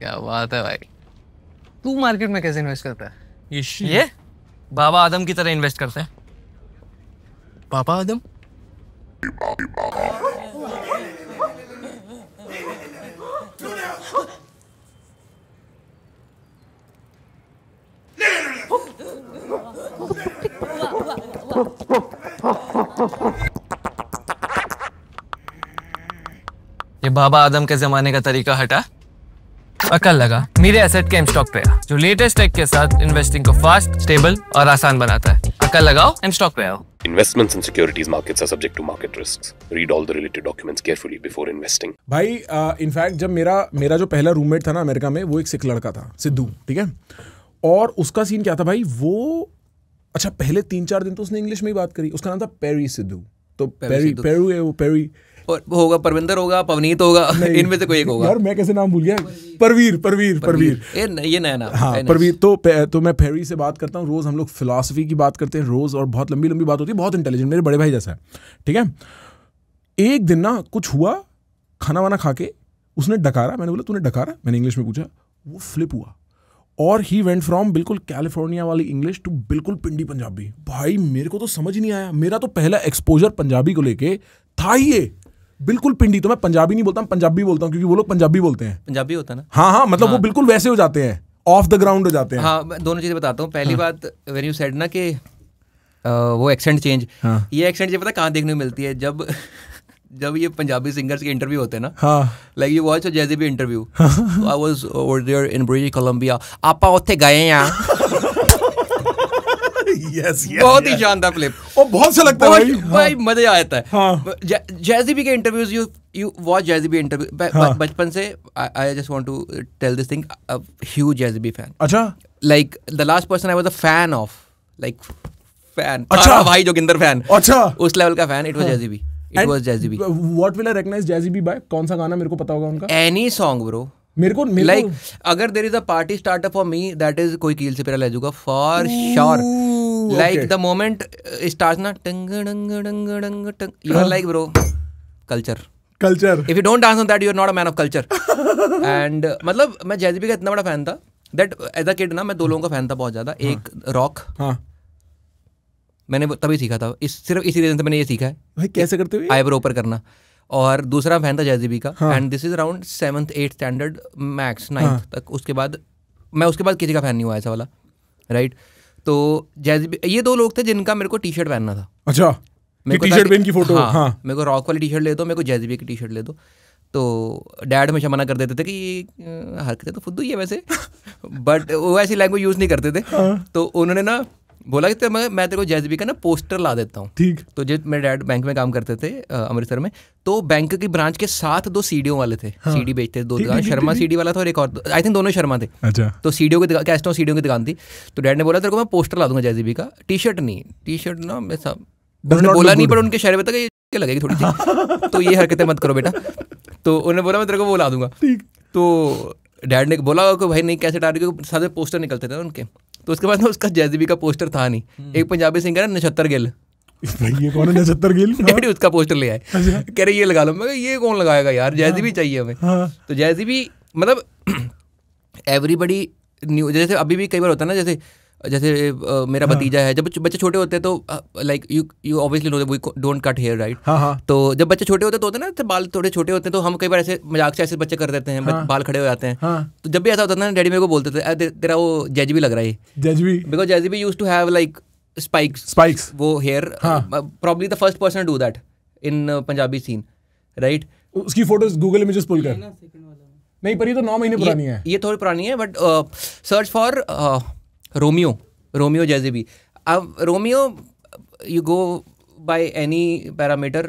क्या बात है भाई। तू मार्केट में कैसे इन्वेस्ट करता है? ये बाबा आदम की तरह इन्वेस्ट करते हैं। पापा आदम? ये बाबा आदम के जमाने का तरीका हटा, अकल लगा मेरे एसेट के एम स्टॉक पे आ, जो लेटेस्ट टेक के साथ इन्वेस्टिंग को फास्ट, स्टेबल और आसान बनाता है। अकल लगाओ, एम स्टॉक पे आओ। Investments in securities markets are subject to market risks. Read all the related documents carefully before investing. भाई इनफैक्ट जब मेरा जो पहला रूममेट था ना अमेरिका में, वो एक सिख लड़का था, सिद्धू, ठीक है। और उसका सीन क्या था भाई, वो अच्छा पहले 3-4 दिन तो उसने इंग्लिश में ही बात करी। उसका नाम था पेरी सिद्धू। तो पेरू है वो, पेरी और वो होगा, परविंदर होगा, पवनीत होगा, इनमें से कोई एक होगा। यार मैं कैसे नाम भूल गया। परवीर ये नया नाम। हाँ परवीर। तो मैं पेरी से बात करता हूँ रोज। हम लोग फिलॉसफी की बात करते हैं रोज, और बहुत लंबी लंबी बात होती है। बहुत इंटेलिजेंट, मेरे बड़े भाई जैसा है, ठीक है। एक दिन ना कुछ हुआ, खाना वाना खा के उसने डकारा। मैंने बोला तूने डकारा? मैंने इंग्लिश में पूछा। वो फ्लिप हुआ और ही वेंट फ्रॉम बिल्कुल कैलिफोर्निया वाली इंग्लिश टू बिल्कुल पिंडी पंजाबी। भाई मेरे को तो समझ नहीं आया। मेरा तो पहला एक्सपोजर पंजाबी को लेके था ही ये, बिल्कुल पिंडी। तो मैं पंजाबी नहीं बोलता, पंजाबी बोलता हूँ, क्योंकि वो लोग पंजाबी बोलते हैं। पंजाबी होता है ना? हाँ, मतलब वो बिल्कुल वैसे हो जाते हैं, ऑफ द ग्राउंड हो जाते हैं। हाँ, मैं दोनों चीजें बताता हूँ। पहली बात, व्हेन यू सेड ना कि वो एक्सेंट चेंज, ये एक्सेंट ये पता कहाँ देखने को मिलती है? जब ये पंजाबी सिंगर्स के इंटरव्यू होते हैं ना, लाइक यू वॉच जैसे भी interview, I was over there in British Columbia, आपा उत्थे गए हैं। Yes, बहुत ही शानदार फ्लिप, और बहुत अच्छा लगता है भाई, मजा आता है। जैज़ी के interviews, you watch Jazzy B interview. बचपन से I just want to tell this thing, huge Jazzy B fan. अच्छा, like the last person I was a fan of, like fan, अच्छा भाई जोगिंदर फैन, अच्छा उस लेवल का fan, it was Jazzy B. It was Jazzy B. What will I recognize Jazzy B by? कौन सा गाना मेरे को पता होगा उनका? Any song bro. मेरे को like अगर there is a party starter for me, that is कोई कील से पेरा ले जाऊगा for sure. Like the moment it starts ना टंग डंग डंग डंग टंग, you are like bro, culture. If you don't dance on that, you are not a man of culture. And मतलब मैं Jazzy B का इतना बड़ा फैन था that as a kid ना मैं दो लोगों का फैन था बहुत ज्यादा। एक रॉक, मैंने तभी सीखा था, सिर्फ इसी रीजन से मैंने ये सीखा है भाई कैसे करते हुए आईब्रो ऊपर करना। और दूसरा फैन था जैज़ी बी का, and this is around 7th 8th standard max 9th तक। उसके बाद किसी का फैन नहीं हुआ ऐसा वाला, राइट। तो जैज़ी बी, ये दो लोग थे जिनका मेरे को टी शर्ट पहनना था। अच्छा, टी-शर्ट पहन की फोटो। हाँ, मेरे को रॉक वाली टी शर्ट ले दो, मेरे को जैज़ी बी की टी शर्ट ले दो। तो डैड हमेशा मना कर देते थे कि ये हरकतें तो फुद्दू ही है वैसे, बट वो ऐसी लैंग्वेज यूज़ नहीं करते थे। तो उन्होंने ना बोला कि मैं तेरे को जैज़ी बी का ना पोस्टर ला देता हूँ। ठीक। तो जब मेरे डैड बैंक में काम करते थे अमृतसर में, तो बैंक की ब्रांच के साथ 2 सीडीओ वाले थे। सीडी बेचते थे, 2 दुकान, शर्मा सीडी वाला था और एक और, आई थिंक दोनों शर्मा थे। अच्छा। तो सीडीओ की दुकान, कैस्टो सीडीओ की दुकान थी। तो डैड ने बोला तेरे को मैं पोस्टर ला दूंगा जैज़ी बी का, टी शर्ट नहीं। टी शर्ट ना मैं सब उन्होंने बोला नहीं, पर उनके शहर में तक ये क्या लगेगी थोड़ी सी, तो ये हरकतें मत करो बेटा। तो उन्होंने बोला मैं तेरे को वो ला दूंगा। तो डैड ने बोला कि भाई नहीं, कैसे डाल के सारे पोस्टर निकलते थे उनके। तो उसके बाद ना उसका जैज़ी बी का पोस्टर था नहीं। एक पंजाबी सिंगर है नक्षत्र गिल, ये कौन है नक्षत्र गिल? डैडी उसका पोस्टर ले आए, कह रहे ये लगा लो। मैं ये कौन लगाएगा यार, जैज़ी बी चाहिए हमें। तो जैज़ी बी मतलब एवरीबडी न्यू। जैसे अभी भी कई बार होता है ना, जैसे मेरा भतीजा है, जब बच्चे छोटे होते हैं तो like you obviously know we don't cut hair, right. तो जब बच्चे छोटे होते हैं ना, बाल थोड़े छोटे होते हैं, तो हम कई बार ऐसे मजाक से ऐसे बच्चे कर देते हैं, बाल खड़े हो जाते हैं। तो जब भी ऐसा होता था ना, डैडी मेरे को बोलते थे तेरा वो जैज़ी बी लग रहा है, Jazzy, because Jazzy B used to have like spikes वो hair. Probably the first person do that in Punjabi scene, right. उसकी फोटोज गूगल इमेजेस पुल कर। नहीं, पर ये तो 9 महीने पुरानी है। ये थोड़ी पुरानी है, but search for Romeo Jazzy B. अब Romeo, you go by any parameter,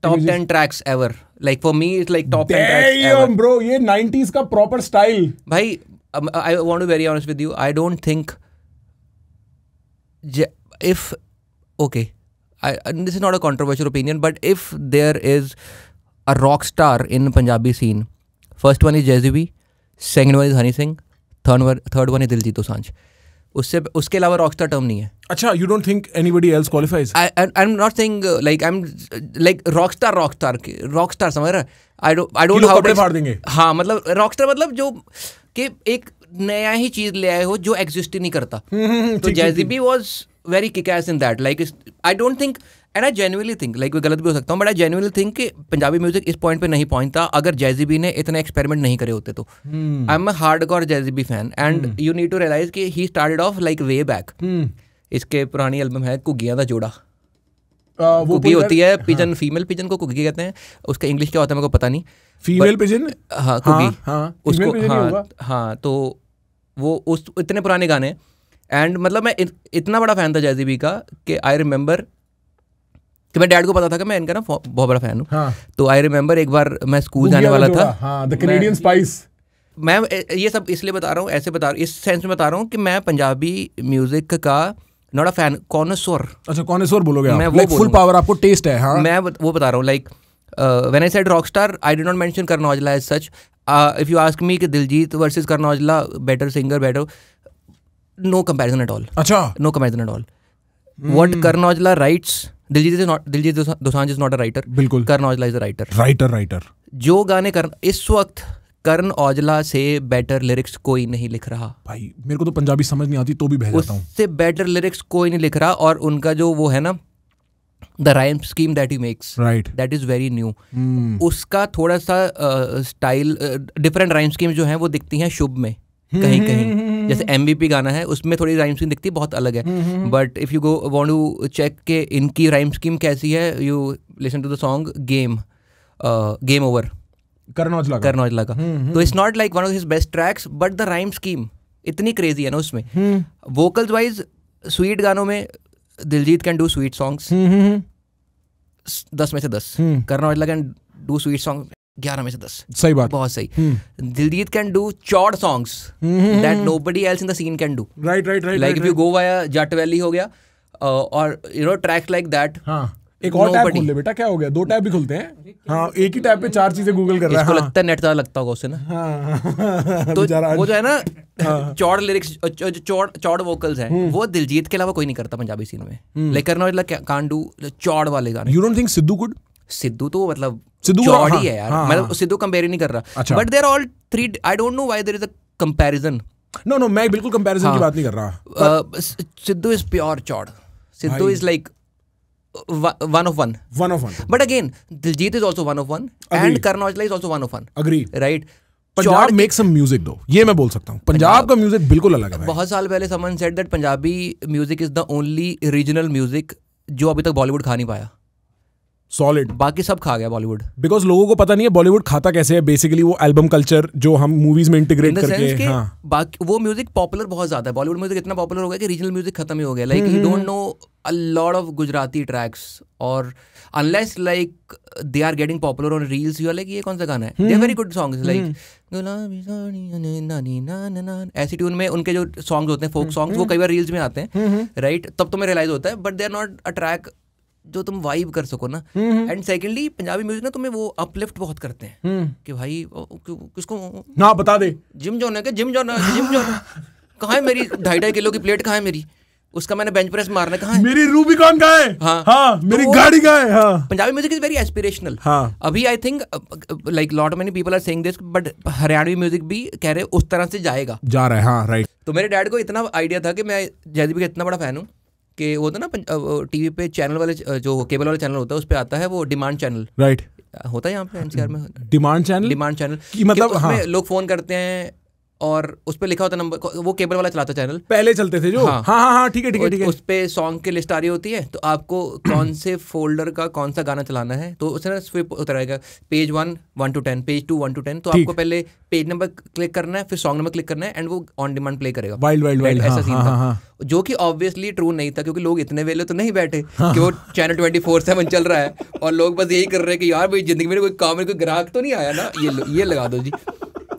top 10 tracks ever. Like for me, it's like top 10 tracks ever. Damn bro, ये 90s का proper style. भाई, I want to be very honest with you. I don't think if okay, this is not a controversial opinion, but if there is a rock star in Punjabi scene, first one is Jazzy B, second one is Honey Singh, third one is Diljit Dosanjh. उसके अलावा Rockstar term नहीं है. अच्छा, you don't think anybody else qualifies? I'm not saying I'm like rockstar समझ रहा है. I don't कि know लोग how कपड़े to फाड़ देंगे. हाँ, मतलब रॉकस्टार मतलब जो कि एक नया ही चीज ले आए हो जो एग्जिस्ट ही नहीं करता. तो Jazzy B was very kick ass in that. Like I don't think and I genuinely think, like मैं गलत भी हो सकता हूँ, बट आई जेन्युइनली थिंक कि पंजाबी म्यूजिक इस पॉइंट पे नहीं पहुंचता अगर जैज़ी बी ने इतने एक्सपेरिमेंट नहीं करे होते. तो I am a hardcore Jazzy B fan and you need to realise कि he started off like way back. इसके पुरानी एल्बम है घुग्गियां दा जोड़ा. घुग्गी होती है पिजन, फीमेल पिजन को घुग्गी कहते हैं. उसका इंग्लिश क्या होता है मेरे को पता नहीं. फीमेल पिजन, हाँ घुग्गी, उसको हाँ. तो वो उस इतने पुराने गाने एंड मतलब मैं इतना बड़ा फैन था जैज़ी बी का कि आई रिमेंबर कि मैं डैड को पता था कि मैं इनका ना बहुत बड़ा फैन हूँ. तो आई रिमेंबर एक बार मैं स्कूल जाने वाला था. The Canadian spice. मैं ये सब इसलिए बता रहा हूँ, ऐसे बता रहा हूँ, इस सेंस में बता रहा हूँ कि मैं पंजाबी म्यूजिक का नॉट अ फैन, कॉनसोर. अच्छा, कॉनसोर बोलोगे आप? मैं वो फुल पावर, आपको टेस्ट है. हाँ, मैं वो बता रहा हूँ. Like when I said rockstar, I did not mention Karan Aujla as such. If you ask me कि Diljit versus Karan Aujla, better singer, better, no comparison at all. अच्छा, no comparison at all. What Karan Aujla writes, Diljit Dosanjh is not a writer. बिल्कुल. Karan Aujla is a writer. Writer. जो गाने इस वक्त करण औजला से better lyrics कोई नहीं लिख रहा. भाई मेरे को तो पंजाबी समझ नहीं आती तो भी बह जाता हूँ. उससे बेटर लिरिक्स कोई नहीं लिख रहा. और उनका जो वो है ना, the rhyme scheme that he makes, right, that is very new. उसका थोड़ा सा स्टाइल, डिफरेंट राइम स्कीम जो हैं वो दिखती हैं शुभ में कहीं कहीं. जैसे MVP गाना है उसमें थोड़ी राइम स्कीम दिखती है, बहुत अलग है. But if you go want to check के इनकी राइम स्कीम कैसी है, you listen to the song game over, Karan Aujla का. तो it's not like one of his best tracks, but the rhyme scheme इतनी क्रेजी है ना उसमें. वोकल्स वाइज स्वीट गानों में Diljit can do sweet songs 10 में से 10. Karan Aujla can do sweet song 11 में से 10. सही बात, बहुत सही. दिलजीत कैन डू चौड़ songs that nobody else in the scene can do. Right. Like if you go via Jatt valley हो गया, और you know tracks like that. हाँ, एक और टैब खोल ले बेटा, क्या हो गया? 2 टैब भी खुलते हैं. हाँ, एक ही टैब पे 4 चीजें गूगल कर रहा है. इसको लगता है नेट ज़्यादा लगता होगा उससे ना. तो वो जो है ना चौड़ लिरिक्स, चौड़ वोकल्स हैं, वो दिलजीत के अलावा कोई नहीं करता पंजाबी सीन में. Like Karan Aujla can't do चौड़ वाले गाने. You don't think Sidhu could? Sidhu तो मतलब सिद्धू चौड़ ही है यार. मतलब सिद्धू कंपेयर ही नहीं कर रहा. But they are all 3. I don't know why there is a comparison. No, मैं बिल्कुल कंपैरिजन की बात नहीं कर रहा. सिद्धू इज प्योर चौड़. Sidhu is like one of one. But again, Diljit is also one of one. Agree. And Karan Aujla is also one of one. Agree. Right. Punjab make some music though, ये मैं बोल सकता हूँ. पंजाब का म्यूजिक बिल्कुल अलग है. बहुत साल पहले someone said that Punjabi music is the only regional music जो अभी तक बॉलीवुड खा नहीं पाया. सॉलिड. बाकी सब खा गया बॉलीवुड. बिकॉज लोगों को पता नहीं है बॉलीवुड खाता कैसे है. बेसिकली वो एल्बम कल्चर जो हम मूवीज में इंटीग्रेट करके. हाँ. बाकी वो म्यूजिक पॉपुलर बहुत ज्यादा है. बॉलीवुड म्यूजिक इतना पॉपुलर हो गया कि रीजनल म्यूजिक खत्म ही हो गया. Like you don't know a lot of Gujarati tracks, or unless like they are getting popular on reels, you are like ये कौन सा गाना है. They are very good songs, like गुलाबी साड़ी नानी ना ऐसी ट्यून में उनके जो सॉन्ग्स होते हैं, फोक सॉन्ग्स, वो कई बार रील्स में आते हैं. राइट. तब तुम्हें रियलाइज होता है, but they are not a track जो तुम वाइब कर सको ना. एंड सेकेंडली पंजाबी म्यूजिक ना तुम्हें वो अपलिफ्ट बहुत करते हैं कि भाई किसको ना बता दे, जिम जाना कहाँ है मेरी 2.5 किलो की प्लेट, कहाँ है मेरी, उसका मैंने बेंच प्रेस मारना, कहाँ है मेरी रूबिकॉन, कहाँ है, हाँ मेरी गाड़ी कहाँ है. हाँ, Punjabi music is very aspirational. हाँ, अभी I think like lot many people are saying this, but Haryanvi music भी कह रहे उस तरह से जा रहा है. हाँ, राइट. तो मेरे डैड को इतना आइडिया था कि मैं जैज़ी बी का इतना बड़ा फैन हूँ कि वो था ना टीवी पे चैनल वाले, जो केबल वाला चैनल होता है उस पर आता है वो डिमांड चैनल. राइट. होता है यहाँ पे एनसीआर में डिमांड चैनल की मतलब. हाँ, लोग फोन करते हैं और उस पर लिखा होता नंबर, वो केबल वाला चलाता चैनल, पहले चलते थे जो. हाँ, ठीक है. उस पे सॉन्ग की लिस्ट आ रही होती है, तो आपको कौन से फोल्डर का कौन सा गाना चलाना है, तो उससे ना स्विप होता रहेगा, पेज 1 1 to 10, पेज 2 1 to 10. तो आपको पहले पेज नंबर क्लिक करना है, फिर सॉन्ग नंबर क्लिक करना है, एंड वो ऑन डिमांड प्ले करेगा. वाइल्ड ऐसा सीन था, जो कि ऑब्वियसली ट्रू नहीं था, क्योंकि लोग इतने वेले तो नहीं बैठे कि वो चैनल 24/7 चल रहा है और लोग बस यही कर रहे हैं कि यार भाई जिंदगी में कोई काम में कोई ग्राहक तो नहीं आया ना, ये लगा दो जी,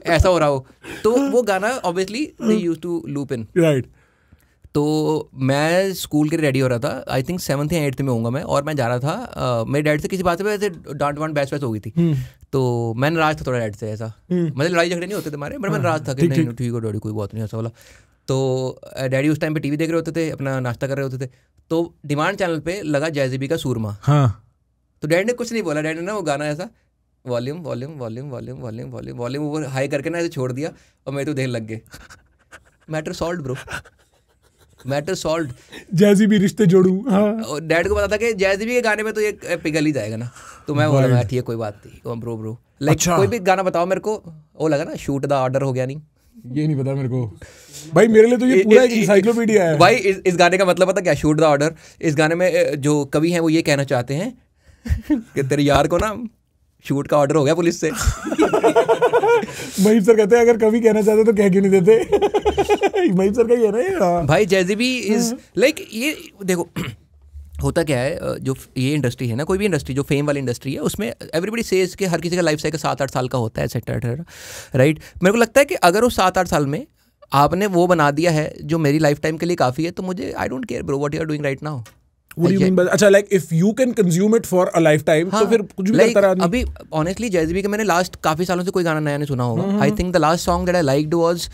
ऐसा हो रहा हो. तो वो गाना obviously they used to loop in. Right. तो मैं स्कूल के लिए रेडी हो रहा था, आई थिंक 7th या 8th में होऊंगा मैं, और मैं जा रहा था. मेरे डैड से किसी बात पे ऐसे डांट बहस हो गई थी, तो मैं नाराज था थोड़ा डैड से. ऐसा मतलब लड़ाई झगड़े नहीं होते थे हमारे, बट मैं नाराज था कि नहीं ठीक है डैडी कोई बात नहीं, ऐसा वाला. तो डैडी उस टाइम पे टीवी देख रहे होते थे, अपना नाश्ता कर रहे होते थे, तो डिमांड चैनल पे लगा जैज़ी का सूरमा। हाँ तो डैडी ने कुछ नहीं बोला, डैडी ने ना वो गाना ऐसा volume volume volume volume volume volume volume over high करके ना ऐसे छोड़ दिया और मैं तो देख लग गए। Matter solved bro, matter solved. Jazzy भी रिश्ते जोड़ू। हाँ और डैड को पता था कि जैज़ी के गाने में तो ये पिघल ही जाएगा ना, तो मैं बोला मैं ठीक है कोई बात नहीं ब्रो लाइक अच्छा। कोई भी गाना बताओ मेरे को। वो लगा ना शूट द ऑर्डर हो गया नहीं, ये नहीं पता मेरे को भाई, मेरे लिए तो ये पूरा एक एनसाइक्लोपीडिया है भाई। इस गाने का मतलब पता क्या, शूट द ऑर्डर। इस गाने में जो कवि हैं वो ये कहना चाहते हैं कि तेरे यार को ना शूट का ऑर्डर हो गया पुलिस से। महीप सर कहते हैं अगर कभी कहना चाहते तो कह क्यों नहीं देते। महीप सर का ही है ना ये। भाई जैज़ी भी इज लाइक ये देखो होता क्या है, जो ये इंडस्ट्री है ना, कोई भी इंडस्ट्री जो फेम वाली इंडस्ट्री है, उसमें एवरीबडी सेज कि हर किसी का लाइफ साइकिल 7-8 साल का होता है, एक्सेट्रा, राइट। मेरे को लगता है कि अगर उस 7-8 साल में आपने वो बना दिया है जो मेरी लाइफ टाइम के लिए काफ़ी है, तो मुझे I don't care bro what you are doing right now. What do you mean by अच्छा like if you can consume it for a lifetime, तो फिर कुछ भी करता रहा। अभी ऑनेस्टली जैज़ी का मैंने लास्ट काफ़ी सालों से कोई गाना नया नहीं सुना होगा। I think the last song that I liked was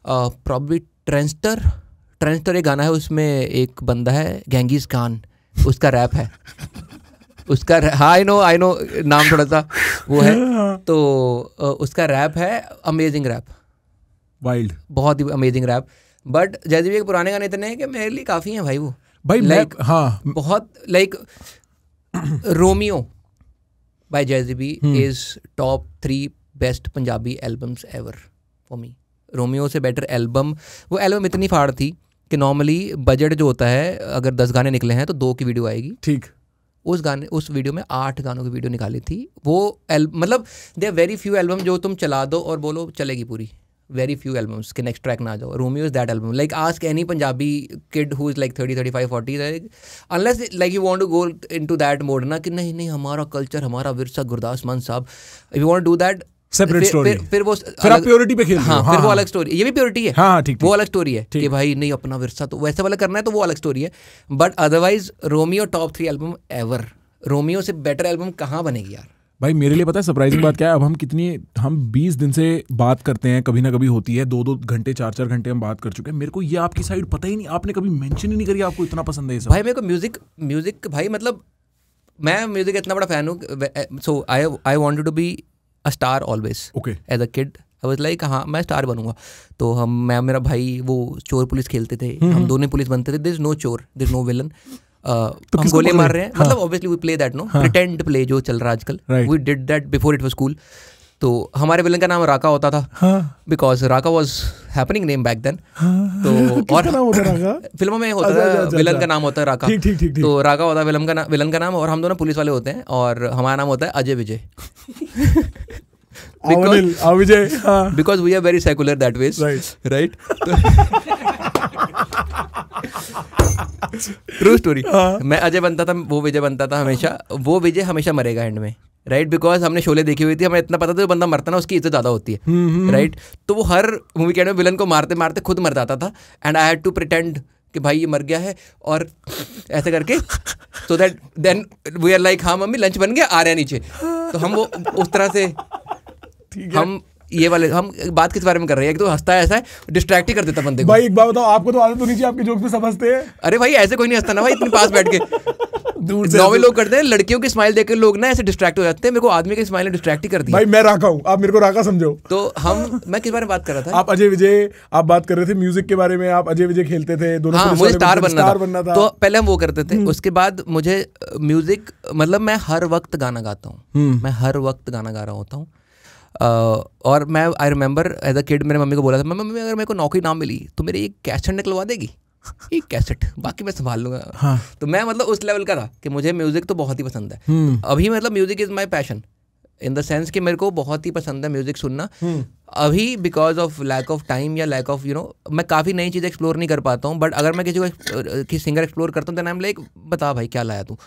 probably ट्रेंस्टर एक गाना है, उसमें एक बंदा है गेंगिस खान, उसका रैप है उसका। हाँ आई नो नाम थोड़ा सा वो है, तो उसका रैप है अमेजिंग रैप, वाइल्ड, बहुत ही अमेजिंग रैप। बट जैज़ी के पुराने गाने इतने हैं कि मेरे लिए काफ़ी हैं भाई वो भाई लाइक हाँ बहुत like Romeo by Jazzy is top 3 best Punjabi albums ever for me. Romeo से बेटर एल्बम, वो एल्बम इतनी फाड़ थी कि नॉर्मली बजट जो होता है अगर 10 गाने निकले हैं तो 2 की वीडियो आएगी, ठीक। उस वीडियो में 8 गानों की वीडियो निकाली थी वो मतलब they are very few album जो तुम चला दो और बोलो चलेगी पूरी, वेरी फ्यू एल्बम्स के नेक्स्ट ट्रैक ना आ जाओ। Romeo is that album, like ask any Punjabi kid who is like 30-35-40 unless like you want to go into that mode ना कि नहीं हमारा कल्चर हमारा विरसा गुरदास मान साहब, if you want to do that separate story, फिर वो आप प्योरिटी पे खेल रहे हो। हाँ, फिर वो अलग स्टोरी, ये भी प्योरिटी है। हाँ ठीक, वो अलग स्टोरी है कि भाई नहीं अपना विरसा तो वैसे वाला करना है, तो वो अलग स्टोरी है। But otherwise Romeo top 3 album ever, Romeo से बेटर एल्बम कहाँ बनेगी यार। भाई मेरे लिए पता है सरप्राइजिंग बात क्या है, अब हम 20 दिन से बात करते हैं, कभी ना कभी होती है 2-2 घंटे 4-4 घंटे हम बात कर चुके हैं। मेरे को ये आपकी साइड पता ही नहीं, आपने कभी मेंशन ही नहीं करी आपको इतना पसंद है ये सब। भाई मेरे को म्यूजिक भाई मतलब मैं म्यूजिक इतना बड़ा फैन हूँ। So I wanted to be a star always. Okay, as a kid I was like हाँ मैं स्टार बनूंगा। तो मैं मेरा भाई वो चोर पुलिस खेलते थे, हम दोनों पुलिस बनते थे। देयर इज नो चोर, देयर इज नो विलन। हम गोले मार रहे हैं, मतलब obviously we play that no pretend play जो चल रहा है आजकल, we did that before it was cool. तो हमारे विलन का नाम राका होता था, because Raka was happening name back then. तो और फिल्मों में होता है विलन का नाम होता है राका, तो राका होता है विलन का नाम, और हम दोनों पुलिस वाले होते हैं और हमारा नाम होता है Ajay Vijay. Because we are very secular that ways, right. True story. मैं अजय बनता था, वो विजय बनता था हमेशा। वो विजय हमेशा मरेगा एंड में, राइट, बिकॉज हमने शोले देखी हुई थी, हमें इतना पता था जो बंदा मरता ना उसकी इज्जत ज़्यादा होती है, राइट। तो वो हर मूवी के एंड में विलन को मारते मारते खुद मर जाता था, and I had to pretend कि भाई ये मर गया है, और ऐसे करके so that then we are like हाँ मम्मी लंच बन गया, आ रहा है नीचे। तो हम वो उस तरह से हम ये वाले हम बात किस बारे में कर रहे हैं, एक तो हंसता है ऐसा है, डिस्ट्रैक्ट ही कर देता बंदे को। भाई एक बात बताओ, आपको तो आदत होनी चाहिए, आपके जोक्स पे सब हंसते हैं। अरे भाई ऐसे कोई नहीं हंसता ना भाई, इतने पास बैठ के नॉर्मल लोग करते हैं, लड़कियों की स्माइल देख के लोग ना ऐसे डिस्ट्रैक्ट हो जाते हैं। मेरे को आदमी की स्माइल ने डिस्ट्रैक्ट ही कर दिया। भाई मैं राका हूँ, आप मेरे को राका समझो। तो मैं किस बारे में बात कर रहा था? आप अजय विजय, आप बात कर रहे थे म्यूजिक के बारे में, आप अजय विजय खेलते थे दोनों। हाँ, मुझे स्टार बनना था। तो पहले हम वो करते थे, उसके बाद मुझे म्यूजिक, मतलब मैं हर वक्त गाना गाता हूँ, मैं हर वक्त गाना गा रहा होता हूँ। और मैं I remember as a kid मेरे मम्मी को बोला था, मम्मी अगर मेरे को नौकरी ना मिली तो मेरी एक कैसेट निकलवा देगी, एक कैसेट, बाकी मैं संभाल लूंगा। हाँ। तो मैं मतलब उस लेवल का था कि मुझे म्यूजिक तो बहुत ही पसंद है। अभी मतलब music is my passion in the sense कि मेरे को बहुत ही पसंद है म्यूजिक सुनना। अभी because of lack of time या लैक ऑफ मैं काफ़ी नई चीज़ एक्सप्लोर नहीं कर पाता हूँ। बट अगर मैं किसी सिंगर एक्सप्लोर करता हूँ, देन आई एम लाइक बता भाई क्या लाया तू,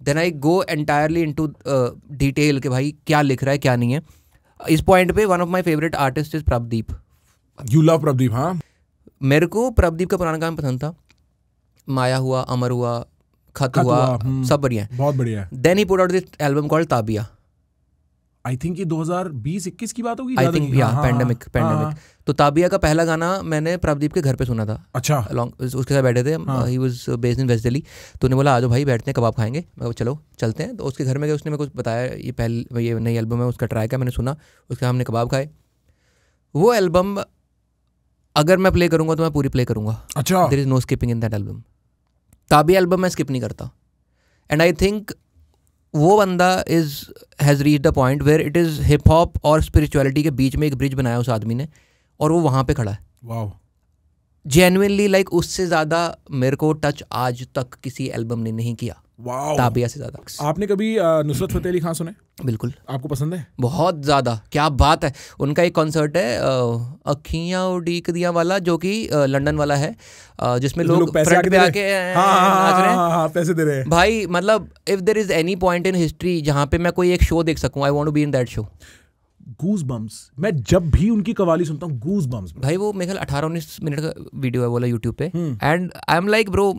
then I go entirely into detail कि भाई क्या लिख रहा है क्या नहीं है। इस पॉइंट पे one of my favourite artist is Prabhdeep. You love Prabhdeep? हाँ, मेरे को प्रभदीप का पुराना गाना पसंद था, माया हुआ, अमर हुआ, खत हुआ, सब बढ़िया है, बहुत बढ़िया है। Then he put out this album called Tabia. I think ये 2020-21 की बात होगी, आई थिंक पैंडेमिक तो ताबिया का पहला गाना मैंने प्रदीप के घर पे सुना था। अच्छा। उसके साथ बैठे थे, he was based in west Delhi, तो उन्हें बोला आ जाओ भाई बैठते हैं कबाब खाएंगे, मैं चलो चलते हैं। तो उसके घर में गए, उसने मेरे को बताया ये नई एल्बम है, उसका ट्राई का मैंने सुना, उसके हमने कबाब खाए। वो एल्बम अगर मैं प्ले करूँगा तो मैं पूरी प्ले करूँगा। अच्छा। There is no skipping in that album. Tabia album मैं स्किप नहीं करता, एंड आई थिंक वो बंदा has reached the point where it is hip hop और स्पिरिचुअलिटी के बीच में एक ब्रिज बनाया उस आदमी ने, और वो वहाँ पे खड़ा है। वाओ। जेन्युइनली लाइक उससे ज़्यादा मेरे को टच आज तक किसी एल्बम ने नहीं किया। वाओ। ताबिया से ज़्यादा। आपने कभी नुसरत फतेह अली खान सुने? बिल्कुल। आपको पसंद है? बहुत ज़्यादा, क्या बात है। उनका एक कॉन्सर्ट है अखियाँ उड़ीक दिया वाला, जो कि लंदन वाला है, जिसमें लोग फ्रंट पे आके नाच रहे हैं, पैसे दे रहे हैं भाई। मतलब if there is any point in history जहाँ पे मैं कोई एक शो देख सकूँ, I want to be in that show. Goosebumps, मैं जब भी उनकी कवाली सुनता हूँ गूज बम्स भाई। वो मेरे ख्याल 18-19 मिनट का वीडियो है बोला यूट्यूब पे, and I am like bro,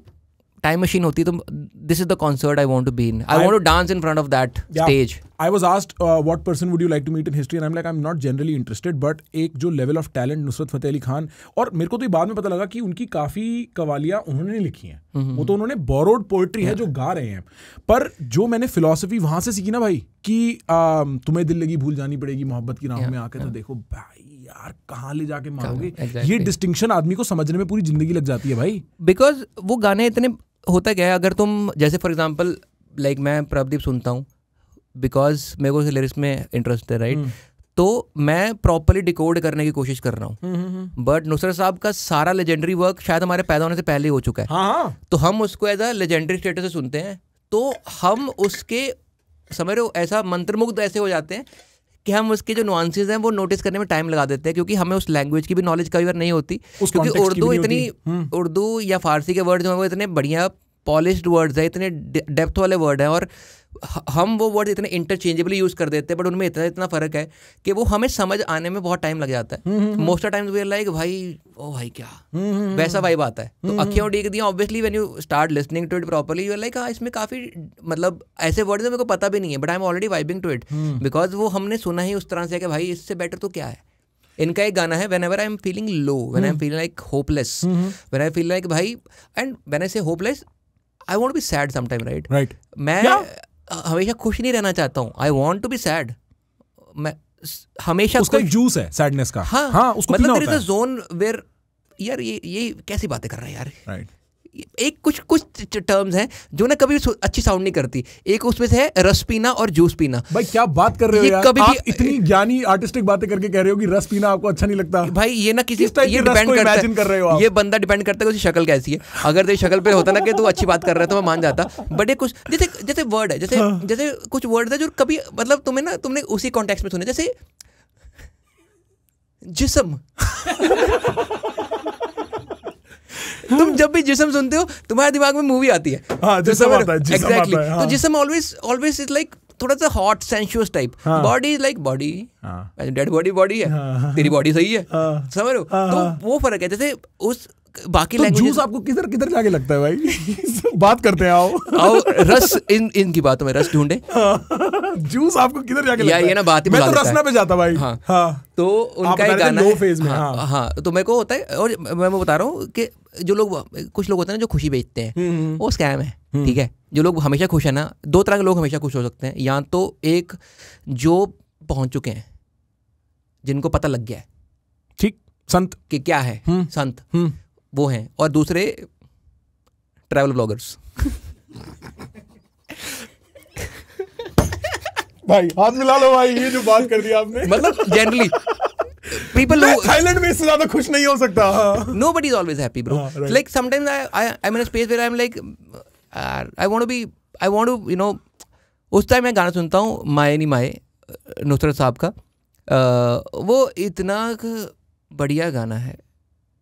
time machine होती तो this is the concert I want to be in, I want to dance in front of that stage. I was asked what person would you like to meet in history and I'm like I'm not generally interested, but एक जो level of talent Nusrat Fateh Ali Khan, और मेरे को तो ये बाद में पता लगा कि उनकी काफ़ी कवालियाँ उन्होंने नहीं लिखी हैं, वो तो उन्होंने borrowed poetry है जो गा रहे हैं। पर जो मैंने फिलॉसफी वहाँ से सीखी ना भाई, कि तुम्हें दिल लगी भूल जानी पड़ेगी मोहब्बत की राहों में आके, तो देखो भाई यार कहाँ ले जाके मारोगे, ये डिस्टिंक्शन आदमी को समझने में पूरी जिंदगी लग जाती है भाई। बिकॉज वो गाने इतने, होता क्या है, अगर तुम जैसे फॉर एग्जाम्पल लाइक मैं प्रदीप सुनता हूँ बिकॉज मेरे को लिरिक्स में इंटरेस्ट है, राइट? तो मैं प्रॉपरली डिकोड करने की कोशिश कर रहा हूँ, बट नुसरत साहब का सारा लेजेंडरी वर्क शायद हमारे पैदा होने से पहले ही हो चुका है। हाँ। तो हम उसको एज अ लेजेंडरी स्टेटस से सुनते हैं, तो हम उसके समझ रहे हो ऐसा मंत्रमुग्ध ऐसे हो जाते हैं कि हम उसके जो नुआंसेस हैं वो नोटिस करने में टाइम लगा देते हैं, क्योंकि हमें उस लैंग्वेज की भी नॉलेज कई बार नहीं होती, क्योंकि उर्दू या फारसी के वर्ड जो है वो इतने बढ़िया पॉलिश्ड वर्ड्स है, इतने डेप्थ वाले वर्ड हैं, और हम वो वर्ड इतने इंटरचेंजेबली यूज़ कर देते हैं, बट उनमें इतना फ़र्क है कि वो हमें समझ आने में बहुत टाइम लग जाता है। Most of times we are like भाई ओ भाई क्या, वैसा वाइब आता है। तो अखियाँ उड़ीक दिया, obviously when you start listening to it properly you are like हाँ इसमें काफ़ी मतलब ऐसे वर्ड्स मेरे को पता भी नहीं है, but I am already vibing to it, because वो हमने सुना ही उस तरह से कि भाई इससे बेटर तो क्या है। इनका एक गाना है whenever I am feeling low, when I am feeling like hopeless, when I feel like भाई, and when I say hopeless I want to be sad sometime, right? मैं हमेशा खुश नहीं रहना चाहता हूँ, I want to be sad। मैं हमेशा उसका एक जूस है सैडनेस का। हाँ, उसको पीना होता है। there is a zone where यार ये कैसी बातें कर रहा है यार, राइट। एक कुछ टर्म्स हैं जो ना कभी अच्छी साउंड नहीं करती। एक उसमें से है रस पीना और जूस पीना। भाई क्या बात कर रहे हो यार, कभी आप इतनी ज्ञानी आर्टिस्टिक बातें करके कह रहे हो कि रस पीना आपको अच्छा नहीं लगता। भाई ये ना किसी ये डिपेंड करता है, ये बंदा डिपेंड करता है उसकी शक्ल कैसी है। अगर तेरी शक्ल पे होता ना कि तू अच्छी बात कर रहा है तो मैं मान जाता, बट ये कुछ जैसे वर्ड है, जैसे कुछ वर्ड है जो कभी मतलब तुमने उसी कॉन्टेक्स्ट में सुने, जैसे जिस्म। तुम जब भी जिस्म सुनते हो तुम्हारे दिमाग में मूवी आती है। हाँ, जिस्म आता है, एग्जैक्टली। तो जिस्म ऑलवेज इज लाइक थोड़ा सा hot sensuous type, body is like body, dead body है, तेरी बॉडी सही है, समझ रहे हो? तो वो फर्क है। जैसे उस बाकी तो लैंग्वेज जूस आपको किधर जाके लगता है भाई? बात करते हैं, आओ रस इनकी बातों में रस ढूंढे। जूस आपको किधर जाके लगता है? ये ना बात ही मैं तो रसना पे जाता भाई। हाँ। तो उनका एक गाना लो फेज में। हाँ, तो मेरे को होता है, और मैं बता रहा हूँ कि जो लोग, कुछ लोग होते हैं ना जो खुशी बेचते हैं, वो स्कैम है, ठीक है? जो लोग हमेशा खुश है ना, दो तरह के लोग हमेशा खुश हो सकते हैं, या तो एक जो पहुंच चुके हैं, जिनको पता लग गया है, ठीक, संत कि क्या है, संत वो हैं, और दूसरे ट्रैवल ब्लॉगर्स। भाई हाथ मिला लो भाई, ये जो बात कर दी आपने, मतलब जनरली people who थाईलैंड में इससे ज्यादा खुश नहीं हो सकता। Nobody is always happy, bro. Right. Like sometimes I'm in a space where I'm like I want to you know, उस टाइम मैं गाना सुनता हूँ माए नी माए, नुसरत साहब का। वो इतना बढ़िया गाना है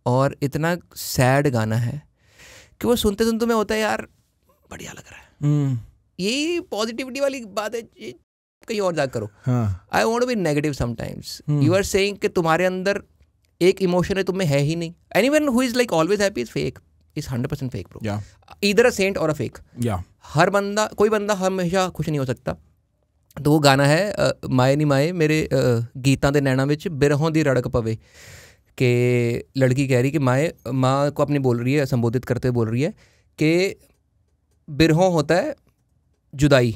और इतना सैड गाना है कि वो सुनते सुनते में होता है यार बढ़िया लग रहा है। यही पॉजिटिविटी वाली बात है, कहीं और जाकर करो। I want to be negative sometimes. You are saying कि तुम्हारे अंदर एक इमोशन है, तुम्हें है ही नहीं। Anyone who is like always happy is fake, is 100% fake bro. Either a saint और अ फेक। हर बंदा, कोई बंदा हमेशा खुश नहीं हो सकता। तो वो गाना है माए नी माए मेरे गीतां दे नैना विच बिरहों दी रड़क पवे, कि लड़की कह रही कि माँ को अपनी बोल रही है, संबोधित करते हुए बोल रही है कि बिरहों होता है जुदाई,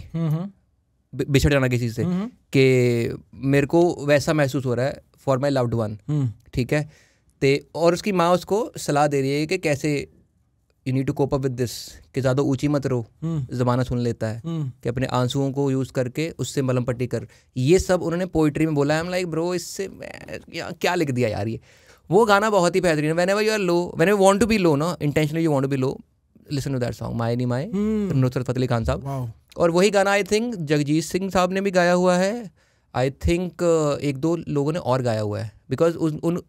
बिछड़ जाना किसी से, कि मेरे को वैसा महसूस हो रहा है फॉर माई लव्ड वन, ठीक है। ते और उसकी माँ उसको सलाह दे रही है कि कैसे you need to cope up with this, कि ज़्यादा ऊंची मत रो, ज़माना सुन लेता है, कि अपने आंसुओं को यूज़ करके उससे मलम पट्टी कर। ये सब उन्होंने पोइट्री में बोला है। आई एम लाइक ब्रो, इससे क्या लिख दिया यार। ये वो गाना बहुत ही बेहतरीन है। Whenever you are low, whenever you want to be low ना, intentionally you want to be low, listen to that song माए नी माए, नुसरत फतेह अली खान साहब। और वही गाना आई थिंक जगजीत सिंह साहब ने भी गाया हुआ है, आई थिंक एक दो लोगों ने और गाया हुआ है, बिकॉज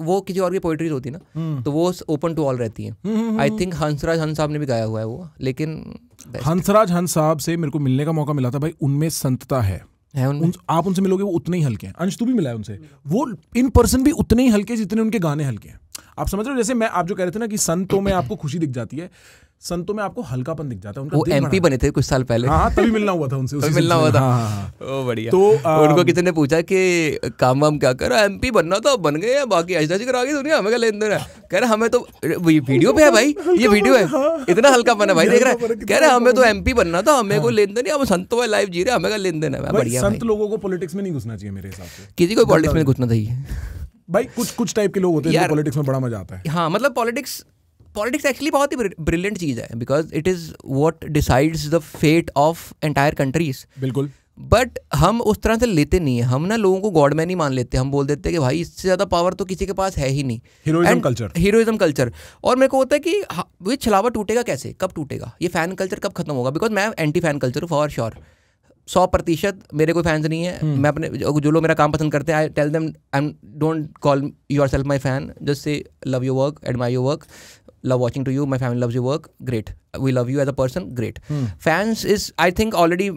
वो किसी और की पोइट्रीज होती है ना, तो वो ओपन टू ऑल रहती हैं। आई थिंक हंसराज हंस साहब ने भी गाया हुआ है वो, लेकिन हंसराज हंस साहब से मेरे को मिलने का मौका मिला था भाई, उनमें संतता है आप उनसे मिलोगे वो उतने ही हल्के हैं। अंश तू भी मिला है उनसे, वो इन पर्सन भी उतने ही हल्के जितने उनके गाने हल्के हैं। आप समझ रहे हो, जैसे मैं आप जो कह रहे थे ना कि संतों में आपको खुशी दिख जाती है, संतों में आपको हल्कापन दिख जाता है। उनका वो एमपी बने थे कुछ साल पहले। हाँ, तभी मिलना हुआ था उनसे, मिलना हुआ था। ओ बढ़िया। तो उनको किसी ने पूछा कि काम वाम क्या करो, एमपी बनना तो अब बन गए, बाकी ऐसा करा गई दुनिया, हमें क्या लेन देन है। कह रहे हमें तो वीडियो पे है भाई, ये वीडियो है, इतना हल्कापन है भाई, देख रहा है। कह रहे हमें तो एमपी बनना था, हमें कोई लेन देन नहीं, हम संतों में लाइफ जी रहे, हमें क्या लेन देन है। बढ़िया। संत लोगों को पॉलिटिक्स में नहीं घुसना चाहिए मेरे हिसाब से, किसी को पॉलिटिक्स में घुसना चाहिए भाई। कुछ टाइप के लोग होते हैं पॉलिटिक्स में बड़ा मजा आता है। हाँ, मतलब पॉलिटिक्स एक्चुअली बहुत ही ब्रिलियंट चीज़ है, because it is what decides the fate of entire countries. बिल्कुल। बट हम उस तरह से लेते नहीं है, हम ना लोगों को गॉडमैन ही मान लेते हैं। हम बोल देते हैं कि भाई इससे ज़्यादा पावर तो किसी के पास है ही नहीं। Heroism culture. और मेरे को होता है कि ये छलावा टूटेगा कैसे, कब टूटेगा, ये फैन कल्चर कब खत्म होगा। बिकॉज मैं एंटी फैन कल्चर हूँ फॉर श्योर, 100% मेरे कोई फैंस नहीं है। मैं अपने जो लोग मेरा काम पसंद करते हैं, I tell them don't call yourself my fan, just say love your work, admire your work, love watching to you, my family loves your work, great, we love you as a person, great. Fans is I think already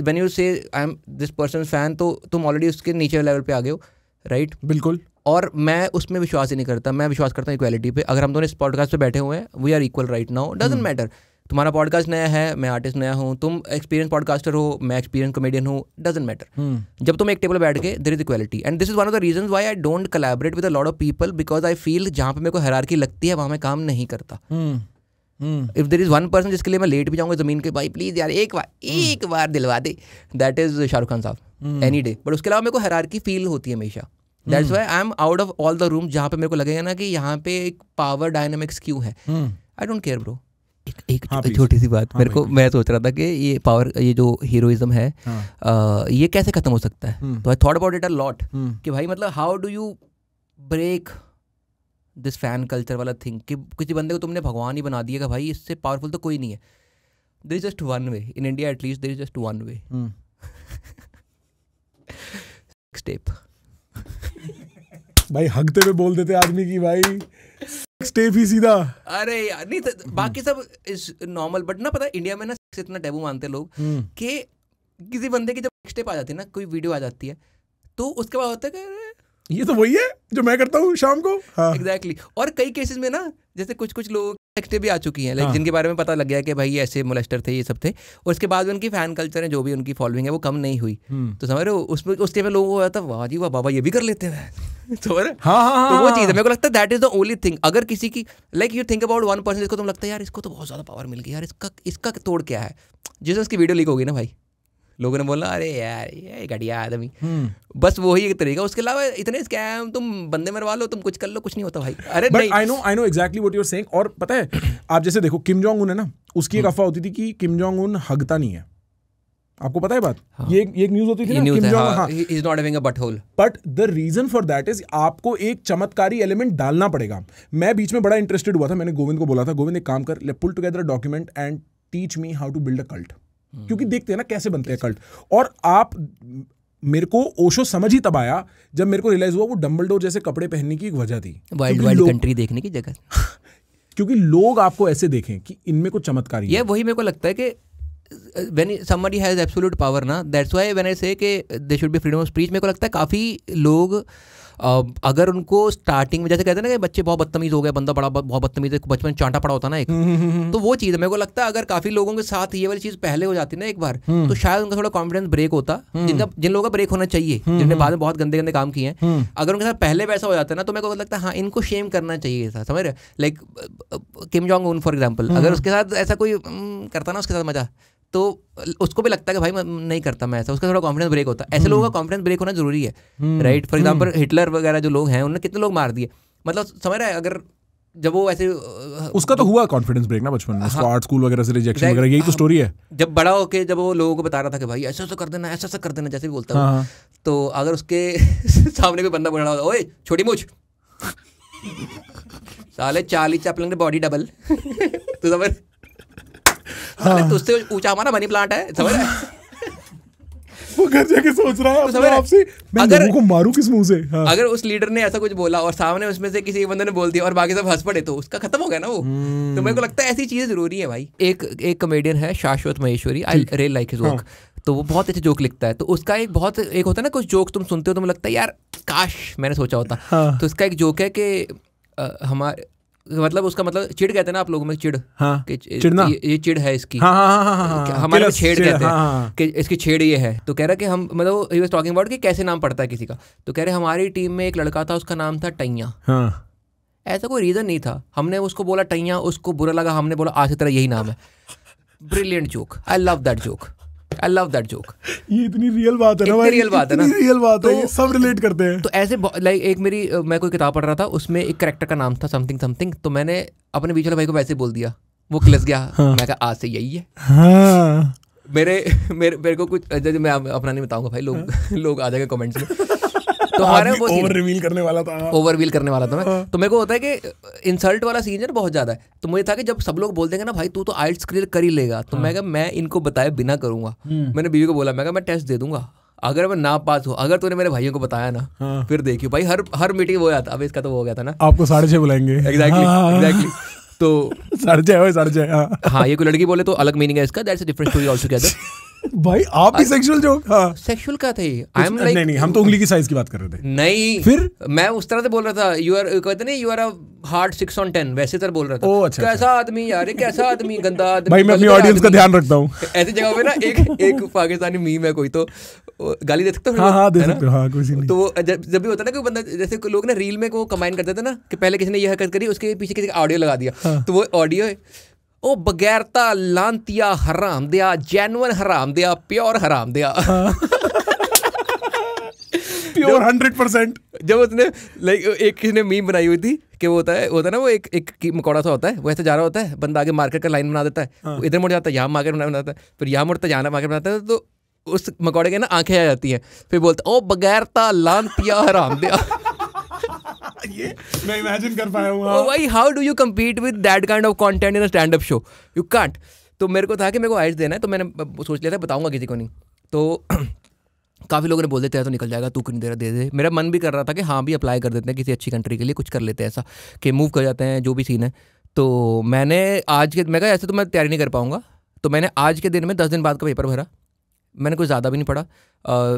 when you say I'm this person's fan, तो तुम already उसके नीचे level पे आ गए हो, right? बिल्कुल। और मैं उसमें विश्वास ही नहीं करता, मैं विश्वास करता हूँ इक्वालिटी पे। अगर हम दोनों इस पॉडकास्ट पे बैठे हुए हैं, we are equal right now, doesn't matter. तुम्हारा पॉडकास्ट नया है, मैं आर्टिस्ट नया हूँ, तुम एक्सपीरियंस पॉडकास्टर हो, मैं एक्सपीरियंस कॉमेडियन हूँ, डजंट मैटर। जब तुम एक टेबल बैठ के, there is equality. And this is one of the reasons why I don't collaborate with a lot of people, because I feel जहाँ पे मेरे को हायरार्की लगती है वहाँ मैं काम नहीं करता। If there is one person जिसके लिए मैं लेट भी जाऊँगा जमीन के, भाई प्लीज यार एक बार दिलवा दे, दैट इज शाहरुख खान साहब, एनी डे। बट उसके अलावा मेरे को हायरार्की फील होती है हमेशा। That's why I am out of all the room जहाँ पे मेरे को लगेगा ना कि यहाँ पे एक पावर डायनामिक्स क्यों है। आई डोंट केयर ब्रो। एक छोटी सी बात, मेरे को मैं सोच रहा था कि ये पावर, ये जो हीरोइज्म है, ये कैसे खत्म हो सकता है। तो I thought about it a lot कि भाई मतलब how do you break this fan culture वाला थिंग, कि किसी बंदे को तुमने भगवान ही बना दिया कि भाई इससे पावरफुल तो कोई नहीं है। There is just one way in India, at least there is just one way. Step भाई हगते हुए बोल देते आदमी की भाई स्टेप ही सीधा। अरे यार नहीं, बाकी सब इज नॉर्मल, बट ना पता है इंडिया में ना इतना टैबू मानते लोग कि किसी बंदे की जब स्टेप आ जाती है ना, कोई वीडियो आ जाती है, तो उसके बाद होता है कि ये तो वही है जो मैं करता हूँ शाम को। एग्जैक्टली। और कई केसेस में ना, जैसे कुछ लोग स्टेप भी आ चुकी हैं, जिनके बारे में पता लग गया कि भाई ये ऐसे मोलेस्टर थे, ये सब थे, और उसके बाद उनकी फैन कल्चर है, जो भी उनकी फॉलोइंग है वो कम नहीं हुई। तो समझ रहे हो, उसमें उस टाइम में लोगों को होता है वाह जी वाह बाबा ये भी कर लेते हैं। तो वो चीज़ है, मेरे को लगता है that is the only thing. अगर किसी की like you think about one person जिसको तुम लगता है यार इसको तो बहुत ज़्यादा पावर मिल गई यार, इसका तोड़ क्या है, जिस उसकी वीडियो लीक होगी ना भाई, लोगों ने बोला अरे यार ये घटिया आदमी, बस वही एक तरीका। उसके अलावा इतने स्कैम, तुम बंदे मरवा लो, तुम कुछ कर लो, कुछ नहीं होता भाई। अरे नहीं, I know exactly what you are saying. और पता है आप जैसे देखो किम जोंग उन है ना, उसकी एक अफवाह होती थी कि किम जोंग उन हगता नहीं है। आपको पता है बात? ये एक न्यूज़ होती थी ना, Kim Jong he is not having a butthole. But the reason for that is आपको एक चमत्कारी एलिमेंट डालना पड़ेगा। मैं बीच में बड़ा इंटरेस्टेड हुआ था, मैंने गोविंद को बोला था, गोविंद एक काम कर, pull together a document and teach me how to build a cult, क्योंकि देखते हैं ना कैसे बनते हैं कल्ट। और आप मेरे को ओशो समझ ही तब आया जब मेरे को रियलाइज हुआ वो डंबलडोर जैसे कपड़े पहनने की एक वजह थी, वाइल्ड कंट्री देखने की जगह। क्योंकि लोग आपको ऐसे देखें कि इनमें कुछ चमत्कारी है। वही मेरे को लगता है कि when somebody has absolute power ना, that's why when I say कि there should be freedom of speech, मेरे को लगता है काफ़ी लोग अगर उनको स्टार्टिंग में जैसे कहते हैं ना कि बच्चे बहुत बदतमीज हो गए, बंदा बड़ा बहुत बदतमीज है, बचपन में चांटा पड़ा होता ना एक, तो वो चीज़ है। मेरे को लगता है अगर काफ़ी लोगों के साथ ये वाली चीज़ पहले हो जाती ना एक बार, तो शायद उनका थोड़ा कॉन्फिडेंस ब्रेक होता, जिन लोगों का ब्रेक होना चाहिए, जिनने बाद में बहुत गंदे गंदे काम किए हैं, अगर उनके साथ पहले वैसा हो जाता है ना, तो मेरे को लगता है हाँ इनको शेम करना चाहिए था, समझ रहे? Like Kim Jong Un for example, अगर उसके साथ ऐसा कोई करता ना उसके साथ मजा, तो उसको भी लगता है कि भाई मैं नहीं करता मैं ऐसा, उसका थोड़ा कॉन्फिडेंस ब्रेक होता है। ऐसे लोगों का कॉन्फिडेंस ब्रेक होना जरूरी है, राइट? फॉर एग्जांपल हिटलर वगैरह जो लोग हैं, उन्होंने कितने लोग मार दिए, मतलब समझ रहा है? अगर जब वो ऐसे उसका तो हुआ कॉन्फिडेंस ब्रेक ना बचपन में, उसको आर्ट स्कूल वगैरह से रिजेक्शन वगैरह, यही तो स्टोरी है। जब बड़ा होके जब वो लोगों को बता रहा था कि भाई ऐसा ऐसा कर देना, ऐसा ऐसा कर देना, जैसे भी बोलता है, तो अगर उसके सामने कोई बंदा बोल रहा होगा, ओए छोटी मूछ साले चार्ली चैपलिन ने बॉडी डबल तो समझ तुझसे ऊंचा हमारा मनी प्लांट है, समझ रहा है? वो घर जाके सोच रहा है अपने आप से, मैं लोगों को मारूं किस मुंह से। हाँ। अगर उस लीडर ने ऐसा कुछ बोला और सामने उसमें से किसी बंदे ने बोल दिया और बाकी सब हंस पड़े, तो उसका खत्म हो गया ना वो। तो मेरे को लगता है ऐसी चीजें जरूरी है भाई। एक कॉमेडियन है शाश्वत Maheshwari, I really like his work, तो वो बहुत अच्छे जोक लिखता है। तो उसका एक होता है ना, कुछ जोक तुम सुनते हो तो मुझे लगता है यार काश मैंने सोचा होता। तो उसका एक जोक है कि हमारे मतलब उसका मतलब चिढ़ कहते हैं ना आप लोगों में, चिढ़, चिढ़ना, ये चिढ़ है इसकी, हमारे में छेड़ कहते हैं कि इसकी छेड़ ये है। तो कह रहा कि हम मतलब ही वाज टॉकिंग अबाउट कि कैसे नाम पड़ता है किसी का। तो कह रहे हमारी टीम में एक लड़का था, उसका नाम था टैया। ऐसा कोई रीजन नहीं था, हमने उसको बोला टैया, उसको बुरा लगा, हमने बोला आज से तेरा यही नाम है। Brilliant joke, I love that joke, I love that joke. ये इतनी रियल बात है ना भाई, रियल बात है ना, रियल बात है, सब रिलेट करते हैं। तो ऐसे लाइक एक मैं कोई किताब पढ़ रहा था, उसमें एक कैरेक्टर का नाम था समथिंग समथिंग, तो मैंने अपने बीच वाले भाई को वैसे बोल दिया, वो क्लस गया। मैं कहा आज से यही है। मेरे को कुछ जैसे मैं अपना नहीं बताऊंगा भाई, लोग आ जाएंगे कमेंट्स में। तो हमारे वो ओवर रिवील करने वाला था मैं। तो मेरे को होता है कि इंसल्ट वाला सीन है बहुत ज्यादा है। तो मुझे था कि जब सब लोग बोल देंगे ना भाई तू तो आइल्स क्लियर कर ही लेगा, तो मैं कहा मैं इनको बताए बिना करूंगा। मैंने बीवी को बोला, मैं कहा मैं टेस्ट दे दूंगा, अगर मैं ना पास हो, अगर तूने मेरे भाइयों को बताया ना, फिर देखियो भाई हर मीटिंग वो आता। अब इसका तो हो गया था ना, आपको 6:30 बुलाएंगे। एग्जैक्टली तो 6:30 हाँ, ये कोई लड़की बोले तो अलग मीनिंग है इसका, that's a different story also together. भाई आप भी सेक्सुअल जोक? हाँ सेक्सुअल का थे, आई एम लाइक नहीं, हम तो उंगली की साइज की बात कर रहे थे। नहीं, फिर मैं उस तरह से बोल रहा था, यू आर कहते नहीं, you are a hard 6 on 10, वैसे तरह बोल रहा था। अच्छा, कैसा आदमी यार, कैसा आदमी, गंदा आदमी। भाई मैं अपनी ऑडियंस का ध्यान रखता हूँ। ऐसी जगह पे ना एक पाकिस्तानी मीम है, कोई तो गाली दे सकते हो। हाँ दे सकते हो, हाँ कोई नहीं। तो जब भी होता है ना कोई बंदा, जैसे लोग ना रील में को कंबाइन करते थे ना कि पहले किसी ने ये हरकत करी, उसके पीछे किसी का ऑडियो लगा दिया, तो वो ऑडियो है, ओ बगैरता लांतिया हराम दिया, जेन्युइन हराम दिया, प्योर हराम दिया, प्योर 100%। जब उसने लाइक एक किसी ने मीम बनाई हुई थी कि वो होता है ना, वो एक मकौड़ा सा होता है, वो ऐसे जा रहा होता है, बंदा आगे मार्केट का लाइन बना देता है, इधर मुड़ जाता है, यहाँ मार्केट बनाता है, फिर यहाँ मुड़ता यहाँ मार्केट बनाता है, तो उस मकौड़े के ना आंखें आ जाती हैं, फिर बोलता ओ बगैरता लांतिया हराम दिया। ये मैं इमेजिन कर पाया हूँ। Oh, भाई how do you compete with that kind of content in a stand up show? You can't. तो मेरे को था कि मेरे को आइल्स देना है, तो मैंने सोच लिया था बताऊंगा किसी को नहीं। तो काफ़ी लोगों ने बोल देते हैं तो निकल जाएगा, तू क्यों नहीं दे रहा, दे दे। मेरा मन भी कर रहा था कि हाँ भी अप्लाई कर देते हैं किसी अच्छी कंट्री के लिए, कुछ कर लेते हैं ऐसा कि मूव कर जाते हैं, जो भी सीन है। तो मैंने मैं कहा ऐसे तो मैं तैयारी नहीं कर पाऊँगा, तो मैंने आज के दिन में 10 दिन बाद का पेपर भरा। मैंने कुछ ज़्यादा भी नहीं पढ़ा।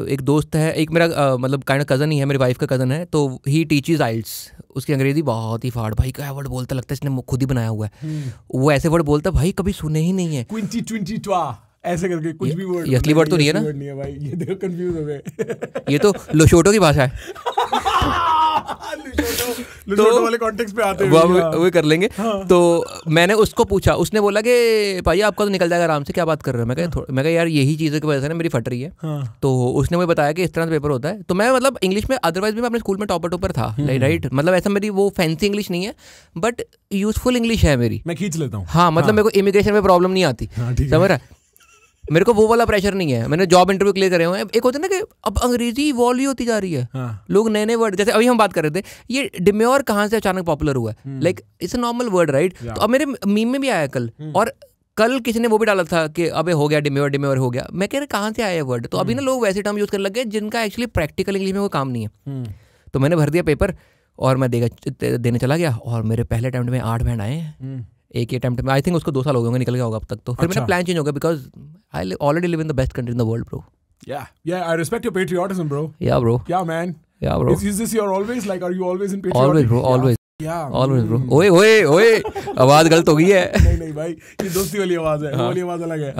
एक दोस्त है, एक मेरा मतलब काइंड ऑफ कज़न ही है, मेरी वाइफ का कज़न है, तो ही टीचेस आइल्स। उसकी अंग्रेजी बहुत ही फाड़, भाई क्या वर्ड बोलता, लगता है इसने खुद ही बनाया हुआ है। वो ऐसे वर्ड बोलता भाई कभी सुने ही नहीं है, ऐसे करके कुछ भी वर्ड, असली वर्ड तो नहीं है ना, नहीं है भाई, ये देखो कंफ्यूज हो गए। ये तो लोशोटो की भाषा है। लोशोटो वाले कॉन्टेक्स्ट पे आते हैं, वो कर लेंगे। तो मैंने उसको पूछा, उसने बोला कि भाई आपका तो निकल जाएगा आराम से, क्या बात कर रहे हो? मैं कहा यार यही चीज़ों की वजह से ना मेरी फट रही है। तो उसने मुझे बताया कि इस तरह से पेपर होता है। तो मैं मतलब इंग्लिश में अदरवाइज भी मैं अपने स्कूल में टॉपर था, राइट, मतलब ऐसा मेरी वो फैंसी इंग्लिश नहीं है, बट यूजफुल इंग्लिश है मेरी, मैं खींच लेता हूँ। हाँ मतलब मेरे को इमिग्रेशन में प्रॉब्लम नहीं आती, समझ रहा है? मेरे को वो वाला प्रेशर नहीं है, मैंने जॉब इंटरव्यू क्लियर करे हुए हैं। एक होता है ना कि अब अंग्रेजी इवॉल्व ही होती जा रही है, लोग नए नए वर्ड, जैसे अभी हम बात कर रहे थे, ये डिम्योर कहाँ से अचानक पॉपुलर हुआ है, like it's a normal word, right? तो अब मेरे मीम में भी आया कल, और कल किसी ने वो भी डाला था कि अबे हो गया डिम्योर हो गया। मैं कह रहा कहाँ से आया वर्ड? तो अभी ना लोग वैसे टर्म यूज करने लग गए जिनका एक्चुअली प्रैक्टिकल इंग्लिश में वो काम नहीं है। तो मैंने भर दिया पेपर और मैं देने चला गया, और मेरे पहले अटेम्प्ट में 8 बैंड आए हैं, एक ही अटेम्प्ट में। आई थिंक उसको 2 साल हो गए, निकल गया होगा अब तक। तो फिर मेरा प्लान चेंज हो गया, because I already live in the best country in the world, bro. Yeah, I respect your patriotism, bro. Yeah, bro. Yeah, man. Yeah, bro. Is this your always? Like, are you always in patriotic? Always, bro. Always. Yeah. Always, bro. ओए ओए ओए, आवाज गलत हो गई है. नहीं भाई, ये दोस्ती वाली आवाज है, वो वाली आवाज अलग है.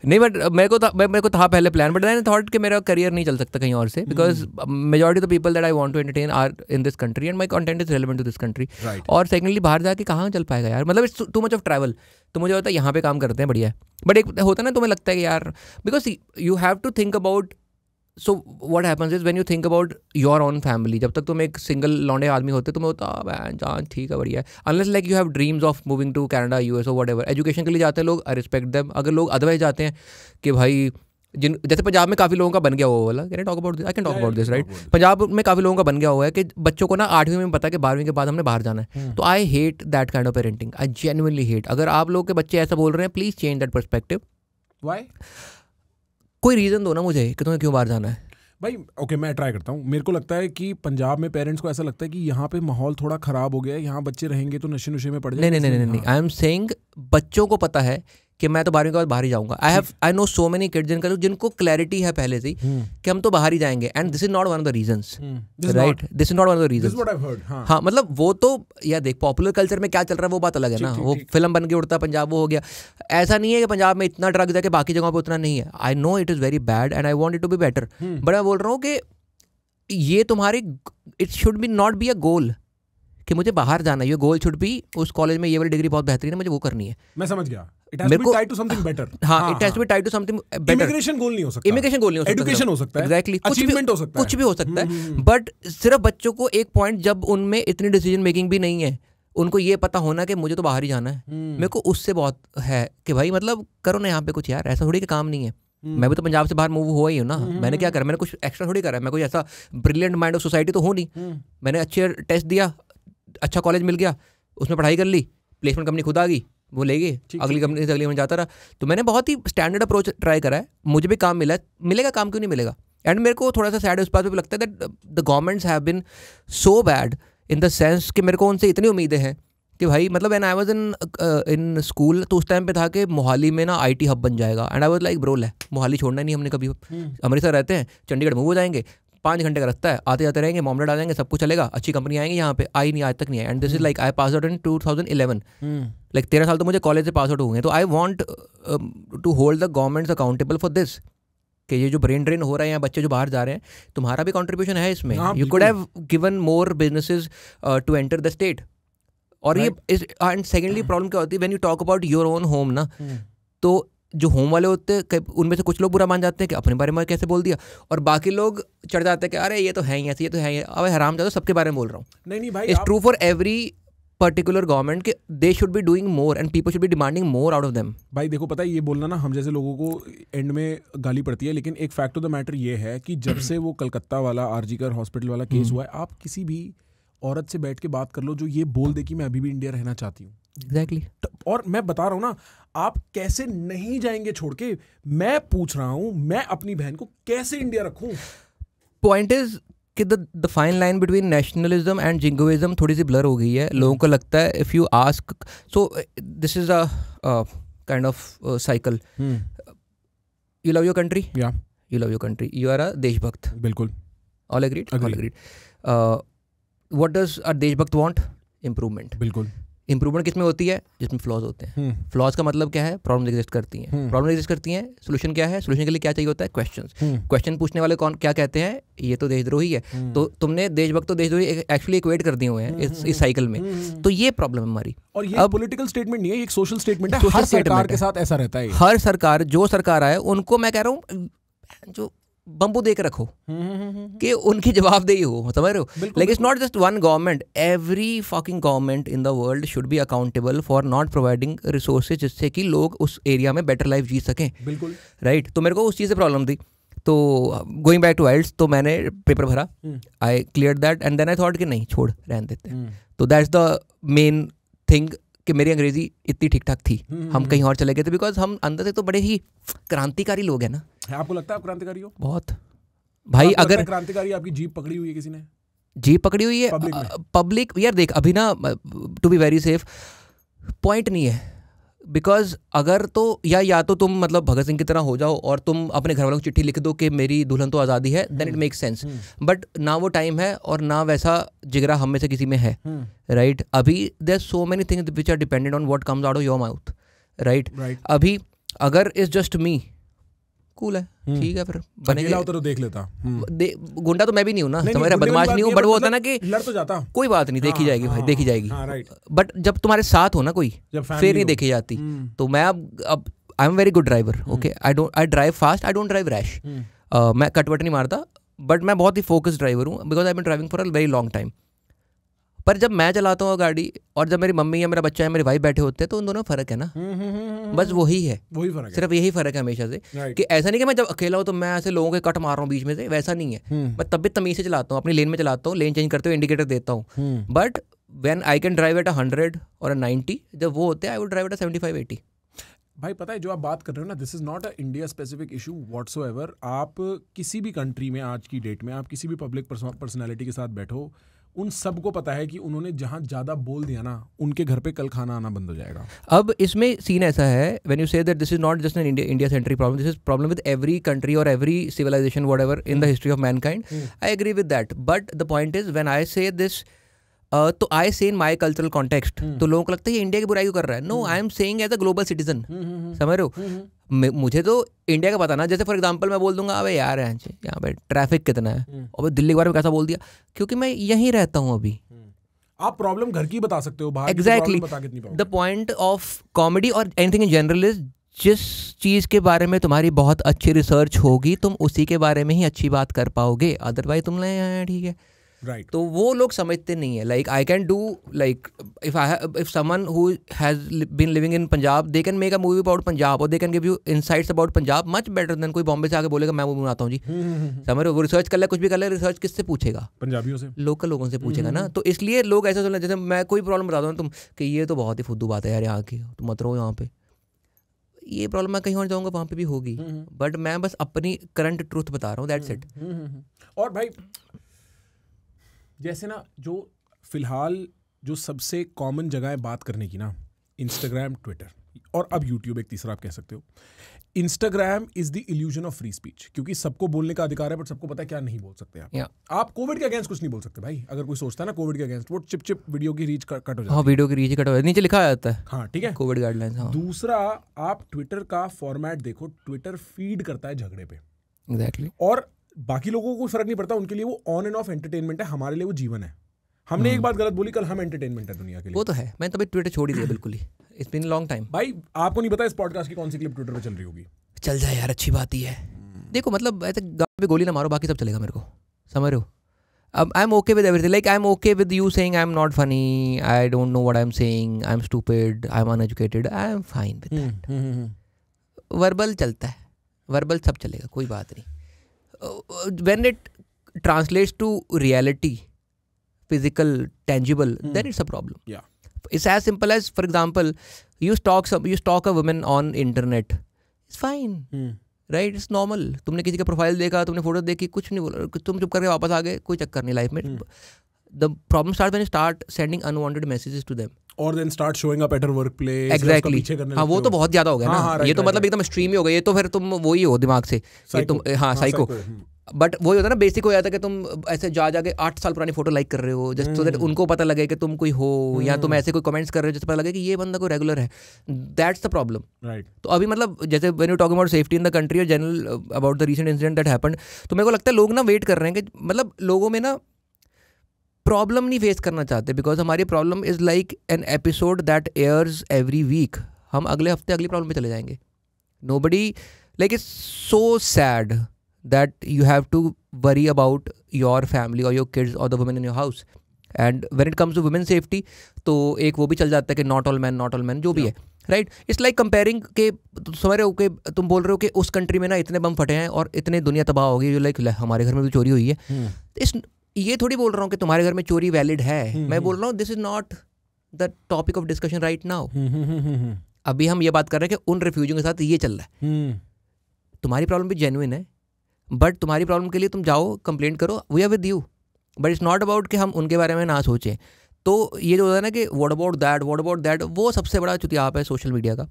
नहीं, बट मेरे को था पहले प्लान, बट आई थॉट कि मेरा करियर नहीं चल सकता कहीं और से, because majority of the people that I want to entertain are in this country and my content is relevant to this country. और सेकंडली बाहर जाके कहाँ चल पाएगा यार, मतलब it's too much of travel. तो मुझे होता है यहाँ पे काम करते हैं, बढ़िया है. बट एक होता है ना, तुम्हें लगता है कि यार, because you have to think about. So what happens is when you think about your own family, जब तक तुम एक सिंगल लौंडे आदमी होते तुम्हें होता जान ठीक है बढ़िया है, unless like you have dreams of moving to Canada, US और व्हाटएवर. एजुकेशन के लिए जाते हैं लोग, आई रिस्पेक्ट देम. अगर लोग अदरवाइज जाते हैं कि भाई जैसे पंजाब में काफ़ी लोगों का बन गया हुआ वाला, can talk about this, I can talk about this right. Punjab में काफ़ी लोगों का बन गया हुआ है कि बच्चों को ना 8वीं में पता है कि 12वीं के बाद हमने बाहर जाना है. तो I hate that kind of parenting. I genuinely hate. अगर आप लोग के बच्चे ऐसा बोल रहे हैं, please change that perspective. Why? कोई रीज़न दो ना मुझे कि तुम्हें क्यों बाहर जाना है. भाई ओके, मैं ट्राई करता हूँ. मेरे को लगता है कि पंजाब में पेरेंट्स को ऐसा लगता है कि यहाँ पे माहौल थोड़ा खराब हो गया है, यहाँ बच्चे रहेंगे तो नशे नुशे में पड़ जाएंगे. नहीं. आई एम सेइंग बच्चों को पता है कि मैं तो 12वीं के बाद बाहर ही जाऊंगा. I know so many kids जिनको क्लैरिटी है पहले से ही कि हम तो बाहर ही जाएंगे. And this is not one of the reasons, right. This is not one of the reasons. हाँ, मतलब वो तो यार देख, पॉपुलर कल्चर में क्या चल रहा है वो बात अलग है ना. वो फिल्म बन के उड़ता पंजाब, वो हो गया. ऐसा नहीं है कि पंजाब में इतना ड्रग्स है कि बाकी जगहों पर उतना नहीं है. I know it is very bad and I want it to be better. But मैं बोल रहा हूँ कि ये तुम्हारी, it should be not be a goal कि मुझे बाहर जाना है. ये गोल शुड बी उस कॉलेज में ये वाली डिग्री बहुत बेहतरीन है, मुझे वो करनी है. मैं समझ गया. It has to be tied to something better. हाँ, it has to be tied to something better. Immigration goal नहीं हो सकता. Immigration goal नहीं हो सकता. Education हो सकता है. Exactly. Achievement हो सकता है. कुछ भी हो सकता है. बट सिर्फ बच्चों को एक पॉइंट, जब उनमें इतनी डिसीजन मेकिंग भी नहीं है, उनको ये पता होना कि मुझे तो बाहर ही जाना है. मेरे को उससे बहुत है कि भाई मतलब करो ना यहाँ पे कुछ यार, ऐसा थोड़ी कि काम नहीं है. मैं भी तो पंजाब से बाहर मूव हुआ ही हूँ ना. मैंने क्या करा, मैंने कुछ एक्स्ट्रा थोड़ी करा. मैं कोई ऐसा ब्रिलियंट माइंड ऑफ सोसाइटी तो हूँ नहीं. मैंने अच्छे टेस्ट दिया, अच्छा कॉलेज मिल गया, उसमें पढ़ाई कर ली, प्लेसमेंट कंपनी खुद आ गई, वो ले गए, अगली कंपनी से अगली में जाता रहा. तो मैंने बहुत ही स्टैंडर्ड अप्रोच ट्राई करा है. मुझे भी काम मिला, मिलेगा काम क्यों नहीं मिलेगा. एंड मेरे को थोड़ा सा सैड उस बात पे भी लगता है that the governments have been so bad in the sense कि मेरे को उनसे इतनी उम्मीदें हैं कि भाई मतलब when I was in school, तो उस टाइम पे था कि मोहाली में ना IT हब बन जाएगा. And I was like bro, Mohali छोड़ना ही नहीं हमने कभी. अमृतसर रहते हैं, चंडीगढ़ मूव हो जाएंगे, 5 घंटे का रास्ता है, आते जाते रहेंगे, मामले आ जाएंगे, सब कुछ चलेगा, अच्छी कंपनी आएंगी. यहाँ पे आई नहीं, आज तक नहीं है. And this is like I pass out in 2011. Like 13 साल तो मुझे कॉलेज से पास आउट हुए हैं. तो I want to hold the governments accountable for this, कि ये जो ब्रेन ड्रेन हो रहा है या बच्चे जो बाहर जा रहे हैं, तुम्हारा भी कंट्रीब्यूशन है इसमें. You could have given more businesses to enter the state. और ये एंड सेकेंडली प्रॉब्लम क्या होती है when you talk about your own home ना, तो जो होम वाले होते हैं उनमें से कुछ लोग बुरा मान जाते हैं कि अपने बारे में कैसे बोल दिया, और बाकी लोग चढ़ जाते हैं कि अरे ये तो है ही ऐसे, ये तो है ही. अब हराम जादो, सबके बारे में बोल रहा हूँ. नहीं भाई, it's true for every particular government कि they should be doing more and people should be demanding more out of them. भाई देखो, पता है ये बोलना ना हम जैसे लोगों को एंड में गाली पड़ती है, लेकिन एक फैक्ट ऑफ द मैटर ये है कि जब से वो कलकत्ता वाला RG कर हॉस्पिटल वाला केस हुआ है, आप किसी भी औरत से बैठ के बात कर लो जो ये बोल दे कि मैं अभी भी इंडिया रहना चाहती हूँ. एग्जैक्टली. और मैं बता रहा हूँ ना, आप कैसे नहीं जाएंगे छोड़ के. मैं पूछ रहा हूँ, मैं अपनी बहन को कैसे इंडिया रखूँ. पॉइंट इज कि the fine line between nationalism and jingoism थोड़ी सी ब्लर हो गई है. लोगों को लगता है if you ask, so this is a kind of cycle. You love your country, या you love your country, you are a देशभक्त. बिल्कुल. All agreed, all agreed. What does a देशभक्त वांट? इम्प्रूवमेंट. बिल्कुल. इंप्रूवमेंट किस में होती है? जिसमें फ्लॉज होते हैं. फ्लॉज का मतलब क्या है? प्रॉब्लम एग्जिस्ट करती हैं. प्रॉब्लम एग्जिस्ट करती हैं, सोल्यूशन क्या है? सोल्यूशन के लिए क्या चाहिए होता है? क्वेश्चंस. क्वेश्चन पूछने वाले कौन क्या कहते हैं? ये तो देशद्रोही है. तो तुमने देशभक्त तो देशद्रोही एक्चुअली इक्वेट कर दिए हुए हैं इस साइकिल में. तो ये प्रॉब्लम है हमारी. और ये पॉलिटिकल स्टेटमेंट नहीं है, एक सोशल स्टेटमेंट है. हर सरकार के साथ ऐसा रहता है. हर सरकार, जो सरकार आए उनको मैं कह रहा हूँ जो बम्बू दे के रखो कि उनकी जवाबदेही हो. समझ रहे हो? Like it's not just one government, every fucking government in the world should be accountable for not providing resources जिससे कि लोग उस एरिया में बेटर लाइफ जी सकें. बिल्कुल. राइट. तो मेरे को उस चीज़ से प्रॉब्लम थी. तो गोइंग बैक टू आइल्स, तो मैंने पेपर भरा, I clear that and then I thought कि नहीं छोड़ रहने देते हैं. तो दैट्स द मेन थिंग कि मेरी अंग्रेजी इतनी ठीक ठाक थी. हम कहीं और चले गए थे बिकॉज हम अंदर से तो बड़े ही क्रांतिकारी लोग हैं ना. आपको लगता है आप क्रांतिकारी हो? बहुत भाई. अगर क्रांतिकारी, आपकी जीप पकड़ी हुई है किसी ने? जीप पकड़ी हुई है पब्लिक यार. देख अभी ना, to be very safe, point नहीं है बिकॉज अगर तो या तो तुम मतलब भगत सिंह की तरह हो जाओ और तुम अपने घर वालों को चिट्ठी लिख दो कि मेरी दुल्हन तो आज़ादी है, then it makes sense. But ना वो टाइम है और ना वैसा जिगरा हम में से किसी में है, राइट? अभी there so many things which are dependent on what comes out of your mouth, right? अभी अगर इज जस्ट मी, कूल है, ठीक है, फिर बनेगा तो देख लेता। गुंडा तो मैं भी नहीं हूँ ना, समझ रहा, बदमाश नहीं हूँ, बट वो होता ना कि लड़ तो जाता, कोई बात नहीं, देखी जाएगी भाई, देखी जाएगी। बट जब तुम्हारे साथ हो ना कोई, फिर नहीं देखी जाती। तो मैं अब I am very good driver, okay, I drive fast, I don't drive rash, मैं कटवट नहीं मारता, बट मैं बहुत ही फोकस्ड ड्राइवर हूँ because I been driving for a very long time. पर जब मैं चलाता हूँ गाड़ी और जब मेरी मम्मी या मेरा बच्चा या मेरी वाइफ बैठे होते हैं तो उन दोनों में फ़र्क है ना, बस वही है, सिर्फ यही फ़र्क है हमेशा से, कि ऐसा नहीं कि मैं जब अकेला हूँ तो मैं ऐसे लोगों के कट मार रहा हूँ बीच में से, वैसा नहीं है। मैं तब भी तमीज़ से चलाता हूँ, अपनी लेन में चलाता हूँ, लेन चेंज करते हुए इंडिकेटर देता हूँ। But when I can drive eight 100 और 90, जब वो होते हैं आई वुड ड्राइव एट 75-80। भाई पता है जो आप बात कर रहे हो ना, this is not a India specific issue whatsoever. आप किसी भी कंट्री में आज की डेट में आप किसी भी पब्लिक पर्सनालिटी के साथ बैठो, उन सबको पता है कि उन्होंने जहां ज्यादा बोल दिया ना, उनके घर पे कल खाना आना बंद हो जाएगा। अब इसमें सीन ऐसा है, when you say that this is not just an India centric problem, this is problem with every country और every civilization whatever in the history of mankind. I agree with that, but the point is when I say this, तो आई से इन माई cultural context, तो लोगों को लगता है ये India की बुराई क्यों कर रहा है। No, I am saying as a global citizen, समझ रहे हो? मुझे तो इंडिया का पता ना, जैसे फॉर एग्जांपल मैं बोल दूंगा अबे यार यहाँ पे ट्रैफिक कितना है, और दिल्ली के बारे में कैसा बोल दिया, क्योंकि मैं यहीं रहता हूँ अभी। आप प्रॉब्लम घर की बता सकते हो, बाहर exactly the point of comedy और एनीथिंग इन जनरल इज, जिस चीज़ के बारे में तुम्हारी बहुत अच्छी रिसर्च होगी तुम उसी के बारे में ही अच्छी बात कर पाओगे, अदरवाइज तुम ठीक है, राइट? तो वो लोग समझते नहीं है। Like I can do, like if someone who has been living in Punjab, they can make a movie about Punjab और they can give you insights about Punjab much better than कोई बॉम्बे से आके बोलेगा मैं मूवी बनाता हूँ जी। समझ रहे हो? वो रिसर्च कर ले, कुछ भी कर ले, रिसर्च किससे पूछेगा? पंजाबियों से, लोकल लोगों से पूछेगा ना। तो इसलिए लोग ऐसा सोचना, जैसे मैं कोई प्रॉब्लम बता दूँ तुम कि ये तो बहुत ही फुद्दू बात है यार यहाँ की, तुम मत रहो यहाँ पे, ये प्रॉब्लम मैं कहीं और जाऊँगा वहाँ पे भी होगी, बट मैं बस अपनी करंट ट्रूथ बता रहा हूँ, दैट्स इट। और भाई जैसे ना, जो फिलहाल जो सबसे कॉमन जगह है बात करने की ना, इंस्टाग्राम, ट्विटर और अब यूट्यूब एक तीसरा आप कह सकते हो। Instagram is the illusion of free speech, क्योंकि सबको बोलने का अधिकार है, बट सबको पता है क्या नहीं बोल सकते आप। आप कोविड के अगेंस्ट कुछ नहीं बोल सकते भाई, अगर कोई सोचता है ना कोविड के अगेंस्ट, वो चिप वीडियो की रीच कट हो जाती है। हाँ, वीडियो की रीच कट हो जाती है, नीचे लिखा जाता है, हाँ ठीक है, कोविड गाइडलाइंस। हाँ। दूसरा, आप ट्विटर का फॉर्मेट देखो, ट्विटर फीड करता है झगड़े पे, एग्जैक्टली। और बाकी लोगों को कोई फर्क नहीं पड़ता, उनके लिए वो ऑन एंड ऑफ एंटरटेनमेंट है, हमारे लिए वो जीवन है। हमने एक बात गलत बोली, कल हम एंटरटेनमेंट है दुनिया के लिए। वो तो है, मैं तभी ट्विटर छोड़ ही दिया बिल्कुल ही, इट्स बीन लॉन्ग टाइम। भाई आपको नहीं पता इस पॉडकास्ट की कौन सी क्लिप ट्विटर पे चल रही होगी? चल जाए यार, अच्छी बात ही है। देखो मतलब ऐसे गाँव पे गोली ना मारो, बाकी सब चलेगा मेरे को, समझ रहे हो? अब I M okay with everything, like I M okay with you saying I am not funny, I don't know what I am saying, I am stupid, I am uneducated, I am fine with that. Verbal चलता है, verbal सब चलेगा, कोई बात नहीं। When it translates to reality, physical, tangible, then it's a problem. Yeah. It's as simple as, for example, you stalk a woman on internet. It's fine. Right? It's normal. तुमने किसी का प्रोफाइल देखा, तुमने फोटो देखी, कुछ नहीं बोला, तुम चुप करके वापस आ गए, कोई चक्कर नहीं लाइफ में। The problem starts when you start sending unwanted messages to them. Or then start showing up at her workplace. Exactly. हाँ, वो तो बहुत ज़्यादा हो गया ना, ये तो मतलब एकदम एक्सट्रीम ही हो गया, ये तो फिर तुम वही हो दिमाग से, ये तुम हाँ साइको। बट वही होता है ना, बेसिक हो जाता है कि तुम ऐसे जाके 8 साल पुरानी फोटो लाइक कर रहे हो, जस्ट सो दैट उनको पता लगे कि तुम कोई हो, या तुम ऐसे कोई कमेंट्स कर रहे हो जिससे पता लगे कि ये बंदा कोई रेगुलर है। That's the problem, right? तो अभी मतलब जैसे when you talking about safety in the country और general about the recent incident that happened, तो मेरे को लगता है लोग ना वेट कर रहे हैं कि मतलब लोगों में ना प्रॉब्लम नहीं फेस करना चाहते, बिकॉज हमारी problem is like an episode that airs every week. हम अगले हफ्ते अगली प्रॉब्लम पे चले जाएंगे। Nobody, like it's so sad that you have to worry about your family और योर किड्स और the women in your house. And when it comes to women safety, तो एक वो भी चल जाता है कि नॉट ऑल मैन जो भी है, राइट? इट्स लाइक कंपेयरिंग के, समझ रहे हो कि तुम बोल रहे हो कि उस कंट्री में ना इतने बम फटे हैं और इतने दुनिया तबाह हो गई, जो लाइक हमारे घर में भी चोरी हुई है। ये थोड़ी बोल रहा हूँ कि तुम्हारे घर में चोरी वैलिड है, मैं बोल रहा हूँ this is not the topic of discussion right now. अभी हम ये बात कर रहे हैं कि उन रिफ्यूजियों के साथ ये चल रहा है। तुम्हारी प्रॉब्लम भी जेन्युइन है, बट तुम्हारी प्रॉब्लम के लिए तुम जाओ कंप्लेंट करो, we are with you, but it's not about कि हम उनके बारे में ना सोचें। तो ये जो होता है ना कि व्हाट अबाउट दैट, वो सबसे बड़ा चुतियाप है सोशल मीडिया का।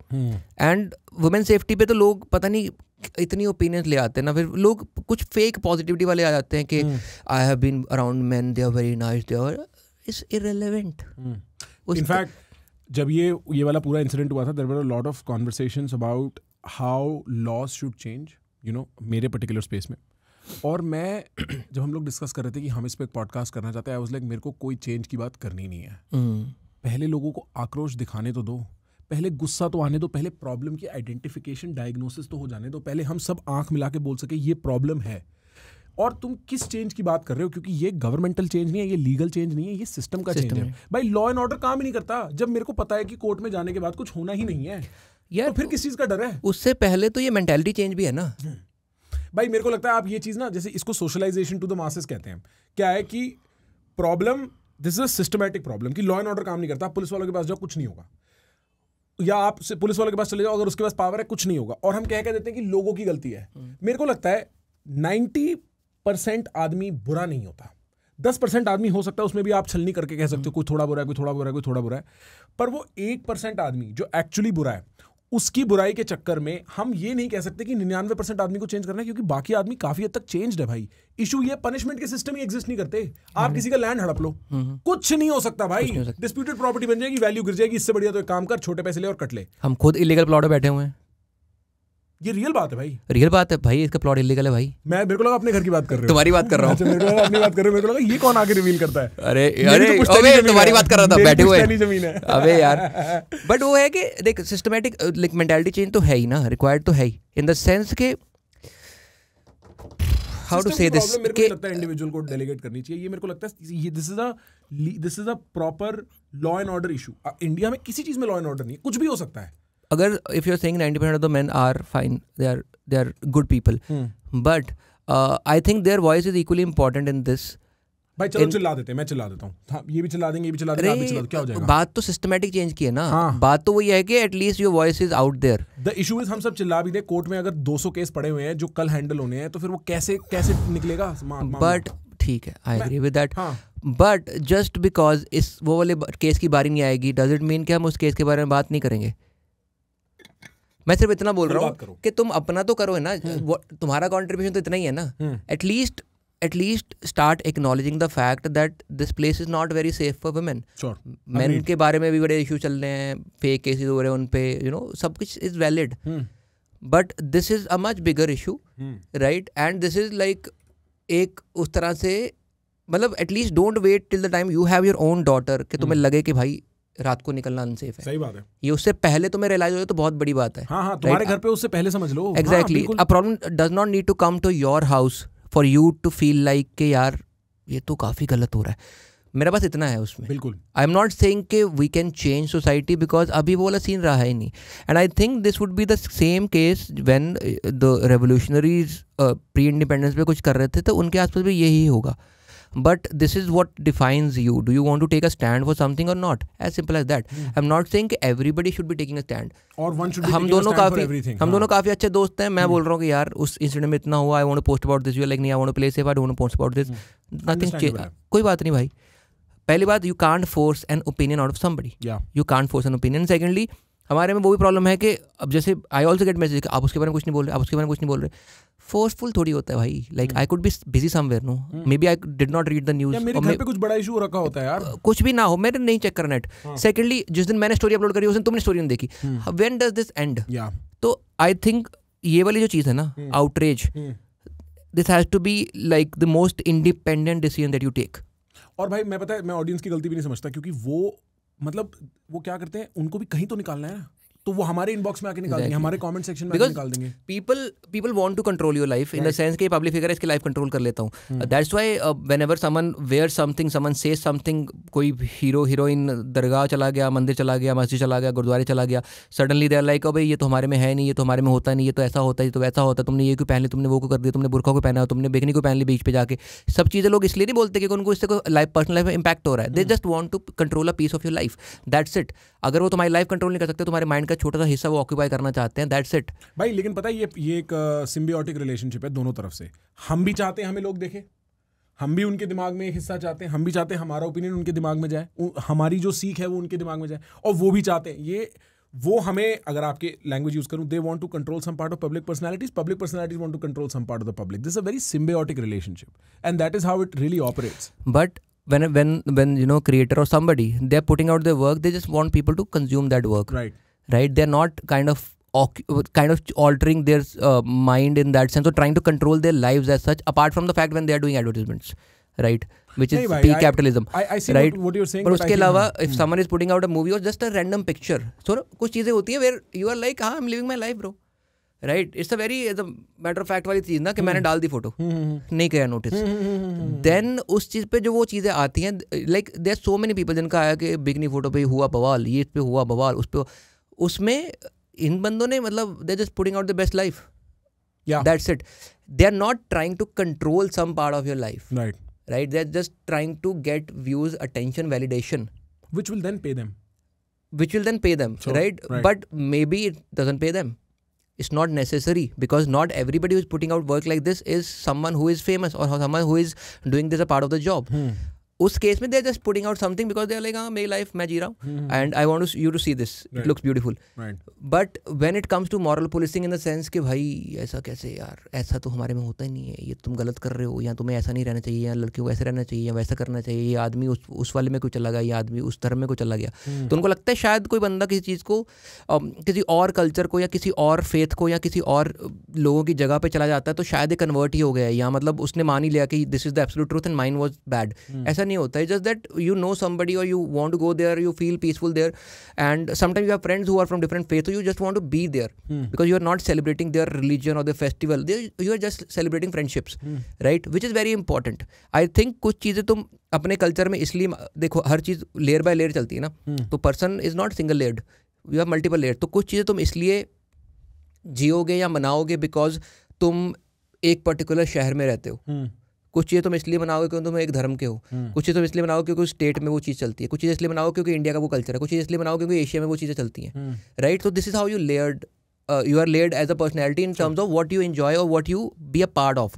एंड वुमेन सेफ्टी पे तो लोग पता नहीं इतनी ओपिनियंस ले आते हैं ना, फिर लोग कुछ फेक पॉजिटिविटी वाले आ जाते हैं कि I have been around men, they are very nice, they are, it's irrelevant. In fact जब ये वाला पूरा इंसिडेंट हुआ था, there were a lot of conversations about how laws should change, you know, मेरे पर्टिकुलर स्पेस में। और मैं जब हम लोग डिस्कस कर रहे थे कि हम इस पे एक पॉडकास्ट करना चाहते हैं, आई वाज लाइक मेरे को कोई चेंज की बात करनी नहीं है। पहले लोगों को आक्रोश दिखाने तो दो, पहले गुस्सा तो आने दो, पहले प्रॉब्लम की आइडेंटिफिकेशन, डायग्नोसिस तो हो जाने दो, पहले हम सब आंख मिला के बोल सके ये प्रॉब्लम है। और तुम किस चेंज की बात कर रहे हो, क्योंकि ये गवर्नमेंटल चेंज नहीं है, ये लीगल चेंज नहीं है, ये सिस्टम का चेंज है। भाई लॉ एंड ऑर्डर काम ही नहीं करता जब मेरे को पता है कि कोर्ट में जाने के बाद कुछ होना ही नहीं है यार, तो फिर किस चीज का डर है? उससे पहले तो ये मेंटालिटी चेंज भी है ना भाई। मेरे को लगता है आप ये चीज ना, जैसे इसको सोशलाइजेशन टू द मासेस कहते हैं, क्या है कि problem, this is a systematic problem कि लॉ एंड ऑर्डर काम नहीं करता, आप पुलिस वालों के पास जाओ कुछ नहीं होगा, या आप पुलिस वालों के पास चले जाओ, अगर उसके पास पावर है कुछ नहीं होगा, और हम कह देते हैं कि लोगों की गलती है। मेरे को लगता है 90% आदमी बुरा नहीं होता, 10% आदमी हो सकता है, उसमें भी आप छलनी करके कह सकते हो कोई थोड़ा बुरा है, कोई थोड़ा बुरा है, कोई थोड़ा बुरा है, पर वो 1% आदमी जो एक्चुअली बुरा है, उसकी बुराई के चक्कर में हम ये नहीं कह सकते कि 99% आदमी को चेंज करना है, क्योंकि बाकी आदमी काफी हद तक चेंज्ड है भाई। इशू ये पनिशमेंट के सिस्टम ही एग्जिस्ट नहीं करते। आप किसी का लैंड हड़प लो, कुछ नहीं हो सकता भाई, डिस्प्यूटेड प्रॉपर्टी बन जाएगी, वैल्यू गिर जाएगी, इससे बढ़िया तो एक काम कर, छोटे पैसे ले और कट ले। हम खुद इलीगल प्लॉट में बैठे हुए हैं, ये रियल बात है भाई, रियल बात है भाई, इसका प्लॉट इलीगल है भाई। मेरे को लगा अपने घर की बात कर रहे हो, तुम्हारी बात कर रहा हूँ। मेरे को लगा अपनी बात कर रहे हो, मेरे को लगा ये कौन आके रिवील करता है। अरे अबे तुम्हारी बात कर रहा था, बैठे हुए जमीन है। अबे यार, बट वो है कि देख सिस्टमैटिक लाइक मेंटालिटी चेंज तो है ही ना, रिक्वायर्ड तो है ही, इन द सेंस के हाउ टू से दिस, मेरे को लगता है इंडिविजुअल को डेलीगेट करनी चाहिए। ये मेरे को लगता है ये this is a proper law and order issue. India में किसी चीज में लॉ एंड ऑर्डर नहीं है, कुछ भी हो सकता है। अगर if you are saying 90% of the men are fine, they are good people, but I think their voice is equally important in this. भाई चलो चिल्ला देते हैं, मैं चिल्ला देता हूँ, हाँ, ये भी चिल्ला देंगे, ये भी चिल्ला देंगे, आप भी चिल्ला दो, क्या हो जाएगा? बात तो सिस्टमैटिक चेंज की है ना। हाँ। बात तो वही है कि at least your voice is out there. The issue is हम सब चिल्ला भी दे, कोर्ट में अगर 200 केस पड़े हुए हैं जो कल हैंडल होने हैं, तो फिर वो कैसे निकलेगा? बट ठीक है, I agree with that, but just because इस वो वाले केस की बारी नहीं आएगी, डज इट मीन कि हम उस केस के बारे में बात नहीं करेंगे? मैं सिर्फ इतना बोल रहा हूँ कि तुम अपना तो करो है ना, तुम्हारा कंट्रीब्यूशन तो इतना ही है ना। At least start acknowledging the fact that this place is not very safe for women. Main के बारे में भी बड़े इशू चल रहे हैं, फेक केसेस हो रहे हैं उन पे, यू नो, सब कुछ is valid, but this is a much bigger issue, right? And this is like एक उस तरह से, मतलब at least don't wait till the time you have your own daughter कि तुम्हें लगे कि भाई रात को निकलना अनसेफ है। सही बात है। ये उससे पहले तुम्हें रियलाइज हो तो बहुत बड़ी बात है। हाँ, तुम्हारे घर पे उससे पहले समझ लो। Exactly, a problem does not need to come to your house for you to feel like कि यार ये तो काफ़ी गलत हो रहा है। मेरा बस इतना है उसमें। बिल्कुल, आई एम नॉट सेइंग कि we can change society, because अभी वो वाला सीन रहा है ही नहीं। And I think this would be the same case when the revolutionaries pre independence पे कुछ कर रहे थे, तो उनके आसपास भी यही होगा। But this is what defines you. Do you want to take a stand for something or not? As simple as that. I'm not saying कि everybody should be taking a stand. Or one should be taking a stand for everything. हम दोनों काफ़ी अच्छे दोस्त हैं। मैं बोल रहा हूँ कि यार उस इंसिडेंट में इतना हुआ, I want to post about this. You are like, नहीं, I want to play safe. I don't want to post about this. Nothing change. कोई बात नहीं भाई। पहली बात, you can't force an opinion out of somebody. Yeah. You can't force an opinion. Secondly, हमारे में वो भी प्रॉब्लम है कि अब जैसे आई ऑल्सो गेट मैसेज आप उसके बारे में कुछ नहीं बोल रहे, आप उसके बारे में कुछ नहीं बोल रहे। फोर्सफुल थोड़ी होता है भाई, like I could be busy somewhere, no maybe I did not read the news, मेरे घर पे कुछ बड़ा इशू रखा होता है यार, कुछ भी ना हो, मैंने नहीं चेक करना नेट। सेकेंडली, जिस दिन मैंने स्टोरी अपलोड करी उस दिन तुमने स्टोरी नहीं देखी, व्हेन डज दिस एंड? तो आई थिंक ये वाली जो चीज़ है ना, outrage, this has to be like the most independent decision that you take. और भाई मैं पता है, मैं ऑडियंस की गलती भी नहीं समझता, क्योंकि वो मतलब वो क्या करते हैं, उनको भी कहीं तो निकालना है ना, तो वो हमारे इनबॉक्स में आके निकाल देंगे, हमारे कमेंट सेक्शन में आके निकाल देंगे। People want to control your life in the sense कि पब्लिक फिगर है, इसकी लाइफ कंट्रोल कर लेता हूँ। That's why whenever someone wear something, someone says something, कोई हीरो हीरोइन दरगाह चला गया, मंदिर चला गया, मस्जिद चला गया, गुरुद्वारे चला गया, सडनली दे आर लाइक, भाई ये तो हमारे में है नहीं, ये तो हमारे में होता नहीं, ये तो ऐसा होता है, ये तो वैसा होता है, तुमने ये क्यों पहन ली, तुमने वो क्यों कर दिया, तुमने बुरखा को पहना, तुमने बेकनी को पहन ली बीच पे जाके। सब चीज़ें लोग इसलिए नहीं बोलते कि उनको इससे कोई लाइफ, पर्सनल लाइफ में इंपैक्ट हो रहा है। They just want to control a piece of your life, that's it. अगर वो तुम्हारी लाइफ कंट्रोल नहीं कर सकते, तुम्हारे माइंड का छोटा सा हिस्सा वो ऑक्यूपाई करना चाहते हैं, दैट्स इट भाई। लेकिन पता है ये एक सिम्बियोटिक रिलेशनशिप है दोनों तरफ से। हम भी चाहते हैं हमें लोग देखें, हम भी उनके दिमाग में एक हिस्सा चाहते हैं, हम भी चाहते हैं हमारा ओपिनियन उनके दिमाग में जाए, हमारी जो सीख है वो उनके दिमाग में जाए, और वो भी चाहते हैं ये वो हमें, अगर आपके लैंग्वेज यूज करूं, they want to control some part of public personalities want to control some part of the public. This is a very symbiotic relationship, and that is how it really operates. But when you know, creator or somebody, they're putting out their work, they just want people to consume that work. Right. They're not kind of altering their mind in that sense, or trying to control their lives as such, apart from the fact when they are doing advertisements, right, which is peak capitalism. I see right? what you're saying. But उसके अलावा if someone is putting out a movie or just a random picture, so कुछ चीजें होती हैं where you are like, हाँ, I'm living my life, bro. Right, it's a very matter of fact वाली चीज़ ना, कि मैंने डाल दी फोटो, नहीं किया नोटिस. देन उस चीज़ पे जो वो चीज़ें आती हैं, like there so many people जिनका आया कि बिकनी फोटो पे हुआ बवाल, ये इस पे हुआ बवाल, उस पे, उसमें इन बंदों ने मतलब they just putting out the best life. That's it. They are not trying to control some part of your life. Right, they are just trying to get views, attention, validation, which will then pay them. So, right? But maybe it doesn't pay them. It's not necessary, because not everybody who is putting out work like this is someone who is famous or someone who is doing this a part of the job. उस case में they're just putting out something because they're like, हाँ, मेरी life मैं जी रहा हूँ, and I want you to see this. It looks beautiful. But when it comes to moral policing in the sense कि भाई ऐसा कैसे यार, ऐसा तो हमारे में होता ही नहीं है, ये तुम गलत कर रहे हो, या तुम्हें ऐसा नहीं रहना चाहिए, या लड़के को ऐसे रहना चाहिए, या वैसा करना चाहिए, ये आदमी उस वाले में कोई चला गया, ये आदमी उस धर्म में कोई चला गया, तो उनको लगता है शायद कोई बंदा किसी चीज़ को, किसी और कल्चर को, या किसी और फेथ को, या किसी और लोगों की जगह पे चला जाता है, तो शायद ये कन्वर्ट ही हो गया है, या मतलब उसने मान ही लिया कि this is the absolute truth and mine was bad. ऐसा नहीं होता है. Just that you know somebody, or you want to go there, you feel peaceful there, and sometimes you have friends who are from different faiths, so you just want to be there because you are not celebrating their religion or their festival. You are just celebrating friendships, right, which is very important. I think कुछ चीज़ें तुम अपने culture में इसलिए देखो, हर चीज़ layer by layer चलती है ना, तो person is not single layered, you have multiple layer. तो कुछ चीज़ें तुम इसलिए जियोगे या मनाओगे बिकॉज तुम एक पर्टिकुलर शहर में रहते हो. कुछ चीज़ें तुम इसलिए बनाओगे क्योंकि तुम एक धर्म के हो. कुछ चीज़ तुम इसलिए बनाओगे क्योंकि स्टेट में वो चीज़ चलती है. कुछ चीज़ इसलिए बनाओगे क्योंकि इंडिया का वो कल्चर है. कुछ चीज़ इसलिए बनाओगे क्योंकि एशिया में वो चीज़ें चलती हैं. राइट, तो this is how you are layered as a personality in terms of what you enjoy or what you be a part of.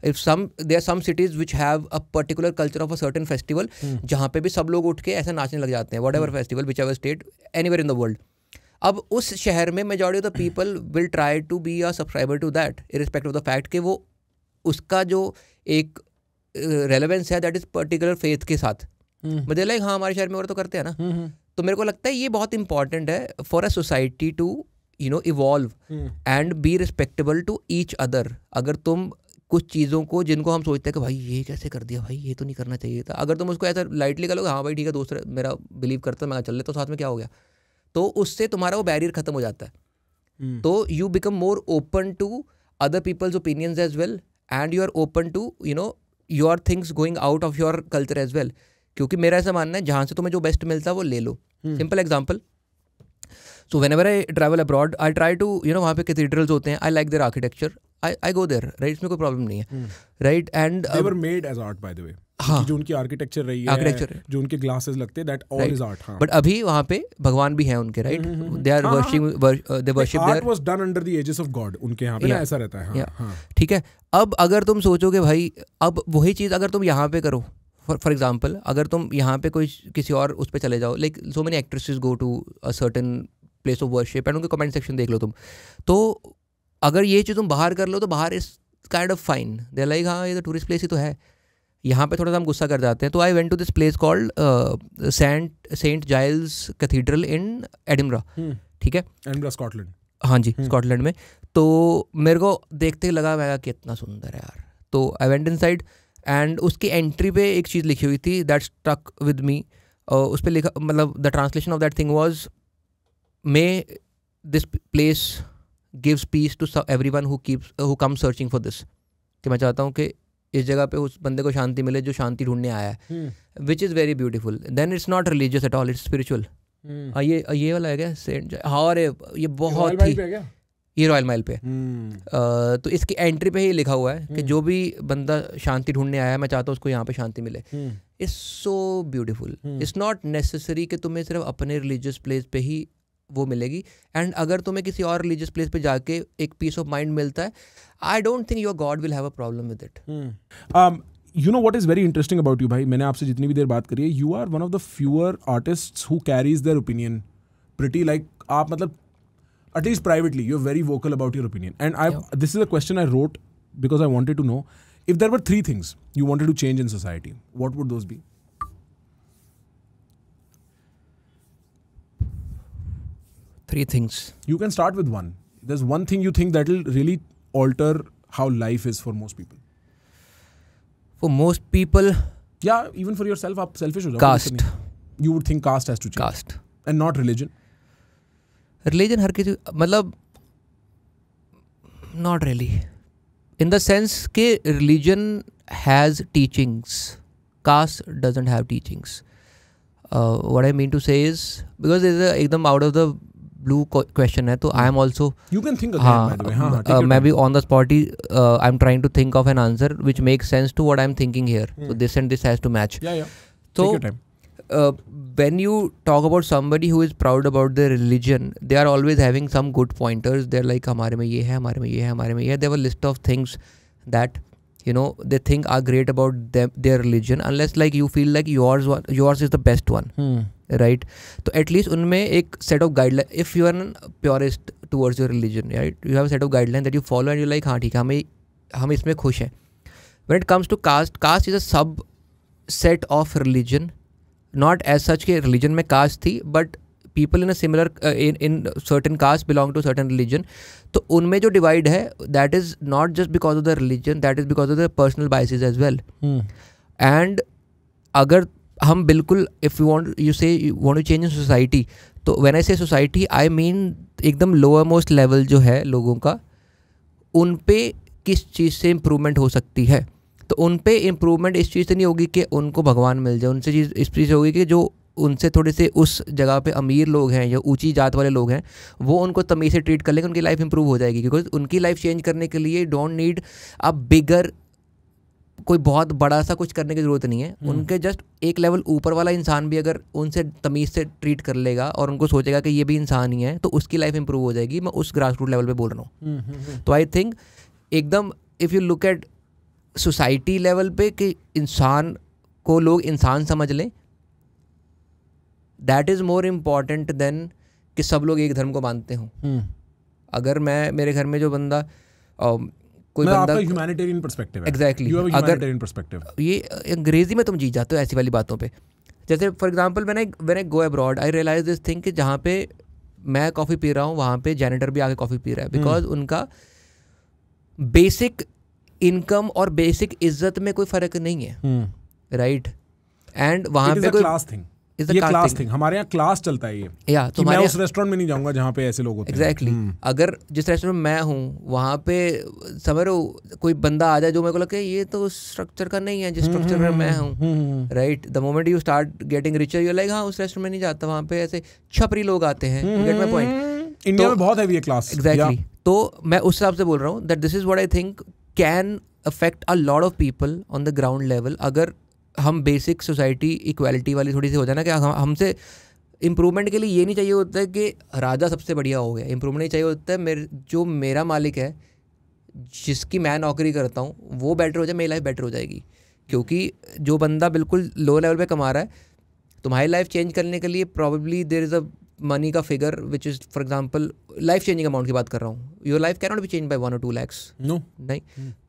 If there are some cities which have a particular culture of a certain festival, जहाँ पे भी सब लोग उठ के ऐसे नाचने लग जाते हैं, whatever festival, whichever state, anywhere in the world. अब उस शहर में majority of the people will try to be a subscriber to that, irrespective of the fact कि वो उसका जो एक रेलेवेंस है दैट इज पर्टिकुलर फेथ के साथ. मुझे लाइक हाँ, हमारे शहर में और तो करते हैं ना. तो मेरे को लगता है ये बहुत इंपॉर्टेंट है for a society to evolve and be respectable to each other. अगर तुम कुछ चीज़ों को जिनको हम सोचते हैं कि भाई ये कैसे कर दिया, भाई ये तो नहीं करना चाहिए था, अगर तुम उसको ऐसा लाइटली कर लो, हाँ भाई ठीक है, दोस्त मेरा बिलीव करता है, मैं चल लेता हूँ साथ में, क्या हो गया, तो उससे तुम्हारा वो बैरियर खत्म हो जाता है. तो you become more open to other people's opinions as well, and you are open to your things going out of your culture as well. क्योंकि मेरा ऐसा मानना है जहाँ से तुम्हें जो बेस्ट मिलता है वो ले लो. Simple example, so whenever I travel abroad, I try to वहाँ पे कैथेड्रल्स होते हैं, I like their architecture, I go there, right, इसमें कोई प्रॉब्लम नहीं है, right. And they were made as art by the way. हाँ, जो उनकी आर्किटेक्चर रही है, जो उनके ग्लासेस लगते हैं, that all is art. But अभी वहाँ पे भगवान भी हैं उनके, right, they are worship art was done under the ages of God. उनके यहाँ पे ऐसा रहता है. ठीक है. अब अगर तुम सोचोगे भाई, अब वही चीज़ अगर तुम यहाँ पे करो, फॉर एग्जाम्पल, अगर तुम यहाँ पे कोई किसी और उस पर चले जाओ, like so many actresses go to a certain place of worship, and उनके कमेंट सेक्शन देख लो तुम, तो अगर ये चीज़ तुम बाहर कर लो तो बाहर is kind of fine, they like हाँ ये तो टूरिस्ट प्लेस ही तो है. यहाँ पे थोड़ा सा हम गुस्सा कर जाते हैं. तो I went to this place called Saint Giles Cathedral in Edinburgh. ठीक है, एडिनबरा, स्कॉटलैंड. हाँ जी, स्कॉटलैंड में. तो मेरे को देखते ही लगा, मैं कितना सुंदर है यार. तो आई वेंट इनसाइड, एंड उसकी एंट्री पे एक चीज़ लिखी हुई थी दैट स्टक विद मी. उस पर लिखा, मतलब the translation of that thing was, may this place gives peace to everyone who come searching for this. कि मैं चाहता हूँ कि इस जगह पे उस बंदे को शांति मिले जो शांति ढूंढने आया है, which is very beautiful. Then it's not religious at all, it's spiritual. ये वाला है क्या सेंट? हाँ, अरे ये बहुत ही, ये रॉयल माइल पे. तो इसकी एंट्री पे ही लिखा हुआ है कि जो भी बंदा शांति ढूंढने आया है, मैं चाहता हूँ उसको यहाँ पे शांति मिले. It's so beautiful. It's not necessary कि तुम्हें सिर्फ अपने रिलीजियस प्लेस पे ही वो मिलेगी. एंड अगर तुम्हें किसी और रिलीजियस प्लेस पे जाके एक पीस ऑफ माइंड मिलता है, आई don't think your God will have a problem with it. you know what is very interesting about you, भाई, मैंने आपसे जितनी भी देर बात करी है, you are one of the fewer artists who carries their opinion pretty like, आप मतलब at least privately you're very vocal about your opinion. And this is a question I wrote because I wanted to know if there were 3 things you wanted to change in society, what would those be? 3 things. You can start with one. There's one thing you think that will really alter how life is for most people. For most people, Yeah, even for yourself, आप selfish हो जाओ. caste. You would think caste has to change. Caste. And not religion. Religion हर किसी मतलब not really. In the sense कि religion has teachings. Caste doesn't have teachings. What I mean to say is because this is एकदम out of the blue question है तो I am also You can think again, by the way. हाँ, take your मैं time. भी on the spot he I'm trying to think of an answer which makes sense to what I'm thinking here. So this and this has to match. Yeah, yeah. So Take your time. when you talk about somebody who is proud about their religion, they are always having some good pointers. They're like हमारे में ये है, हमारे में ये है, हमारे में ये है. They have a list of things that you know they think are great about their religion. Unless like you feel like yours is the best one. Right? तो at least उनमें एक set of guidelines. If you are a purist towards your religion, right? You have a set of guidelines that you follow and you like हाँ ठीक है हम इसमें खुश हैं. When it comes to caste is a subset of religion. Not as such कि religion में caste थी, but people in a similar in certain caste belong to certain religion. तो उनमें जो divide है, that is not just because of the religion, that is because of the personal biases as well. And अगर हम बिल्कुल if you say you want to change in society, तो when I say society I mean एकदम lower most level जो है लोगों का, उन पे किस चीज़ से इम्प्रूवमेंट हो सकती है. तो उन पे इम्प्रूवमेंट इस चीज़ से नहीं होगी कि उनको भगवान मिल जाए, उनसे चीज़ इस चीज़ से होगी कि जो उनसे थोड़े से उस जगह पे अमीर लोग हैं या ऊंची जात वाले लोग हैं वो उनको तमीज़ से ट्रीट कर लेंगे, उनकी लाइफ इंप्रूव हो जाएगी. क्योंकि उनकी लाइफ चेंज करने के लिए डोंट नीड अ बिगर कोई बहुत बड़ा सा कुछ करने की ज़रूरत नहीं है. उनके जस्ट एक लेवल ऊपर वाला इंसान भी अगर उनसे तमीज़ से ट्रीट कर लेगा और उनको सोचेगा कि ये भी इंसान ही है तो उसकी लाइफ इंप्रूव हो जाएगी. मैं उस ग्रास रूट लेवल पे बोल रहा हूँ. तो आई थिंक एकदम if you look at society level पे कि इंसान को लोग इंसान समझ लें, that is more important than कि सब लोग एक धर्म को मानते हों. अगर मैं मेरे घर में जो बंदा कोई बंदा ह्यूमैनिटेरियन पर्सपेक्टिव है. Exactly You have a humanitarian perspective. ये अंग्रेजी में तुम जीत जाते हो ऐसी वाली बातों पे. जैसे for example when I go abroad I realise this thing कि जहाँ पे मैं कॉफ़ी पी रहा हूँ वहाँ पे जैनेटर भी आके कॉफ़ी पी रहा है बिकॉज उनका बेसिक इनकम और बेसिक इज्जत में कोई फ़र्क नहीं है. राइट? एंड वहाँ पे कोई क्लास थिंग, ये क्लास थिंग हमारे यहाँ क्लास चलता है ये. या तो मैं उस रेस्टोरेंट में नहीं जाऊंगा जहाँ पे ऐसे लोग होते हैं. एग्जैक्टली. अगर जिस रेस्टोरेंट में मैं हूँ वहाँ पे समझ लो कोई बंदा आ जाए जो मेरे को लगे ये तो स्ट्रक्चर का नहीं है जिस स्ट्रक्चर में मैं हूँ. Right? The moment you start getting richer you like हाँ उस रेस्टोरेंट में नहीं जाता, वहाँ पे ऐसे छपरी लोग आते हैं. Get my point? इंडिया में बहुत हैवी है क्लास. एग्जैक्टली. तो मैं उस हिसाब से बोल रहा हूँ that this is what I think can affect a lot of people on the ground level. अगर हम बेसिक सोसाइटी इक्वालिटी वाली थोड़ी सी हो जाए ना कि हमसे इम्प्रूवमेंट के लिए ये नहीं चाहिए होता है कि राजा सबसे बढ़िया हो गया. इम्प्रूवमेंट नहीं चाहिए होता है जो मेरा मालिक है जिसकी मैं नौकरी करता हूँ वो बेटर हो जाए, मेरी लाइफ बेटर हो जाएगी. क्योंकि जो बंदा बिल्कुल लो लेवल पे कमा रहा है तुम्हारी लाइफ चेंज करने के लिए probably there is a money का figure which is for example life changing amount की बात कर रहा हूँ. Your life can not be change by 1 or 2 lakhs. No नहीं.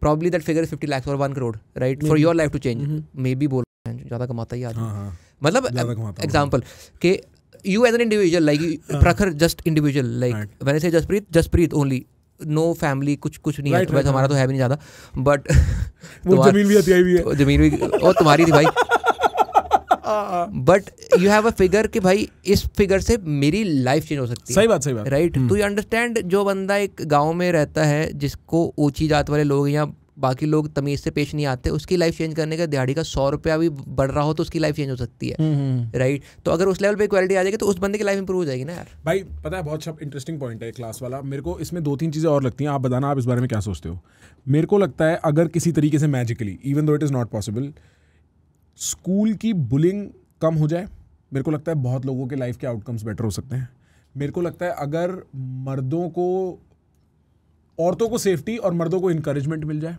Probably that figure is 50 lakhs और 1 crore right for your life to change. Maybe बोल रहे हैं ज़्यादा कमाता ही आदमी. मतलब एग्जाम्पल कि you as an individual like Prakhar just individual like when I say Jaspreet only no family कुछ नहीं है. वैसे हमारा तो है भी नहीं ज़्यादा बट जमीन भी आती है. जमीन भी और तुम्हारी थी भाई. But you have a figure कि भाई इस फिगर से मेरी लाइफ चेंज हो सकती है. सही बात. राइट? तो यू अंडरस्टैंड जो बंदा एक गांव में रहता है जिसको ऊंची जात वाले लोग या बाकी लोग तमीज़ से पेश नहीं आते उसकी लाइफ चेंज करने का दिहाड़ी का 100 रुपया भी बढ़ रहा हो तो उसकी लाइफ चेंज हो सकती है. राइट? तो अगर उस लेवल पे इक्वालिटी आ जाएगी तो उस बंदे की लाइफ इंप्रूव हो जाएगी ना यार. भाई पता है बहुत इंटरेस्टिंग पॉइंट है क्लास वाला. मेरे को इसमें 2-3 चीज़ें और लगती हैं. आप बताना आप इस बारे में क्या सोचते हो. मेरे को लगता है अगर किसी तरीके से magically even though it is not possible school की बुलिंग कम हो जाए, मेरे को लगता है बहुत लोगों के लाइफ के आउटकम्स बेटर हो सकते हैं. मेरे को लगता है अगर औरतों को सेफ्टी और मर्दों को इनकरेजमेंट मिल जाए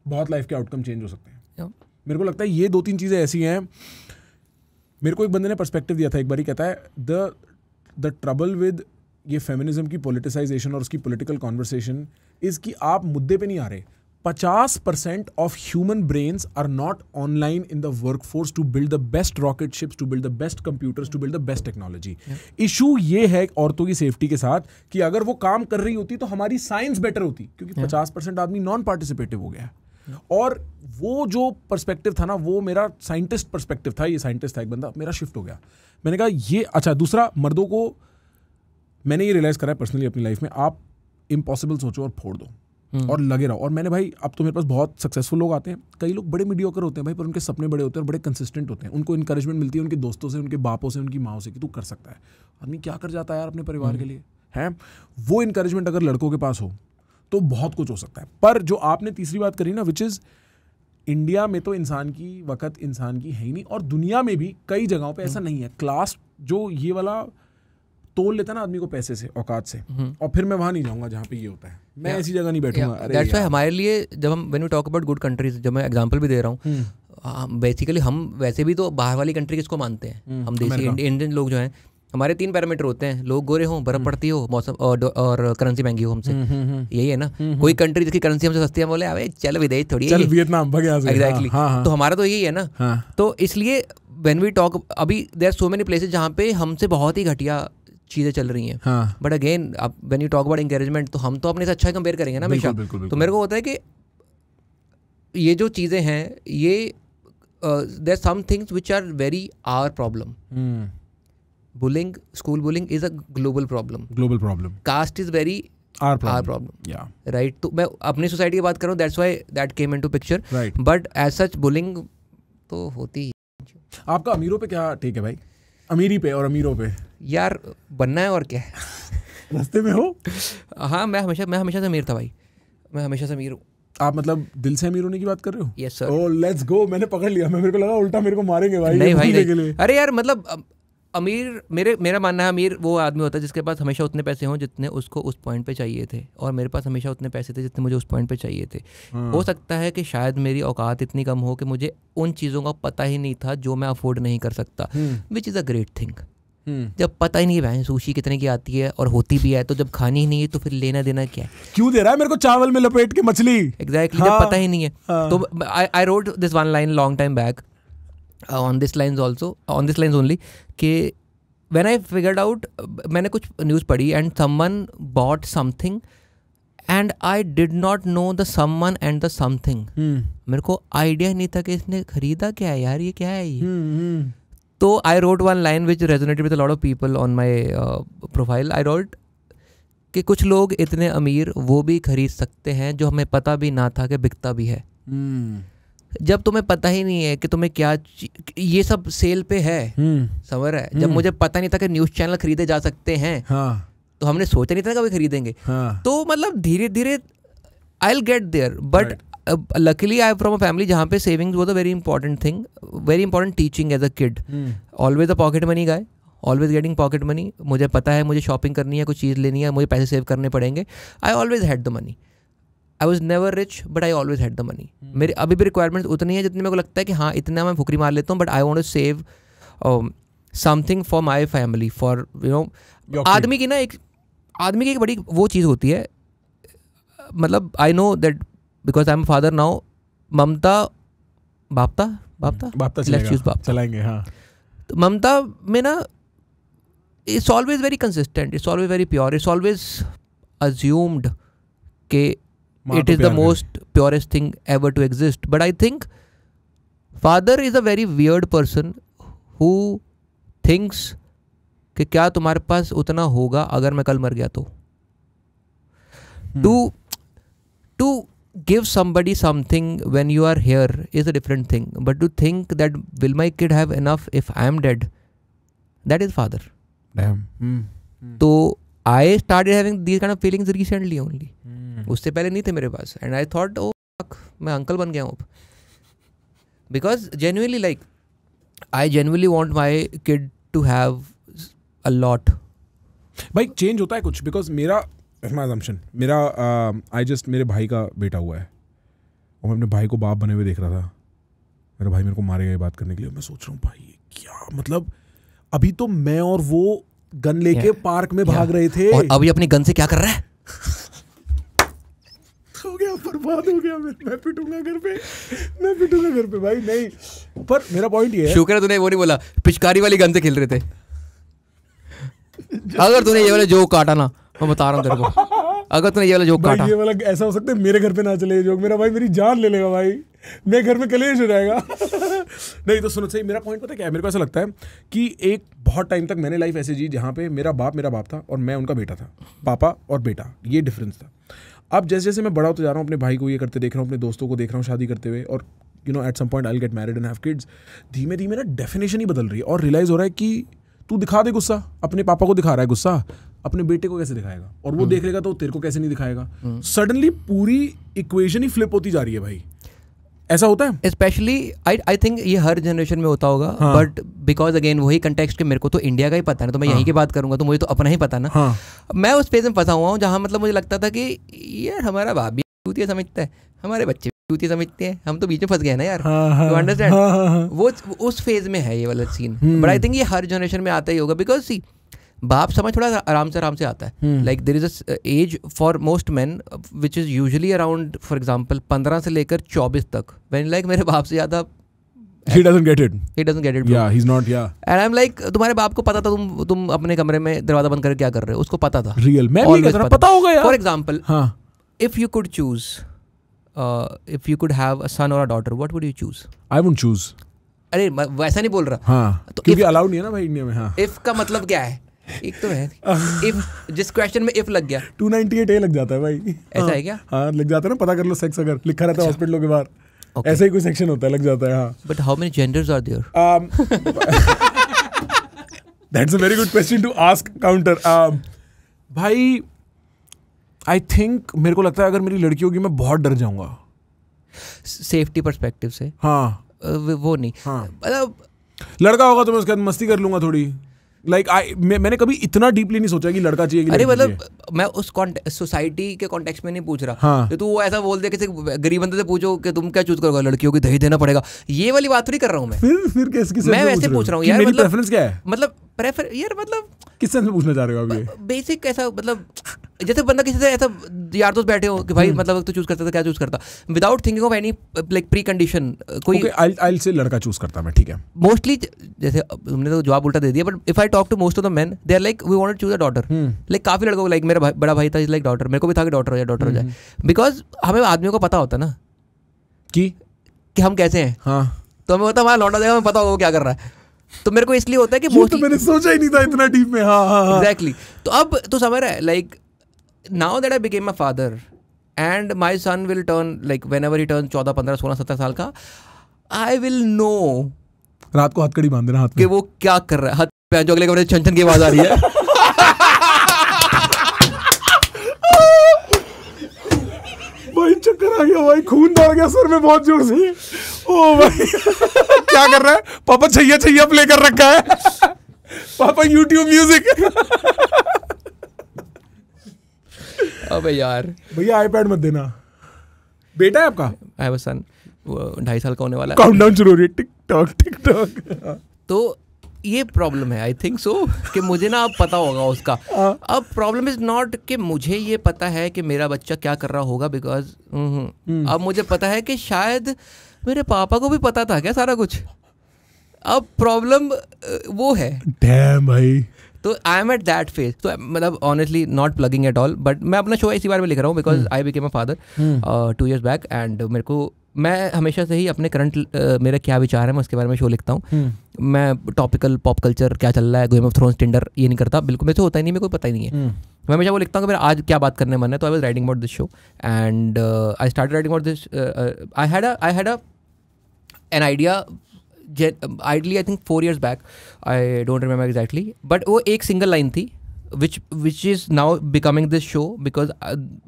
बहुत लाइफ के आउटकम चेंज हो सकते हैं. मेरे को लगता है ये 2-3 चीज़ें ऐसी हैं. मेरे को एक बंदे ने पर्सपेक्टिव दिया था एक बारी, कहता है द ट्रबल विद ये फेमिनिज्म की पॉलिटिसाइजेशन और उसकी पॉलिटिकल कॉन्वर्सेशन इज कि आप मुद्दे पे नहीं आ रहे. 50% of human brains are not online in the workforce to build the best rocket ships, to build the best computers, to build the best technology. Issue ये है औरतों की सेफ्टी के साथ कि अगर वो काम कर रही होती तो हमारी साइंस बेटर होती, क्योंकि 50% आदमी नॉन पार्टिसिपेटिव हो गया. और वो जो पर्सपेक्टिव था ना, वो मेरा साइंटिस्ट पर्सपेक्टिव था. ये साइंटिस्ट था एक बंदा, मेरा शिफ्ट हो गया. मैंने कहा ये अच्छा. दूसरा, मर्दों को मैंने ये रियलाइज करा है पर्सनली अपनी लाइफ में, आप इम्पॉसिबल सोचो और फोड़ दो और लगे रहो. और मैंने भाई, अब तो मेरे पास बहुत सक्सेसफुल लोग आते हैं. कई लोग बड़े मीडियोकर होते हैं भाई, पर उनके सपने बड़े होते हैं और बड़े कंसिस्टेंट होते हैं. उनको इंकरेजमेंट मिलती है उनके दोस्तों से, उनके बापों से, उनकी माओ से कि तू कर सकता है. आदमी क्या कर जाता है यार अपने परिवार के लिए, है. वो इंकरेजमेंट अगर लड़कों के पास हो तो बहुत कुछ हो सकता है. पर जो आपने तीसरी बात करी ना, विच इज़ इंडिया में तो इंसान की वक़्त इंसान की है ही नहीं, और दुनिया में भी कई जगहों पे ऐसा नहीं है. क्लास जो ये वाला तोल लेता है ना आदमी को पैसे से, औकात से, और फिर मैं वहाँ नहीं जाऊँगा जहाँ पे ये होता है. मैं ऐसी जगह नहीं बैठूंगा. दैट्स व्हाई हमारे लिए जब हम when we talk about good countries, जब मैं एग्जांपल भी दे रहा हूँ, बेसिकली हम वैसे भी तो बाहर वाली कंट्री किसको मानते हैं, हम देसी इंडियन लोग जो हैं. हमारे 3 पैरामीटर होते हैं, लोग गोरे हों, बर्फ पड़ती हो, मौसम और करेंसी महंगी हो हमसे. यही है ना. कोई कंट्री जिसकी करेंसी हमसे सस्ती है, बोले अबे चल विदेश थोड़ी, चल वियतनाम भाग यहाँ से. एग्जैक्टली. तो हमारा तो यही है ना. तो इसलिए व्हेन वी टॉक, अभी there are so many places जहाँ पे हमसे बहुत ही घटिया चीज़ें चल रही हैं. But again when you talk about encouragement, तो हम तो अपने से अच्छा कंपेयर करेंगे ना हमेशा. तो मेरे को होता है कि ये जो चीज़ें हैं, ये there some things which are very our problem. Bullying, school bullying is a global problem. Caste is very our problem, right. तो मैं अपनी सोसाइटी की बात कर रहा हूँ, that's why that came into picture. But as such bullying तो होती ही. आपका अमीरों पे क्या टेक है भाई? अमीरी पे और अमीरों पे यार बनना है और क्या है. रास्ते में हो? हाँ, मैं हमेशा से अमीर था भाई. मैं हमेशा से अमीर हूँ. आप मतलब दिल से अमीर होने की बात कर रहे हो? Yes sir. Oh let's go. मैंने पकड़ लिया. मेरे को लगा उल्टा मेरे को मारेंगे भाई. नहीं भाई नहीं. अरे यार मतलब अमीर, मेरा मानना है अमीर वो आदमी होता है जिसके पास हमेशा उतने पैसे हों जितने उसको उस पॉइंट पे चाहिए थे, और मेरे पास हमेशा उतने पैसे थे जितने मुझे उस पॉइंट पे चाहिए थे. हो सकता है कि शायद मेरी औकात इतनी कम हो कि मुझे उन चीज़ों का पता ही नहीं था जो मैं अफोर्ड नहीं कर सकता, which is a great thing. जब पता ही नहीं है सुशी कितने की आती है और होती भी है, तो जब खानी ही नहीं है तो फिर लेना देना क्या है? क्यों दे रहा है मेरे को चावल में लपेट के मछली? एग्जैक्टली. जब पता ही नहीं है. तो I wrote this one line long time back on this lines only कि when I figured out, मैंने कुछ न्यूज़ पढ़ी and someone bought something and I did not know the someone and the something. मेरे को idea नहीं था कि इसने खरीदा क्या है यार, ये क्या है ये. तो I wrote one line which resonated with a lot of people on my profile. I wrote कि कुछ लोग इतने अमीर वो भी खरीद सकते हैं जो हमें पता भी ना था कि बिकता भी है. जब तुम्हें पता ही नहीं है कि तुम्हें क्या ये सब सेल पे है, समझ रहा है. जब मुझे पता नहीं था कि न्यूज़ चैनल खरीदे जा सकते हैं, तो हमने सोचा नहीं था कभी खरीदेंगे. तो मतलब धीरे धीरे I will get there. But luckily I from a family जहाँ पे savings was a very important thing, very important teaching as a kid. Always a pocket money guy, always getting pocket money. मुझे पता है मुझे shopping करनी है, कुछ चीज़ लेनी है, मुझे पैसे सेव करने पड़ेंगे. I always had the money. I was never rich but I always had the money. मेरे अभी भी रिक्वायरमेंट्स उतनी है जितनी मेरे को लगता है कि हाँ इतना मैं फुकरी मार लेता हूँ, but I want to save something for my family, for you know. आदमी की एक बड़ी वो चीज़ होती है, मतलब I know that because I am father now. ममता बापता चलाएंगे. हाँ, तो ममता में ना it's always very consistent, it's always very pure, it's always assumed के it is the most purest thing ever to exist. But I think father is a very weird person who thinks कि क्या तुम्हारे पास उतना होगा अगर मैं कल मर गया तो. To give somebody something when you are here is a different thing, but to think that will my kid have enough if I am dead, that is father. Damn. तो I started having these kind of feelings recently only. उससे पहले नहीं थे मेरे पास. And I thought ओ मैं uncle बन गया हूँ. Because genuinely like I genuinely want my kid to have a lot. भाई चेंज होता है कुछ, बिकॉज मेरा मेरे भाई का बेटा हुआ है और मैं अपने भाई को बाप बने हुए देख रहा था. मेरा भाई मेरे को मारेगा ये बात करने के लिए। मैं सोच रहा हूँ भाई क्या मतलब, अभी तो मैं और वो गन लेके पार्क में भाग रहे थे, और अभी अपनी गन से क्या कर रहा है? हो गया, बर्बाद हो गया। मैं पिटूंगा घर पे, मैं पिटूंगा घर पे भाई। नहीं, पर मेरा पॉइंट ये है, शुक्र है तूने वो नहीं बोला पिचकारी वाली गन से खेल रहे थे। अगर तूने ये वाला जोक काटा ना, मैं बता रहा हूँ तेरे को, अगर तूने ये वाला जोक काटा, ये वाला ऐसा हो सकता है मेरे घर पे ना चले ये जोक, मेरा भाई मेरी जान ले लेगा भाई, मेरे घर में कलेश हो जाएगा। नहीं तो सुनो सही, मेरा पॉइंट पता क्या है, मेरे को ऐसा लगता है कि एक बहुत टाइम तक मैंने लाइफ ऐसे जी जहाँ पे मेरा बाप था और मैं उनका बेटा था, पापा और बेटा, ये डिफरेंस था। अब जैसे जैसे मैं बड़ा होता जा रहा हूँ, अपने भाई को ये करते देख रहा हूँ, अपने दोस्तों को देख रहा हूँ शादी करते हुए, और you know at some point I will get married and have kids. धीमे धीमे ना डेफिनेशन ही बदल रही है, और रियलाइज हो रहा है कि तू दिखा दे गुस्सा, अपने पापा को दिखा रहा है गुस्सा, अपने बेटे को कैसे दिखाएगा, और वो देख लेगा तो तेरे को कैसे नहीं दिखाएगा। सडनली पूरी इक्वेशन ही फ्लिप होती जा रही है भाई, ऐसा होता है। स्पेशली आई थिंक ये हर जनरेशन में होता होगा, बट बिकॉज अगेन वही कंटेक्स्ट के मेरे को तो इंडिया का ही पता है ना, तो मैं यहीं की बात करूंगा तो मुझे तो अपना ही पता ना। मैं उस फेज में फंसा हुआ हूँ जहाँ मतलब मुझे लगता था कि यार हमारा बाप भी चूतिया समझता है, हमारे बच्चे भी चूतिया समझते हैं, हम तो बीच में फंस गए ना यार, यू अंडरस्टैंड। वो उस फेज में है ये वाला सीन, बट आई थिंक ये हर जनरेशन में आता ही होगा, बिकॉज सी बाप समझ थोड़ा आराम से आता है। Like there is a age for most man which is usually around for example 15 से लेकर 24 तक, व्हेन लाइक मेरे बाप से ज्यादा he doesn't get it bro. yeah he's not and I'm like तुम्हारे बाप को पता था तुम अपने कमरे में दरवाजा बंद करके क्या कर रहे हो, उसको पता था। रियल मैं भी कहता पता होगा यार। फॉर एग्जांपल हाँ, if you could choose if you could have a son or a daughter, what would you choose? I won't choose। अरे वैसा नहीं बोल रहा, हाँ, तो क्योंकि अलाउड नहीं है ना भाई इंडिया में। हाँ, if का मतलब क्या है, एक तो है if, जिस क्वेश्चन में if लग गया 298A लग जाता है भाई। ऐसा है क्या? हाँ लग जाता है ना, पता कर लो सेक्स अगर लिखा रहता है हॉस्पिटलों के बाहर, ऐसा ही कोई सेक्शन होता है, लग जाता है। हाँ, but how many genders are there? That's a very good question to ask counter. भाई आई थिंक मेरे को लगता है अगर मेरी लड़की होगी मैं बहुत डर जाऊंगा सेफ्टी पर्सपेक्टिव से। हाँ, वो नहीं, मतलब लड़का होगा तो मैं उसके साथ मस्ती कर लूंगा थोड़ी। लाइक मैंने कभी इतना डीपली नहीं सोचा कि लड़का चाहिए कि अरे लड़की मतलब मैं उस सोसाइटी के कॉन्टेक्स्ट में नहीं पूछ रहा। हाँ, तो तू वो ऐसा बोल दे किसी गरीब बंदे से पूछो कि तुम क्या चूज करोगे, लड़कियों को दही देना पड़ेगा, ये वाली बात थोड़ी कर रहा हूँ मैं। फिर किस मैं वैसे पूछ रहा हूँ यार, मेरी मतलब प्रेफरेंस क्या है, मतलब प्रेफर यार, मतलब किस सेंस में पूछना चाह रहे हो आप ये? बेसिक ऐसा, मतलब जैसे बंदा किसी से ऐसा यार दोस्त बैठे हो कि भाई मतलब तू चूज करता था, क्या चूज करता, without thinking of any like pre condition कोई। ओके, आई से लड़का चूज करता मैं, ठीक है। मोस्टली जैसे तुमने तो जवाब उल्टा दे दिया, but if I talk to most of the men they are like we want to choose a daughter. लाइक काफी लड़कों को, लाइक मेरा बड़ा भाई था लाइक डॉटर, मेरे को भी था कि डॉटर हो जाए, बिकॉज हमें आदमियों को पता होता ना कि हम कैसे हैं। हाँ, तो हमें होता है हमारा लौटा देगा, हमें पता होगा वो क्या कर रहा है, तो मेरे को इसलिए होता है कि मोस्टली तो मैंने सोचा ही नहीं था इतना डीप में। हाँ, एग्जैक्टली। तो अब तो समझ रहा है, like now that I became a father and my son will turn like whenever he turn 14, 15, 16, 17 साल का, आई विल नो रात को हथकड़ी बांध देना हाथ कि वो क्या कर रहा है। हाथ पे जो अगले कमरे छन छन की आवाज आ रही है। भाई चक्कर आ गया भाई, खून दौड़ गया सर में बहुत जोर से। ओ भाई क्या कर रहा है पापा? छैया प्ले कर रखा है पापा, यूट्यूब म्यूजिक। अबे यार भैया आईपैड मत देना। बेटा है आपका? आई हैव अ सन, 2.5 साल का होने वाला है। काउंटडाउन शुरू हो रही है, टिक-टॉक। तो ये प्रॉब्लम है, आई थिंक सो, कि मुझे ना अब पता होगा उसका। अब प्रॉब्लम इज नॉट कि मुझे ये पता है कि मेरा बच्चा क्या कर रहा होगा, बिकॉज अब मुझे पता है कि शायद मेरे पापा को भी पता था क्या सारा कुछ। अब प्रॉब्लम वो है। डैम भाई। तो I M at that phase. तो मतलब honestly not plugging at all, but मैं अपना शो इसी बारे में लिख रहा हूँ because I became a father 2 years back, and मेरे को, मैं हमेशा से ही अपने करंट मेरे क्या विचार है मैं उसके बारे में शो लिखता हूँ। मैं टॉपिकल पॉप कल्चर क्या चल रहा है, गेम ऑफ थ्रोन्स, टिंडर, ये नहीं करता बिल्कुल, मेरे से होता ही नहीं, मेरे को पता ही नहीं है। मैं हमेशा वो लिखता हूँ कि मेरा आज क्या बात करने मन है। तो I was writing about this show and I started writing about this. I had an idea ideally I think 4 years back, I don't remember exactly, but वो एक सिंगल लाइन थी which is now becoming this show because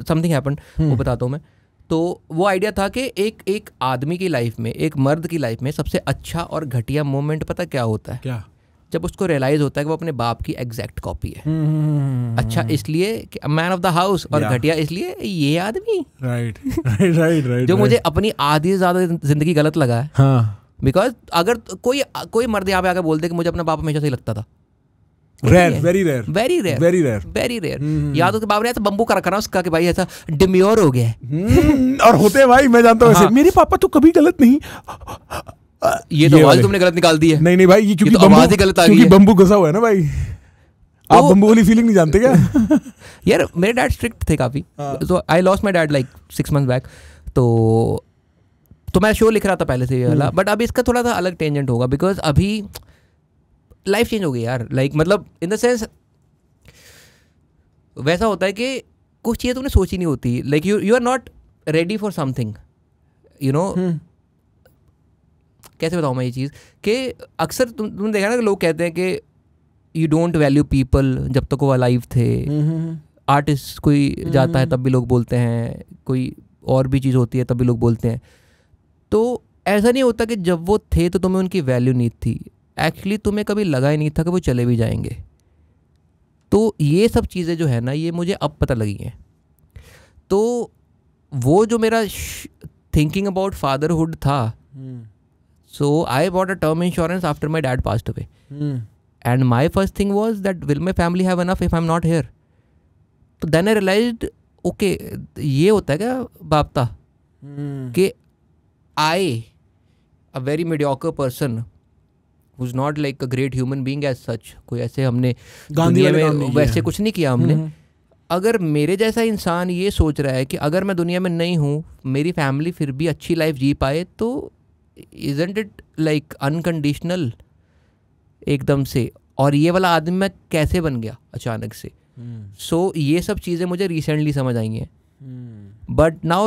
something happened, वो बताता हूँ मैं। तो वो idea था कि एक आदमी की लाइफ में, एक मर्द की लाइफ में सबसे अच्छा और घटिया मोमेंट पता क्या होता है? क्या? जब उसको रियलाइज होता है कि वो अपने बाप की एग्जैक्ट कॉपी है। अच्छा इसलिए मैन ऑफ द हाउस, और घटिया इसलिए ये आदमी। राइट। जो मुझे अपनी आधी से ज्यादा जिंदगी गलत लगा है, हाँ, बिकॉज अगर कोई मर्द यहाँ पे आकर बोलते कि मुझे अपना बाप हमेशा से ही लगता था, rare, very rare, very rare, very rare, very rare. या तो बाप ने ऐसा बम्बू कर रखा ना उसका कि भाई ऐसा डिम्योर हो गया है। और होते हैं भाई, मैं जानता हूँ ऐसे, मेरे पापा तो कभी गलत नहीं। ये तो आवाज तुमने गलत निकाल दी है। नहीं भाई, ये क्योंकि तो आवाज ही गलत आ गई है, क्योंकि बम्बू घुसा हुआ है ना भाई। आप बम्बू वाली फीलिंग नहीं जानते क्या? यार मेरे डैड स्ट्रिक्ट थे काफी, तो I lost my dad like 6 months back. तो मैं शो लिख रहा था पहले से ये वाला, बट अभी इसका थोड़ा सा अलग टेंजेंट होगा बिकॉज अभी लाइफ चेंज हो गई यार। लाइक मतलब इन द सेंस वैसा होता है कि कुछ चीज़ें तुमने सोची नहीं होती, like you are not ready for something, you know. कैसे बताऊँ मैं ये चीज़ कि अक्सर तुमने देखा ना कि लोग कहते हैं कि यू डोंट वैल्यू पीपल जब तक वो अलाइव थे। आर्टिस्ट कोई जाता है तब भी लोग बोलते हैं, कोई और भी चीज़ होती है तब भी लोग बोलते हैं। तो ऐसा नहीं होता कि जब वो थे तो तुम्हें उनकी वैल्यू नहीं थी, एक्चुअली तुम्हें कभी लगा ही नहीं था कि वो चले भी जाएंगे। तो ये सब चीज़ें जो है ना, ये मुझे अब पता लगी हैं। तो वो जो मेरा थिंकिंग अबाउट फादरहुड था, so I bought a term insurance after my dad passed away, and my first thing was that will my family have enough if I am not here. तो देन आई रियलाइज्ड ओके, ये होता है क्या बापता कि I, a very mediocre person who's not like a great human being as such, कोई ऐसे हमने दुनिया में वैसे कुछ नहीं किया हमने। अगर मेरे जैसा इंसान ये सोच रहा है कि अगर मैं दुनिया में नहीं हूँ मेरी फैमिली फिर भी अच्छी लाइफ जी पाए, तो isn't it like अनकंडीशनल एकदम से। और ये वाला आदमी मैं कैसे बन गया अचानक से। सो ये सब चीज़ें मुझे रिसेंटली समझ आई हैं। But now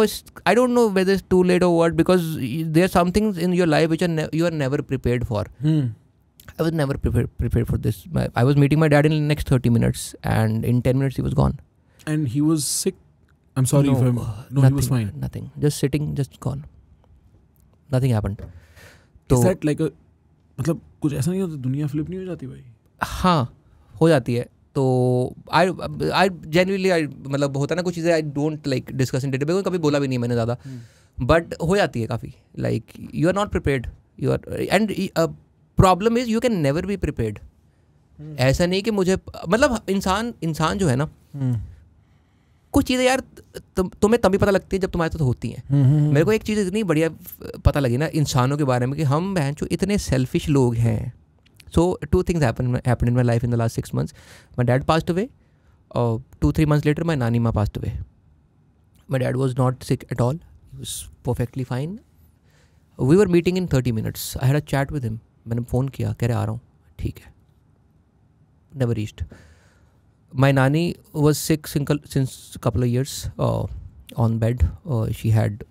I don't know whether it's too late or what, because there are some things in your life which you are never prepared for. I was never prepared for this. I was meeting my dad in the next 30 minutes and in 10 minutes he was gone. And he was sick? I'm sorry if I'm... No, he was fine. Nothing. Just sitting, just gone. Nothing happened. Is that like a... मतलब कुछ ऐसा नहीं होता, दुनिया flip नहीं हो जाती भाई? हाँ, हो जाती है। तो आई जेन्युइनली मतलब होता है ना कुछ चीज़ें I don't like discuss in detail, कभी बोला भी नहीं मैंने ज़्यादा, बट हो जाती है काफ़ी। Like you are not prepared, you are, and problem is you can never be prepared. ऐसा नहीं कि मुझे मतलब इंसान जो है ना, कुछ चीज़ें यार तुम्हें तभी पता लगती है जब तुम्हारे साथ होती हैं। मेरे को एक चीज़ इतनी बढ़िया पता लगी ना इंसानों के बारे में कि हम बहन जो इतने सेल्फिश लोग हैं। So 2 things happened in my life in the last 6 months. My dad passed away. 2-3 months later, my nani ma passed away. My dad was not sick at all. He was perfectly fine. We were meeting in 30 minutes. I had a chat with him. मैंने phone किया, कह रहे आ रहा हूँ, ठीक है. Never reached. My nani was sick since a couple of years on bed. She had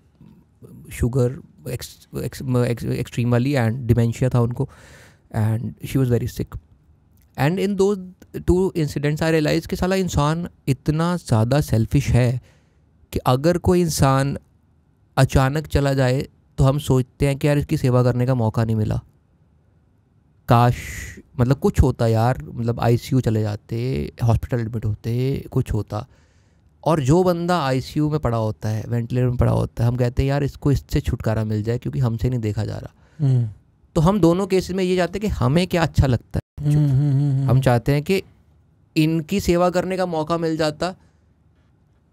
sugar extreme वाली and dementia था उनको. And she was very sick. And in those 2 incidents I realized कि साला इंसान इतना ज़्यादा सेल्फिश है कि अगर कोई इंसान अचानक चला जाए तो हम सोचते हैं कि यार इसकी सेवा करने का मौका नहीं मिला, काश मतलब कुछ होता यार, मतलब ICU चले जाते, हॉस्पिटल एडमिट होते, कुछ होता। और जो बंदा ICU में पड़ा होता है, वेंटिलेटर में पड़ा होता है, हम कहते हैं यार इसको इससे छुटकारा मिल जाए क्योंकि हमसे नहीं देखा जा रहा। तो हम दोनों केसेस में ये चाहते हैं कि हमें क्या अच्छा लगता है। हम चाहते हैं कि इनकी सेवा करने का मौका मिल जाता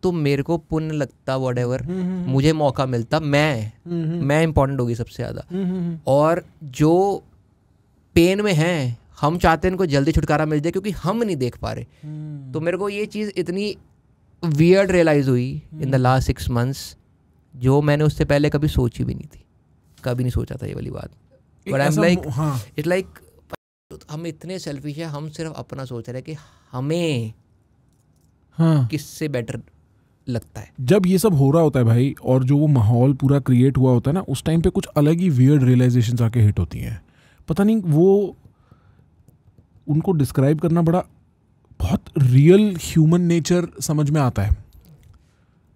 तो मेरे को पुण्य लगता, व्हाटएवर मुझे मौका मिलता, मैं इम्पोर्टेंट होगी सबसे ज़्यादा। और जो पेन में हैं हम चाहते हैं इनको जल्दी छुटकारा मिल जाए क्योंकि हम नहीं देख पा रहे। तो मेरे को ये चीज़ इतनी वियर्ड रियलाइज़ हुई इन द लास्ट 6 months, जो मैंने उससे पहले कभी सोची भी नहीं थी, कभी नहीं सोचा था ये वाली बात। But I am like it's like हम इतने सेल्फिश है, हम सिर्फ अपना सोच रहे हैं कि हमें किससे बेटर लगता है। जब ये सब हो रहा होता है भाई, और जो वो माहौल पूरा क्रिएट हुआ होता है ना, उस टाइम पे कुछ अलग ही वियर्ड रियलाइजेशंस आके हिट होती हैं। पता नहीं, वो उनको डिस्क्राइब करना बड़ा बहुत रियल ह्यूमन नेचर समझ में आता है।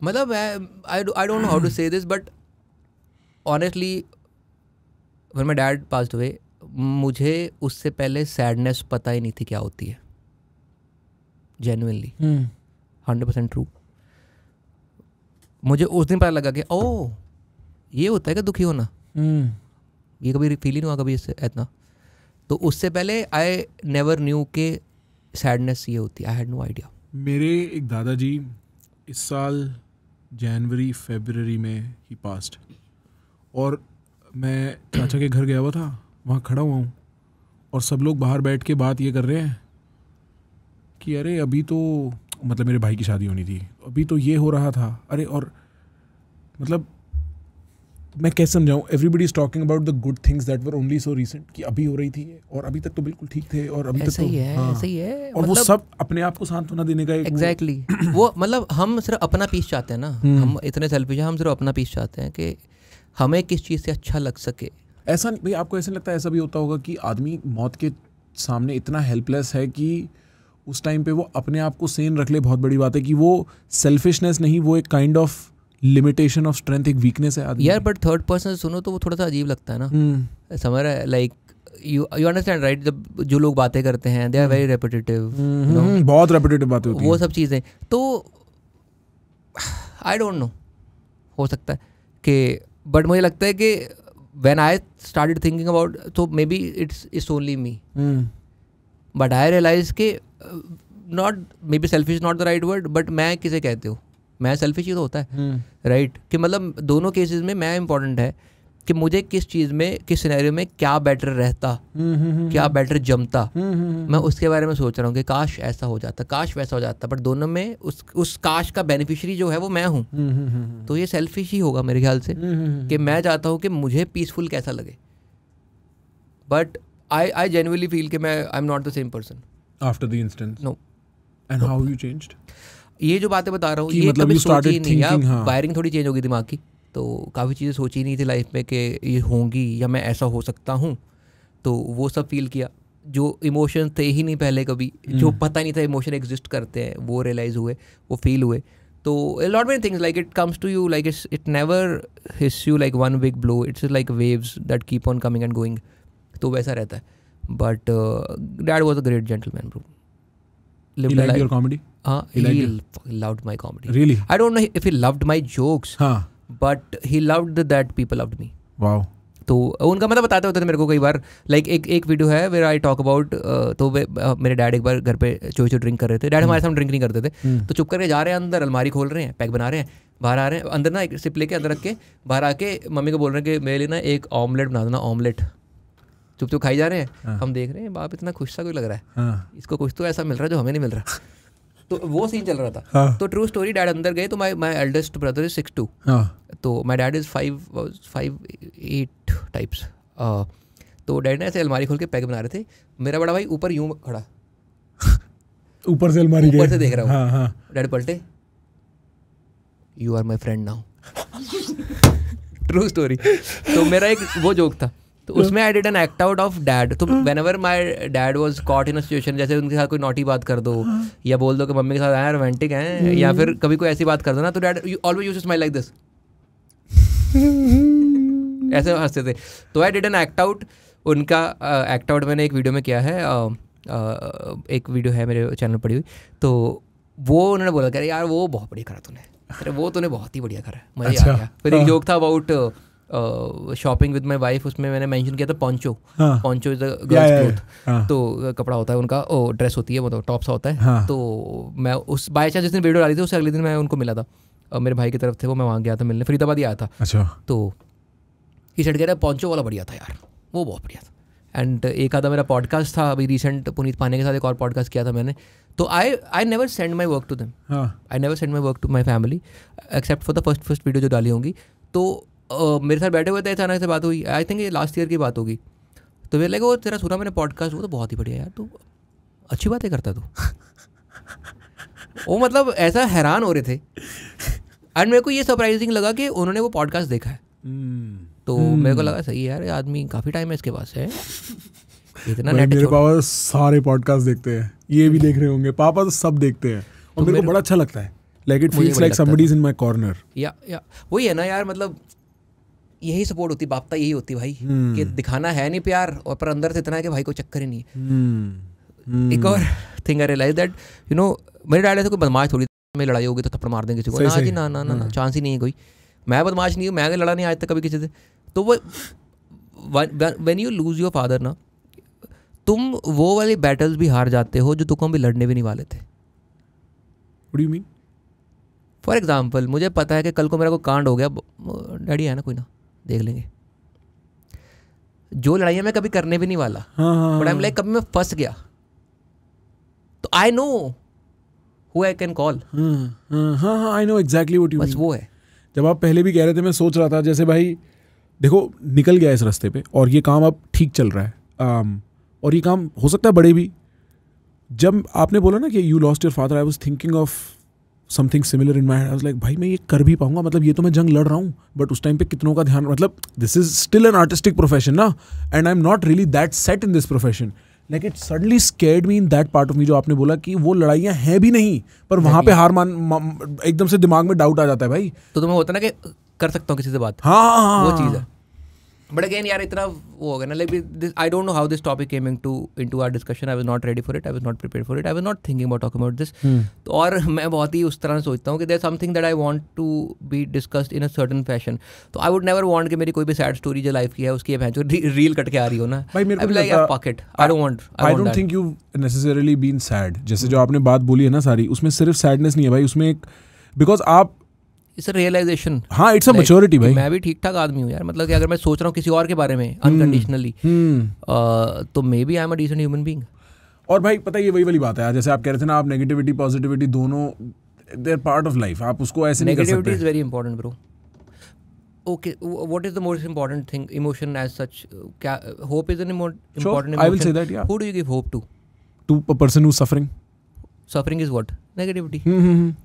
मतलब I don't know how to say this, but honestly when my dad passed away, मुझे उससे पहले सैडनेस पता ही नहीं थी क्या होती है। Genuinely 100% true. मुझे उस दिन पता लगा कि ओह ये होता है क्या दुखी होना। ये कभी फील ही नहीं हुआ कभी इससे इतना। तो उससे पहले आई नेवर न्यू के सैडनेस ये होती है, आई हैड नो आइडिया। मेरे एक दादाजी इस साल जनवरी फरवरी में ही पास्ट, और मैं चाचा के घर गया हुआ था, वहाँ खड़ा हुआ हूँ और सब लोग बाहर बैठ के बात ये कर रहे हैं कि अरे अभी तो मतलब मेरे भाई की शादी होनी थी, अभी तो ये हो रहा था, अरे और मतलब मैं कैसे समझाऊँ, everybody is talking about the good things that were only so recent कि अभी हो रही थी और अभी तक तो बिल्कुल ठीक थे और अभी तक ऐसा तो ही है, हाँ। ऐसा ही है। और वो सब अपने आप को सांत्वना देने का एक एग्जैक्टली वो मतलब हम सिर्फ अपना पीस चाहते हैं ना, हम इतने सेल्फिश हैं, हम सिर्फ अपना पीस चाहते हैं कि हमें किस चीज़ से अच्छा लग सके। ऐसा भाई आपको ऐसा लगता है ऐसा भी होता होगा कि आदमी मौत के सामने इतना हेल्पलेस है कि उस टाइम पे वो अपने आप को सेन रख ले, बहुत बड़ी बात है कि वो सेल्फिशनेस नहीं, वो एक kind of limitation of strength, एक वीकनेस है आदमी यार। बट थर्ड पर्सन सुनो तो वो थोड़ा सा अजीब लगता है ना, समझ रहा है, लाइक यू अंडरस्टैंड राइट, जब जो लोग बातें करते हैं दे आर वेरी रेपिटेटिव, बहुत रेपिटेटिव बातें होती वो हैं। सब चीज़ें। तो आई डोंट नो, हो सकता है कि, बट मुझे लगता है कि when I started thinking about, तो maybe it's only me, but I realize के not, maybe selfish not the right word, but मैं किसे कहते हो, मैं सेल्फिश ही तो होता है राइट कि मतलब दोनों केसेस में मैं इंपॉर्टेंट है कि मुझे किस चीज़ में, किस सिनेरियो में क्या बेटर रहता, क्या बेटर जमता, मैं उसके बारे में सोच रहा हूँ कि काश ऐसा हो जाता, काश वैसा हो जाता, बट दोनों में उस काश का बेनिफिशियरी जो है वो मैं हूँ। तो ये सेल्फिश ही होगा मेरे ख्याल से कि मैं चाहता हूँ कि मुझे पीसफुल कैसा लगे, बट आई जेन्युइनली फील कि मैं I am not the same person after the incident. No. And how you changed? ये जो बातें बता रहा हूँ कि ये मतलब कभी you सोची ही started नहीं, या thinking, हाँ। वायरिंग थोड़ी चेंज होगी दिमाग की, तो काफ़ी चीज़ें सोची नहीं थी लाइफ में कि ये होंगी या मैं ऐसा हो सकता हूँ, तो वो सब फील किया जो इमोशन थे ही नहीं पहले कभी, जो पता नहीं था इमोशन एग्जिस्ट करते हैं, वो रियलाइज़ हुए, वो फील हुए। तो lot many things like it comes to you, like it never hits you like one big blow, it's like waves that keep on coming and going, तो वैसा रहता है। But dad was a great gentleman bro. He liked your comedy? He loved my comedy. Really? I don't know if he loved my jokes, हाँ. but he loved that people loved me. Wow. तो उनका मतलब बताते होते थे मेरे को कई बार, लाइक एक वीडियो है वेयर आई टॉक अबाउट, तो मेरे डैड एक बार घर पे चोई ड्रिंक कर रहे थे, डैड हमारे साथ ड्रिंक नहीं करते थे, तो चुप करके जा रहे हैं अंदर, अलमारी खोल रहे हैं, पैक बना रहे हैं, बाहर आ रहे हैं, अंदर ना एक सिप लेके अंदर रख के बाहर आके मम्मी को बोल रहे हैं कि मेरे लिए ना एक ऑमलेट बना दो ना, ऑमलेट। चुप खाई जा रहे हैं, हम देख रहे हैं, बाप इतना खुश सा कोई लग रहा है, इसको कुछ तो ऐसा मिल रहा है जो हमें नहीं मिल रहा। तो वो सीन चल रहा था। तो ट्रू स्टोरी, डैड अंदर गए, तो माई एल्डेस्ट ब्रदर इज 6'2", तो माई डैड इज़ 5'8" टाइप्स। तो डैड ने ऐसे अलमारी खोल के पैक बना रहे थे, मेरा बड़ा भाई ऊपर यूं खड़ा, ऊपर से अलमारी ऊपर से देख रहा हूँ। डैड पलटे, you are my friend now. True story. तो मेरा एक वो जोक था, तो उसमें I did an act out of dad. तो whenever my dad was caught in a situation, जैसे उनके साथ कोई नॉटी बात कर दो या बोल दो कि मम्मी के साथ आया रोमांटिक हैं, या फिर कभी कोई ऐसी बात कर दो ना, तो dad always used to smile like this, ऐसे हंसते थे। तो I did an act out, उनका एक्ट आउट मैंने एक वीडियो में किया है, एक वीडियो है मेरे चैनल पड़ी हुई, तो वो उन्होंने बोला कि यार वो बहुत बढ़िया करा तूने, अरे वो तूने बहुत ही बढ़िया करा, मज़ा आ गया। फिर एक जोक था about shopping with my wife, उसमें मैंने मेंशन किया था poncho. Poncho is a girls cloth, तो कपड़ा होता है उनका, ओ ड्रेस होती है, मतलब टॉप सा होता है। तो मैं उस बाई चांस जिस दिन वीडियो डाली थी उससे अगले दिन मैं उनको मिला था, मेरे भाई की तरफ थे वो, मैं वहाँ गया था मिलने, फरीदाबाद ही आया था। अच्छा। तो ही सेट कह रहा है पोंचो वाला बढ़िया था यार, वो बहुत बढ़िया था। एंड एक आधा मेरा पॉडकास्ट था अभी रिसेंट, पुनीत पांडे के साथ एक और पॉडकास्ट किया था मैंने, तो I never send my work to them, I never send my work to my family except for the first video जो डाली होंगी। तो मेरे साथ बैठे हुए थे, अचानक से बात हुई, आई थिंक ये लास्ट ईयर की बात होगी, तो मेरे लगे वो तेरा सुना मैंने पॉडकास्ट, वो तो बहुत ही बढ़िया यार, तू अच्छी बातें करता तू। वो मतलब ऐसा हैरान हो रहे थे, एंड मेरे को ये सरप्राइजिंग लगा कि उन्होंने वो पॉडकास्ट देखा है। तो मेरे को लगा सही यार, आदमी काफ़ी टाइम है इसके पास है, इतना नेट। मेरे पापा सारे पॉडकास्ट देखते हैं, ये भी देख रहे होंगे, पापा तो सब देखते हैं, और मेरे को बड़ा अच्छा लगता है, like it feels like somebody is in my corner. या वही है ना यार, मतलब यही सपोर्ट होती, बापता यही होती भाई, कि दिखाना है नहीं प्यार, और पर अंदर से इतना है कि भाई कोई चक्कर ही नहीं है। एक और thing I realise that you know, मेरे डैड ऐसे कोई बदमाश थोड़ी, में लड़ाई होगी तो थप्पड़ मार देंगे किसी को, ना जी ना, चांस ही नहीं है कोई। मैं बदमाश नहीं हूँ, मैं लड़ा नहीं आज तक कभी किसी से। तो when you lose your father ना, तुम वो वाली बैटल्स भी हार जाते हो जो तुमको भी लड़ने भी नहीं वाले थे. What do you mean? For example, मुझे पता है कि कल को मेरा कोई कांड हो गया, डैडी है ना, कोई ना, देख लेंगे. जो लड़ाइयाँ मैं कभी करने भी नहीं वाला, बट आई एम लाइक कभी मैं फंस गया तो I know who I can call. हाँ, I know exactly what you बस मीन. वो है. जब आप पहले भी कह रहे थे, मैं सोच रहा था जैसे भाई देखो निकल गया इस रास्ते पे और ये काम अब ठीक चल रहा है, और ये काम हो सकता है बड़े भी. जब आपने बोला ना कि you lost your father, I was thinking of something similar in my head. I was like भाई मैं ये कर भी पाऊंगा, मतलब ये तो मैं जंग लड़ रहा हूँ, बट उस टाइम पे कितनों का ध्यान, मतलब this is still an artistic profession ना, and I am not really that set in this profession. Like it suddenly scared me in that part of me, जो आपने बोला कि वो लड़ाइयाँ हैं भी नहीं, पर वहाँ पे हार मान एकदम से दिमाग में डाउट आ जाता है भाई. तो तुम्हें होता ना कि कर सकता हूँ किसी से बात. हाँ, वो चीज़ है. बट अगेन यार इतना वो हो गया ना, like I don't know how this topic came into our discussion. I was not ready for it, I was not prepared for it, I was not thinking about talking about this. और मैं बहुत ही उस तरह से सोचता हूँ कि there something that I want to be discussed in a certain fashion. तो आई वुड नेवर वांट कि मेरी कोई भी सैड स्टोरी जो लाइफ की है उसकी जो रील कट के आ रही हो ना, भाई मेरे को like pocket I don't think you necessarily been sad. जैसे जो आपने बात बोली है ना सारी, उसमें सिर्फ सैडनेस नहीं है भाई, उसमें एक बिकॉज आप इट्स अ रियलाइजेशन. हाँ, इट्स अ मैच्योरिटी भाई. मैं भी ठीक ठाक आदमी हूँ यार, मतलब कि अगर मैं सोच रहा हूँ किसी और के बारे में अनकंडीशनली, तो maybe I am a decent human being. और भाई पता है ये वही वाली बात है, जैसे आप कह रहे थे ना, आप नेगेटिविटी पॉजिटिविटी दोनों they are part of life, आप उसको ऐसे नहीं कर सकते. Negativity is very important bro. Okay, what is the most important thing, emotion as such? क्या hope is an important emotion? I will say that, yeah. Who do you give hope to a person who is suffering. Suffering is what? Negativity.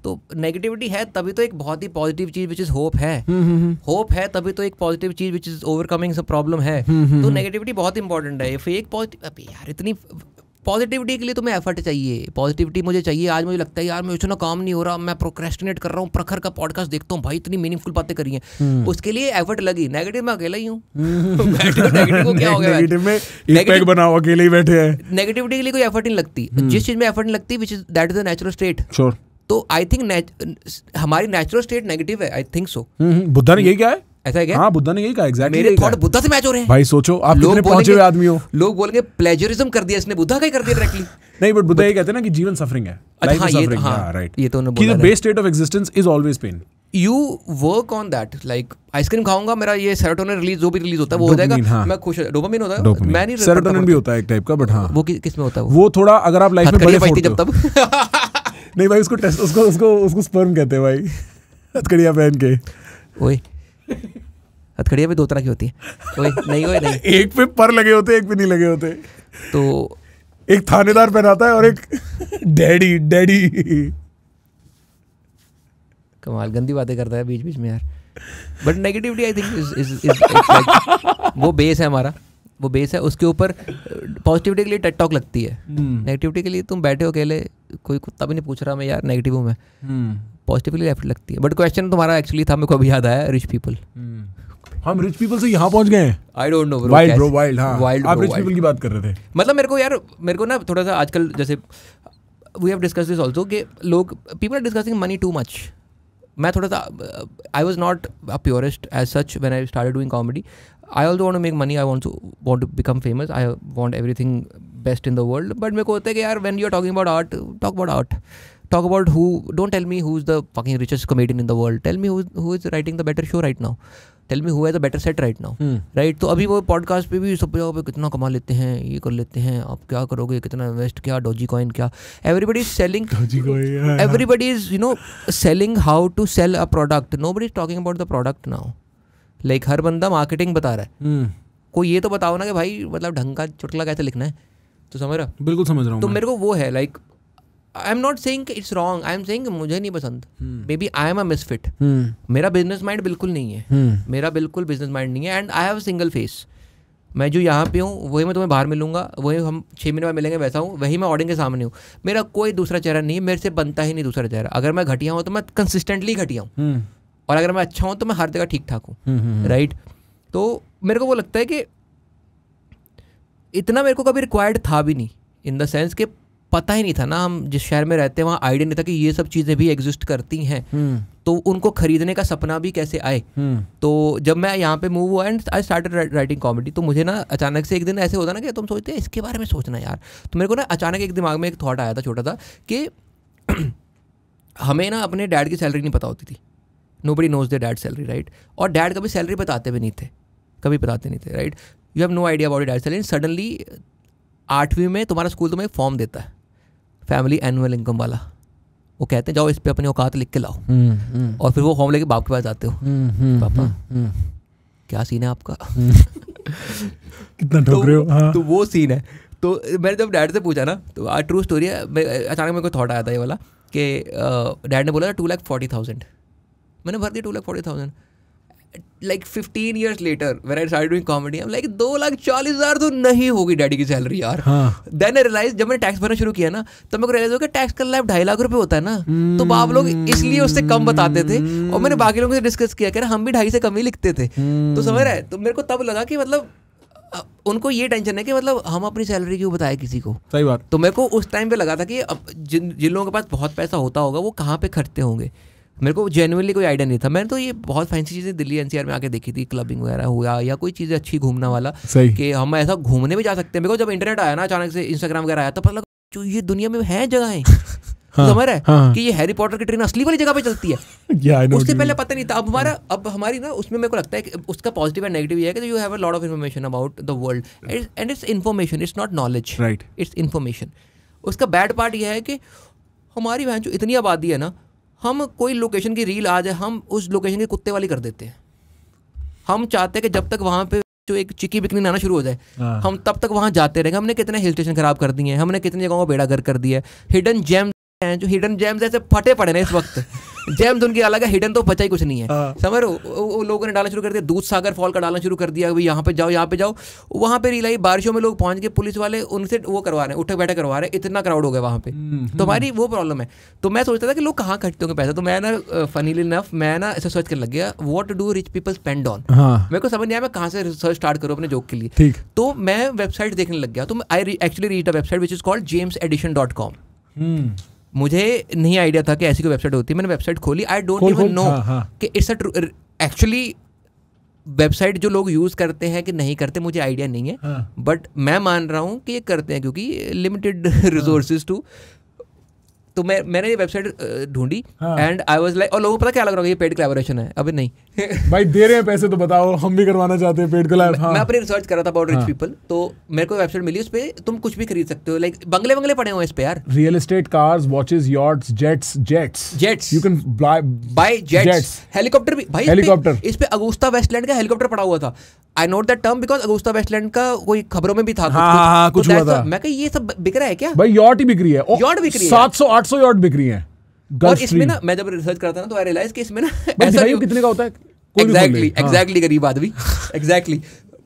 तो negativity है तभी तो एक बहुत ही positive चीज which is hope है. होप है तभी तो एक पॉजिटिव चीज which is overcoming some problem है. तो नेगेटिविटी बहुत इंपॉर्टेंट है. फेक पॉजिटिव, अबे यार इतनी पॉजिटिविटी के लिए तुम्हें एफर्ट चाहिए. पॉजिटिविटी मुझे चाहिए. आज मुझे लगता है यार मुझे ना काम नहीं हो रहा, मैं प्रोक्रेस्टिनेट कर रहा हूँ, प्रखर का पॉडकास्ट देखता हूँ, भाई इतनी मीनिंगफुल बातें करी हैं, उसके लिए एफर्ट लगी. नेगेटिव में अकेला ही हूँ. नेगेटिव को क्या हो गया? नेगेटिव में एक पैक बनाओ, अकेले ही बैठे हैं. नेगेटिविटी के लिए कोई एफर्ट नहीं लगती. जिस चीज में एफर्ट नहीं लगती which is that is the natural state. Sure. तो आई थिंक हमारी नेचुरल स्टेट नेगेटिव है. I think so. बुद्धा ने यही कहा है. ऐसा है क्या? हाँ, बुद्धा ने यही कहा. एग्जैक्टली मेरे थॉट बुद्धा से मैच हो रहे हैं भाई. सोचो आप कितने पहुंचे हुए आदमी हो. लोग बोलेंगे प्लेजरिज्म कर दिया इसने, बुद्धा का ही कर दिया डायरेक्टली. नहीं, बट बुद्धा ये कहते हैं ना कि जीवन सफरिंग है. अच्छा, हाँ, ये राइट. ये तो उन्होंने बोला. The base state of existence is always pain. You work on that. Like ice cream खाऊंगा, मेरा ये सेरोटोनिन रिलीज जो भी रिलीज होता है वो हो जाएगा. हाँ. मैं खुश. डोपामिन होता है. मैं नहीं. सेरोटोनिन भी होता है एक टाइप का, बट हाँ, वो किस में होता है? वो थोड़ा अगर आप लाइफ में बड़े फोड़ते जब तब नहीं भाई, उसको टेस्ट उसको स्पर्म कहते हैं भाई. हथकड़ियाँ पहन के. ओए, हथकड़ियाँ भी दो तरह की होती है. ओए नहीं, ओए नहीं. एक पे पर लगे होते, एक पे नहीं लगे होते. तो एक थानेदार पहनाता है और एक डैडी. कमाल गंदी बातें करता है बीच बीच में यार. But negativity I think is वो बेस है हमारा. वो बेस है, उसके ऊपर पॉजिटिविटी के लिए टेड टॉक लगती है. नेगेटिविटी के लिए तुम बैठे हो अकेले, कोई कुत्ता भी नहीं पूछ रहा मैं यार नेगेटिव हूँ मैं. पॉजिटिव के लिए एफर्ट लगती है. बट क्वेश्चन तुम्हारा एक्चुअली था, मेरे को अभी याद आया, रिच पीपल. हम रिच पीपल से यहाँ पहुँच गए हैं. आई don't no bro. Wild bro, wild. हाँ, आप रिच पीपल की बात कर रहे थे. मतलब मेरे को ना थोड़ा सा आजकल जैसे we have discuss this also कि लोग people are discussing money too much. मैं थोड़ा सा I was not a purist as such when I started doing comedy. I also want to make money. I want to become famous. I want everything best in the world. But मेरे को होता है कि यार when you're talking about art, talk about art. Talk about who. Don't tell me who's the fucking richest comedian in the world. Tell me who is writing the better show right now. Tell me who has a better set right now. Right? तो अभी वो podcast पे भी सब पे कितना कमा लेते हैं, ये कर लेते हैं, आप क्या करोगे, कितना इन्वेस्ट, क्या डॉजी कॉइन, क्या. Everybody is selling. Everybody is selling how to sell a product. Nobody is talking about the product now. लाइक हर बंदा मार्केटिंग बता रहा है. कोई ये तो बताओ ना कि भाई मतलब ढंग का चुटकुला कैसे लिखना है. तो समझ रहा? बिल्कुल समझ रहा हूँ. तो मेरे को वो है like I am not saying it's wrong. I am saying मुझे नहीं पसंद. Maybe I am a misfit. मेरा बिजनेस माइंड बिल्कुल नहीं है. मेरा बिल्कुल बिजनेस माइंड नहीं है. And I have single face. मैं जो यहाँ पे हूँ वही मैं तुम्हें बाहर मिलूंगा, वही हम 6 महीने बाद मिलेंगे, वैसा हूँ. वही मैं ऑडियंस के सामने हूँ. मेरा कोई दूसरा चेहरा नहीं है. मेरे से बनता ही नहीं दूसरा चेहरा. अगर मैं घटिया हूँ तो मैं कंसिस्टेंटली घटिया हूँ, और अगर मैं अच्छा हूँ तो मैं हर जगह ठीक ठाक हूँ. राइट? तो मेरे को वो लगता है कि इतना मेरे को कभी रिक्वायर्ड था भी नहीं, इन द सेंस कि पता ही नहीं था ना, हम जिस शहर में रहते हैं वहाँ आइडिया नहीं था कि ये सब चीज़ें भी एग्जिस्ट करती हैं, तो उनको खरीदने का सपना भी कैसे आए। तो जब मैं यहाँ पे मूव हुआ and I started writing comedy, तो मुझे ना अचानक से एक दिन ऐसे होता ना कि तुम सोचते हैं इसके बारे में सोचना यार, तो मेरे को ना अचानक एक दिमाग में एक थॉट आया था छोटा सा कि हमें ना अपने डैड की सैलरी नहीं पता होती थी, nobody knows their dad salary, right. और डैड कभी सैलरी बताते भी नहीं थे, कभी बताते नहीं थे, right. You have no idea about dad salary. Suddenly 8वीं में तुम्हारा स्कूल तुम्हें फॉर्म देता है फैमिली एनुअल इनकम वाला, वो कहते हैं जाओ इस पे अपनी औकात लिख के लाओ, और फिर वो फॉर्म लेके बाप के पास जाते हो, पापा क्या सीन है आपका, कितना ठोक रहे हो। हाँ। तो वो सीन है। तो मैंने जब डैड से पूछा ना, तो आज ट्रू स्टोरी है, अचानक मेरे को थॉट आया था ये वाला कि डैड ने बोला 2,40,000, मैंने भर दिया 2,40,000। Like 15 years later when I started doing comedy, I'm like 2,40,000 तो नहीं होगी डैडी की सैलरी यार। Then I realized, जब मैंने टैक्स भरना शुरू किया ना, तब मेरे को रियलाइज हो गया टैक्स का लाभ 2.5 लाख रुपए होता है ना, तो बाप लोग इसलिए उससे कम बताते थे, और मैंने बाकी लोगों से डिस्कस किया कि हम भी 2.5 से कम ही लिखते थे। तो समझ रहे हैं, तो मेरे को तब लगा कि मतलब उनको ये टेंशन है कि मतलब हम अपनी सैलरी क्यों बताए किसी को। सही बात। तो मेरे को उस टाइम पे लगा था कि अब जिन लोगों के पास बहुत पैसा होता होगा वो कहाँ पे खर्चते होंगे, मेरे को जेन्युइनली कोई आइडिया नहीं था। मैंने तो ये बहुत फैंसी चीज़ें दिल्ली एनसीआर में आके देखी थी, क्लबिंग वगैरह हुआ या कोई चीज़ अच्छी घूमना वाला, कि हम ऐसा घूमने भी जा सकते हैं। मेरे को जब इंटरनेट आया ना अचानक से, इंस्टाग्राम वगैरह आया, तो पता लगा जो ये दुनिया में है जगहें, समझ रहे हैं कि ये हैरी पॉटर की ट्रेन असली वाली जगह पे चलती है। उससे पहले पता नहीं था। अब हमारी ना उसमें मेरे को लगता है कि उसका पॉजिटिव एंड नेगेटिव ये है कि you have a lot of information about the world and it's information, it's not knowledge, right, it's information. उसका बैड पार्ट ये है कि हमारी वहाँ जो इतनी आबादी है ना, हम कोई लोकेशन की रील आ जाए हम उस लोकेशन की कुत्ते वाली कर देते हैं। हम चाहते हैं कि जब तक वहाँ पे जो एक चिकी बिकनी आना शुरू हो जाए हम तब तक वहाँ जाते रहेंगे। हमने कितने हिल स्टेशन खराब कर दिए हैं, हमने कितनी जगहों को बेड़ा गर्क कर दिया है। हिडन जेम्स हैं, जो हिडन जेम्स ऐसे फटे पड़े ना इस वक्त, जेम्स उनकी अलग है, हिडन तो बचा ही कुछ नहीं है। समझ रहे हो, लोगों ने डालना शुरू कर दिया, दूध सागर फॉल का डालना शुरू कर दिया, भाई यहाँ पे जाओ यहाँ पे जाओ। वहाँ पे रील आई, बारिशों में लोग पहुँच गए, पुलिस वाले उनसे वो करवा रहे हैं, उठक बैठक करवा रहे हैं, इतना क्राउड हो गया वहाँ पे। तो हमारी वो प्रॉब्लम है। तो मैं सोचता था कि लोग कहाँ खर्चते होंगे पैसा। तो मैं ना फनीली इनफ मैं ना ऐसा सर्च करने लग गया, what do rich people spend on. मेरे को समझ नहीं आया मैं कहाँ से रिसर्च स्टार्ट करूँ अपने जोक के लिए। तो मैं वेबसाइट देखने लग गया। तो I actually read a website which is called jamesedition.com। मुझे नहीं आइडिया था कि ऐसी कोई वेबसाइट होती है। मैंने वेबसाइट खोली, आई डोंट इवन नो कि इट्स एक्चुअली वेबसाइट जो लोग यूज़ करते हैं कि नहीं करते मुझे आइडिया नहीं है, बट मैं मान रहा हूँ कि ये करते हैं क्योंकि लिमिटेड रिसोर्सेज टू। तो मैंने ये वेबसाइट ढूंढी एंड आई वाज लाइक, और लोगों को पता क्या लग रहा है ये पेड कोलैबोरेशन है। अभी नहीं भाई दे रहे हैं पैसे तो बताओ, हम भी करवाना चाहते हैं पेड कोलैब। मैं अपनी रिसर्च कर रहा था अबाउट रिच पीपल, तो मेरे को वेबसाइट मिली, उस पे तुम कुछ भी खरीद सकते हो। लाइक बंगले बंगले पड़े हुए इस पे यार, real estate, cars, watches, yachts, jets you can buy jets, helicopter भी भाई। हेलीकॉप्टर इस पे अगुस्ता वेस्टलैंड का हेलीकॉप्टर पड़ा हुआ था। I note that term because Agusta Westland का कोई खबरों में भी था कुछ हुआ था। मैं कहा ये सब बिक रहा है क्या भाई? यॉट ही बिक रही है, यॉट बिक रही है, 700-800 यॉट बिक रही है। और इसमें ना मैं जब रिसर्च करता ना तो आई रियलाइज कि इसमें ना ऐसा कितने का होता है, एग्जैक्टली गरीब आदमी एग्जैक्टली।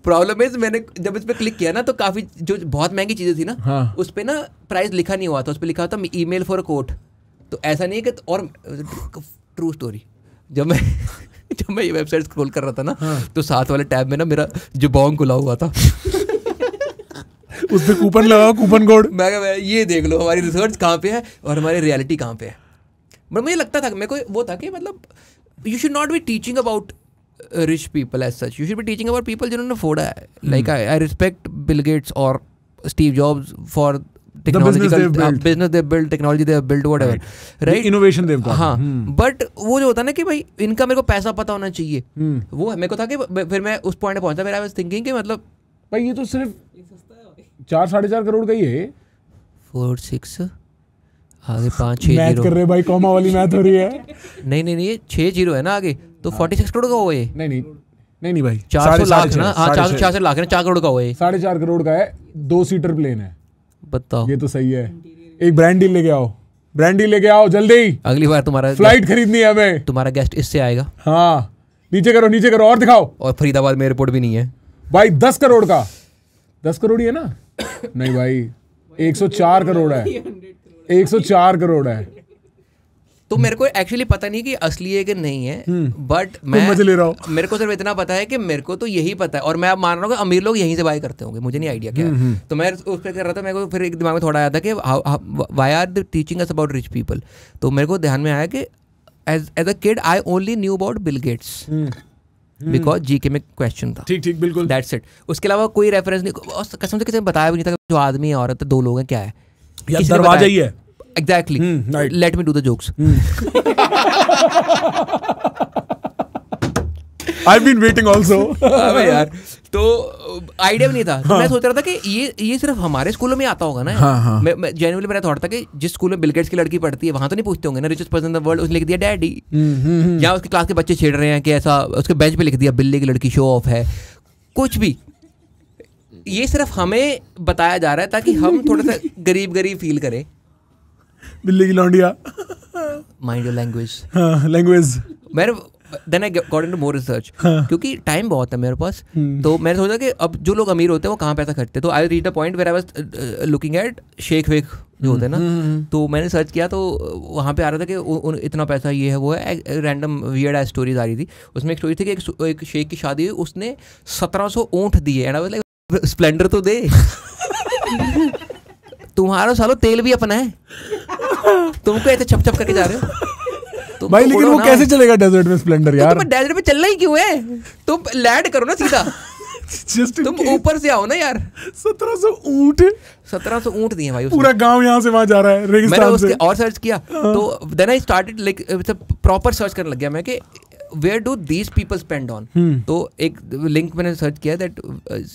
प्रॉब्लम इज मैंने जब इस पे क्लिक किया ना तो काफी जो बहुत महंगी चीजें थी ना उस पे ना प्राइस लिखा नहीं हुआ था, उस पे लिखा था ईमेल फॉर अ कोट। तो ऐसा नहीं है कि, और ट्रू स्टोरी, जब मैं ये वेबसाइट स्क्रॉल कर रहा था ना तो साथ वाले टैब में ना मेरा जुबांग खुला हुआ था उस पे कूपन लगाओ, कूपन कोड। मैं कहा ये देख लो हमारी रिसर्च कहाँ पे है और हमारी रियलिटी कहाँ पे है। बट मुझे लगता था, मेरे को वो था कि मतलब you should not be teaching about rich people as such, you should be teaching about people जिन्होंने फोड़ा है। Like I respect Bill Gates और Steve Jobs for technological business they build, technology they build, whatever, right? Innovation they've got. हाँ, but वो जो होता है ना कि भाई इनका मेरे को पैसा पता होना चाहिए, वो मेरे को था कि फिर मैं उस पॉइंट पे पहुंचा। फिर आई वाज थिंकिंग कि मतलब भाई ये तो सिर्फ 4-4.5 करोड़ का ही है। 4-6 आगे 5-6 मैथ कर रहे भाई, कॉमा वाली मैथ हो रही है। नहीं ये 6 जीरो है ना आगे, तो 46 करोड़ का हुआ ये। नहीं भाई 400 लाख ना, हाँ 400 लाख है ना, 4 करोड़ का हुआ ये। 4.5 करोड़ का है, 2 सीटर प्लेन है। बताओ, ये तो सही है। एक ब्रांड डील लेके आओ जल्दी। अगली बार तुम्हारा फ्लाइट खरीदनी है हमें, तुम्हारा गेस्ट इससे आएगा। हाँ नीचे करो और दिखाओ। और फरीदाबाद में एयरपोर्ट भी नहीं है भाई। 10 करोड़ का, 10 करोड़ ही है ना? नहीं भाई 104 करोड़ है, 104 करोड़ है। तो मेरे को एक्चुअली पता नहीं कि असली है कि नहीं है, बट मैं मजे ले रहा हूँ। मेरे को सिर्फ इतना पता है कि मेरे को तो यही पता है, और मैं अब मान रहा हूँ कि अमीर लोग यहीं से बाय करते होंगे, मुझे नहीं आइडिया क्या है। तो मैं उस पर कर रहा था, मेरे को फिर एक दिमाग में थोड़ा आया था कि why are they teaching us about rich people. तो मेरे को ध्यान में आया कि as a kid I only knew about Bill Gates because GK में क्वेश्चन था। ठीक बिल्कुल, दैट्स इट। उसके अलावा कोई रेफरेंस नहीं, कसम से किसी ने बताया भी नहीं था कि जो आदमी है औरत है, दो लोग हैं, क्या है, दरवाजा ही है। Exactly, let me do the jokes. I've been waiting also। अबे यार, तो आइडिया भी नहीं था। तो मैं सोच रहा था कि ये सिर्फ हमारे स्कूलों में आता होगा ना। मैं जेन्युइनली मेरा थॉट था कि जिस स्कूल में बिल गेट्स की लड़की पढ़ती है वहां तो नहीं पूछते होंगे ना richest person in the world, उसने लिख दिया डैडी, या उसकी क्लास के बच्चे छेड़ रहे हैं कि ऐसा, उसके बेंच पे लिख दिया बिल्ली की लड़की शो ऑफ है, कुछ भी। ये सिर्फ हमें बताया जा रहा है ताकि हम थोड़ा सा गरीब फील करें। बिल्ली की लौंडिया, माइंड योर लैंग्वेज, लैंग्वेज। मेरे then I got into more research, क्योंकि टाइम बहुत है मेरे पास। तो मैंने सोचा कि अब जो लोग अमीर होते हैं वो कहाँ पैसा खर्चते हैं। तो I reach the point where I was looking at शेख वेख जो होते हैं ना। तो मैंने सर्च किया तो वहाँ पे आ रहा था कि इतना पैसा ये है वो है, रैंडम वियर्ड एज स्टोरीज आ रही थी। उसमें एक स्टोरी थी कि एक शेख की शादी हुई, उसने 1700 ऊँट दिए। And I was like Splendor तो दे तुम्हारा सालो तेल भी अपना है, तुमको ऐसे छप करके जा रहे हो भाई। लेकिन वो कैसे चलेगा डेजर्ट में स्प्लेंडर यार? तो डेजर्ट में चलना ही क्यों है? तुम लैंड करो ना सीधा। तुम ऊपर से आओ ना यार। 1700 ऊँट, 1700 ऊँट दिए भाई, पूरा गांव यहाँ से वहां जा रहा है रेगिस्तान से। और सर्च किया तो then I started like proper search करने लग गया मैं कि where do these people spend on. तो एक लिंक मैंने सर्च किया दैट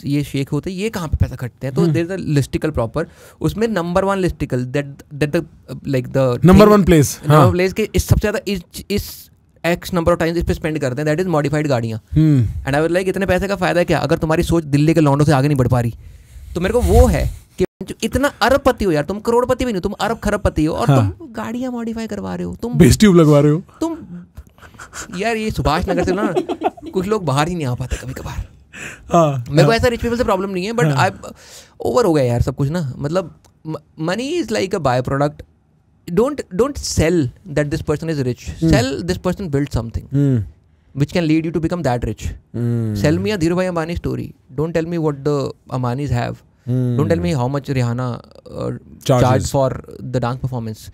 ये शेख होते हैं, ये कहाँ पे पैसा खर्चते हैं। तो there is a listicle proper, उसमें number 1 listicle that like the number 1 place के इस सबसे ज्यादा इस एक्स नंबर ऑफ टाइम्स इस पे स्पेंड करते हैं, दैट इज मॉडिफाइड गाड़ियाँ। एंड आई वाज लाइक इतने पैसे का फायदा क्या अगर तुम्हारी सोच दिल्ली के लॉन्डो से आगे नहीं बढ़ पा रही। तो मेरे को वो है कि इतना अरबपति हो यार, तुम करोड़पति भी नहीं, तुम अरब खरबपति हो और तुम गाड़ियाँ मॉडिफाई करवा रहे हो, तुम बेस ट्यूब लगवा रहे हो तुम। यार ये सुभाष नगर से ना कुछ लोग बाहर ही नहीं आ पाते कभी कभार। मेरे को ऐसा रिच पीपल से प्रॉब्लम नहीं है, बट आई ओवर हो गया यार सब कुछ ना। मतलब money is like a by product. Don't sell that this person is rich. Sell this person built something which can lead you to become that rich. Sell me a Dhirubhai Ambani story. Don't tell me what the Ambanis have. Don't tell me how much Rihanna charged for the dance performance.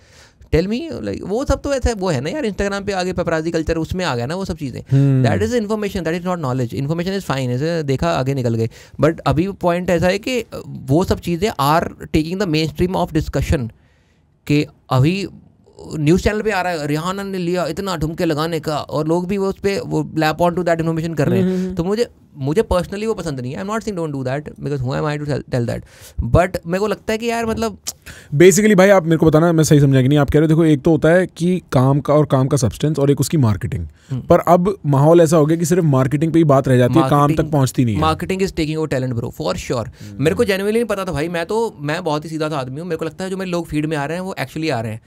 Tell me like वो सब तो ऐसा वो है ना यार, Instagram पे आगे पेपराजी कल्चर उसमें आ गया ना वो सब चीज़ें। That is information, that is not knowledge. Information is fine, ऐसे देखा आगे निकल गए। बट अभी पॉइंट ऐसा है कि वो सब चीज़ें are taking the mainstream of discussion. कि अभी न्यूज़ चैनल पे आ रहा है रिहाना ने लिया इतना ठुमके लगाने का, और लोग भी वो उस पर वो lap on to that information कर रहे हैं। तो मुझे पर्सनली वो पसंद नहीं है। I am not saying don't do that because who am I to tell that, but मेरे को लगता है कि यार मतलब बेसिकली भाई आप मेरे को बताना मैं सही समझा कि नहीं। आप कह रहे हो देखो एक तो होता है कि काम का और काम का सब्सटेंस, और एक उसकी मार्केटिंग। पर अब माहौल ऐसा हो गया कि सिर्फ मार्केटिंग पे ही बात रह जाती है, काम तक पहुंचती नहीं है। Marketing is taking over talent bro, for sure. मेरे को जेन्युइनली नहीं पता था भाई। मैं बहुत ही सीधा सा आदमी हूँ। मेरे को लगता है जो मेरे लोग फीड में आ रहे हैं वो एक्चुअली आ रहे हैं।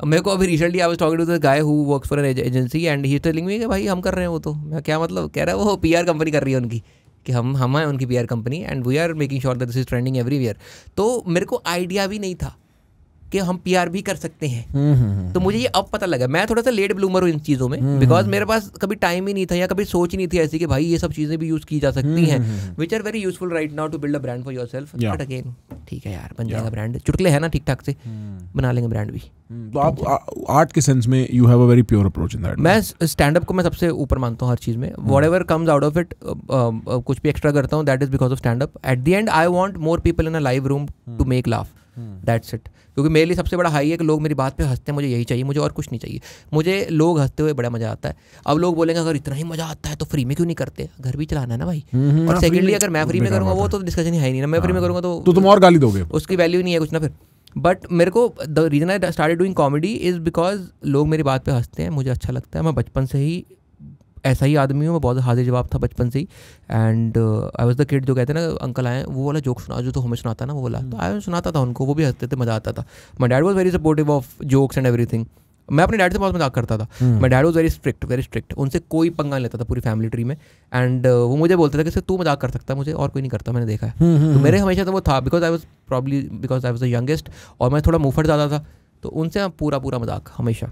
मेरे को अभी recently I was talking to the guy who works for an agency and he is telling me कि भाई हम कर रहे हैं वो। तो मैं क्या मतलब कह रहा है वो पीआर कंपनी कर रही है उनकी, कि हम हैं उनकी PR company and we are making sure that this is trending everywhere. तो मेरे को आइडिया भी नहीं था कि हम पीआर भी कर सकते हैं। तो मुझे ये अब पता लगा। मैं थोड़ा सा लेट ब्लूमर हूँ इन चीज़ों में, बिकॉज मेरे पास कभी टाइम ही नहीं था या कभी सोच ही नहीं थी ऐसी कि भाई ये सब चीज़ें भी यूज़ की जा सकती हैं, which are very useful right now to build a brand for yourself. But again ठीक है यार, बन जाएगा ब्रांड। चुटकुले है ना ठीक ठाक से, बना लेंगे ब्रांड भी। तो आप आर्ट के सेंस में you have a very pure approach in that. मैं स्टैंड अप को मैं सबसे ऊपर मानता हूँ हर चीज़ में। Whatever comes out of it, कुछ भी एक्स्ट्रा करता हूँ that is because of stand up. At the end I want more people in a live room to make laugh, that's it. क्योंकि मेरे लिए सबसे बड़ा हाई है कि लोग मेरी बात पे हंसते हैं, मुझे यही चाहिए, मुझे और कुछ नहीं चाहिए। मुझे लोग हंसते हुए बड़ा मजा आता है। अब लोग बोलेंगे अगर इतना ही मजा आता है तो फ्री में क्यों नहीं करते, घर भी चलाना है ना भाई। और सेकेंडली अगर मैं फ्री में करूँगा वो तो डिस्कशन ही है नहीं ना। मैं फ्री में करूँगा तो तुम और गाली दोगे, उसकी वैल्यू नहीं है कुछ ना फिर। बट मेरे को the reason I started doing comedy is because लोग मेरी बात पे हंसते हैं, मुझे अच्छा लगता है। मैं बचपन से ही ऐसा ही आदमी हूँ, मैं बहुत हाजिर जवाब था बचपन से ही। And I was the kid जो कहते हैं ना अंकल आए वो वाला जोक सुना जो तो हमें सुनाता ना वो वाला, तो आई सुनाता था उनको, वो भी हंसते थे, मज़ा आता था। My dad was very supportive of jokes and everything. मैं अपने डैड से बहुत मजाक करता था। My dad was very strict, उनसे कोई पंगा नहीं लेता था पूरी फैमिली ट्री में। एंड वो मुझे बोलते थे कि तू मजाक कर सकता है, मुझे और कोई नहीं करता, मैंने देखा है। तो मेरे हमेशा तो वो था because I was the youngest और मैं थोड़ा मुंहफट ज़्यादा था, तो उनसे पूरा मजाक हमेशा।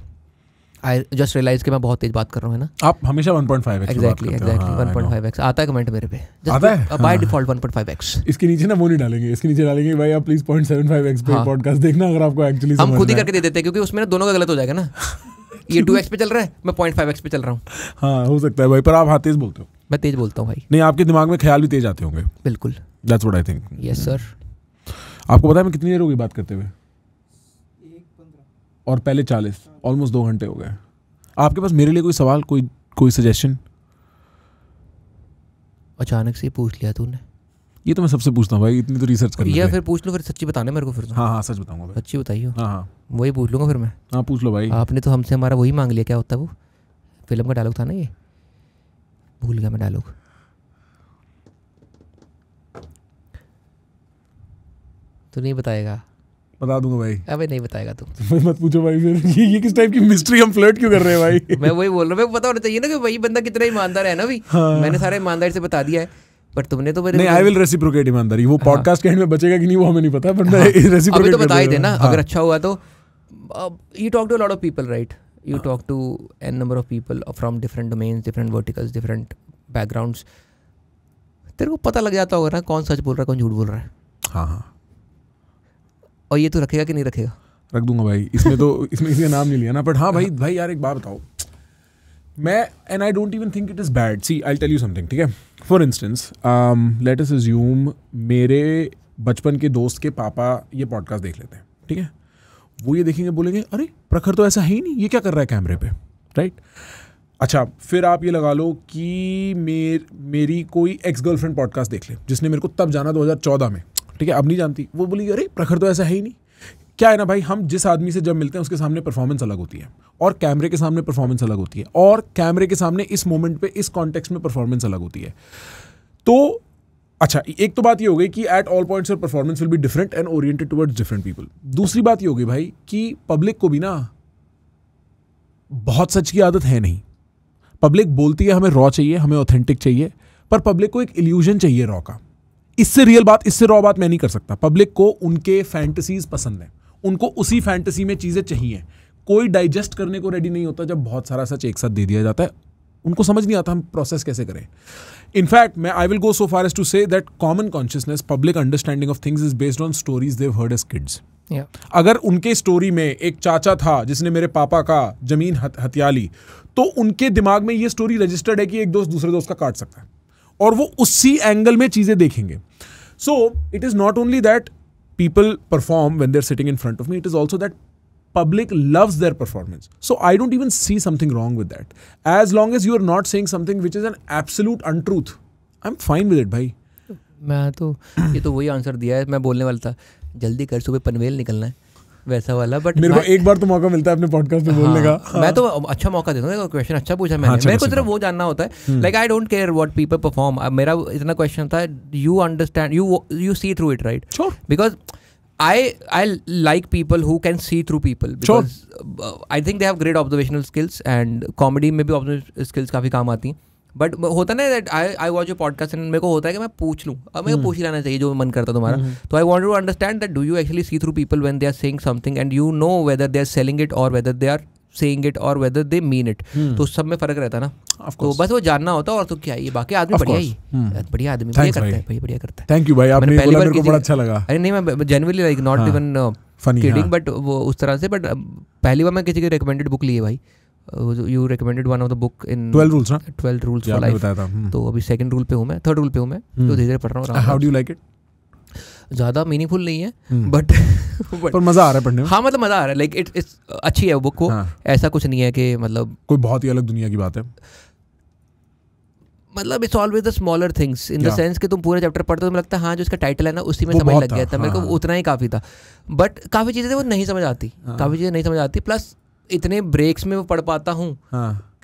आई जस्ट रियलाइज कि मैं बहुत तेज बात कर रहा हूँ, है ना? आप हमेशा 1.5x एग्जैक्टली 1.5x आता है कमेंट मेरे पे, आता है बाय डिफॉल्ट 1.5x। इसके नीचे ना वो नहीं डालेंगे, इसके नीचे डालेंगे भाई आप प्लीज 0.75x पे पॉडकास्ट देखना अगर आपको एक्चुअली हम खुद ही करके दे देते हैं, क्योंकि उसमें ना दोनों का गलत हो जाएगा ना। ये 2x पे चल रहा है, मैं 0.5x पे चल रहा हूँ। हाँ हो सकता है भाई, पर आप हाँ तेज बोलते हो। मैं तेज बोलता हूँ भाई। नहीं, आपके दिमाग में ख्याल भी तेज आते होंगे। बिल्कुल, that's what I think. Yes sir. आपको पता है मैं कितनी देर हो गई बात करते हुए? 1:15 और पहले 40, ऑलमोस्ट 2 घंटे हो गए। आपके पास मेरे लिए कोई सवाल, कोई सजेशन? अचानक से पूछ लिया तूने। ये तो मैं सबसे पूछता हूँ भाई, इतनी तो रिसर्च कर या फिर पूछ लो, फिर सच्ची बताना मेरे को फिर। हाँ सच बताऊंगा भाई। सच्ची बताइयो। हाँ वही पूछ लूँगा फिर मैं। हाँ पूछ लो भाई। आपने तो हमसे हमारा वही मांग लिया, क्या होता है वो फिल्म का डायलॉग था ना, ये भूल गया मैं डायलॉग। तो नहीं बताएगा? बता दूंगा भाई। अबे नहीं बताएगा तू। मत पूछो भाई फिर, ये किस टाइप की मिस्ट्री हम फ्लर्ट क्यों कर रहे हैं भाई? मैं वही बोल रहा हूँ, मेरे को पता होना चाहिए ना कि भाई बंदा कितना ईमानदार है ना। भी मैंने सारे ईमानदारी से बता दिया है, पर तुमने तो नहीं, आई विल रेसिप्रोकेट ईमानदारी। वो पॉडकास्ट के एंड में बचेगा कि नहीं वो हमें नहीं पता, बट मैं रेसिप्रोकेट अभी तो बता ही देना। अगर अच्छा हुआ तो you talk to a lot of people, right? You talk to an number of people from different domains, different verticals, different backgrounds. तेरे को पता लग जाता होगा ना कौन सच बोल रहा है, कौन झूठ बोल रहा है। हाँ। और ये तो रखेगा कि नहीं रखेगा? रख दूंगा भाई, इसमें तो इसमें इसका नाम नहीं लिया ना। बट हाँ भाई यार एक बात बताओ, मैं and I don't even think it is bad. See I tell you something, ठीक है? For instance let us assume मेरे बचपन के दोस्त के पापा ये पॉडकास्ट देख लेते हैं, ठीक है? वो ये देखेंगे, बोलेंगे अरे प्रखर तो ऐसा है ही नहीं, ये क्या कर रहा है कैमरे पे, राइट? अच्छा, फिर आप ये लगा लो कि मेरी कोई एक्स गर्लफ्रेंड पॉडकास्ट देख ले, जिसने मेरे को तब जाना 2014 में, ठीक है? अब नहीं जानती, वो बोलेगी अरे प्रखर तो ऐसा है ही नहीं। क्या है ना भाई, हम जिस आदमी से जब मिलते हैं उसके सामने परफॉर्मेंस अलग होती है, और कैमरे के सामने परफॉर्मेंस अलग होती है, और कैमरे के सामने इस मोमेंट पे इस कॉन्टेक्स्ट में परफॉर्मेंस अलग होती है। तो अच्छा, एक तो बात ये हो गई कि at all points your performance will be different and oriented towards different people. दूसरी बात ये हो गई भाई कि पब्लिक को भी ना बहुत सच की आदत है नहीं। पब्लिक बोलती है हमें रॉ चाहिए, हमें ऑथेंटिक चाहिए, पर पब्लिक को एक इल्यूजन चाहिए रॉ का। इससे रियल बात, इससे रॉ बात मैं नहीं कर सकता। पब्लिक को उनके फैंटेसीज पसंद है, उनको उसी फैंटेसी में चीज़ें चाहिए। कोई डाइजेस्ट करने को रेडी नहीं होता जब बहुत सारा सच एक साथ दे दिया जाता है। उनको समझ नहीं आता हम प्रोसेस कैसे करें। इनफैक्ट मैं I will go so far as to say that common consciousness, public understanding of things is based on stories they've heard as kids. अगर उनके स्टोरी में एक चाचा था जिसने मेरे पापा का जमीन हथिया ली, तो उनके दिमाग में ये स्टोरी रजिस्टर्ड है कि एक दोस्त दूसरे दोस्त का काट सकता है, और वो उसी एंगल में चीजें देखेंगे। So it is not only that people perform when they're sitting in front of me, it is also that public loves their performance. So I don't even see something wrong with that. As long as you are not saying something which is an absolute untruth, I'm fine with it, भाई। मैं तो ये तो वही answer दिया है। मैं बोलने वाला था जल्दी कर, सुबह पनवेल निकलना है, वैसा वाला। बट मेरे को एक बार तो मौका मिलता है अपने पॉडकास्ट में बोलने का। मैं तो अच्छा मौका देता हूँ। क्वेश्चन अच्छा पूछा मैंने। मेरे को सिर्फ वो जानना होता है, like I don't care what people perform. मेरा इतना क्वेश्चन था, you understand, you see through it, right? Because I like people who can see through people, because I think they have great observational skills, and comedy में भी observational skills काफ़ी काम आती हैं। But होता ना that I watch a podcast and मेरे को होता है कि मैं पूछ लूँ, अब मेरे को पूछ ही लेना चाहिए जो मन करता तुम्हारा। तो I want to understand that do you actually see through people when they are saying something, and you know whether they are selling it or whether they are saying it or whether they mean it। तो सब में फर्क रहता है ना, तो बस वो जानना होता है। और तो क्या है, ये बाकी आदमी बढ़िया ही बढ़िया आदमी बढ़िया करता है भाई, बढ़िया करता है। थैंक यू भाई, आपने बोला मेरे को बड़ा अच्छा लगा। अरे नहीं, मैं genuinely like not even kidding, but वो उस तरह से। बट पहली बार मैं किसी की रिकमेंडेड बुक ली है भाई। You recommended one of the book in 12 rules, 12 rules for life. तो अभी सेकंड रूल पे हूँ मैं, थर्ड रूल पे हूँ मैं, तो धीरे धीरे पढ़ रहा हूँ। How do you like it? ज़्यादा मीनिंगफुल नहीं है, बट पर मज़ा आ रहा है पढ़ने में। हाँ मतलब मज़ा आ रहा है, लाइक इट्स अच्छी है वो बुक को। ऐसा कुछ नहीं है कि मतलब कोई बहुत ही अलग दुनिया की बात है। मतलब it's always the smaller things in the sense कि तुम पूरे चैप्टर पढ़ते हो, तुम्हें लगता है हाँ जो इसका टाइटल है ना उसी में समझ लग गया था। मेरे को उतना ही काफ़ी था, बट काफ़ी चीज़ें वो नहीं समझ आती, काफ़ी चीज़ें नहीं समझ आती। प्लस इतने ब्रेक्स में वो पढ़ पाता हूँ,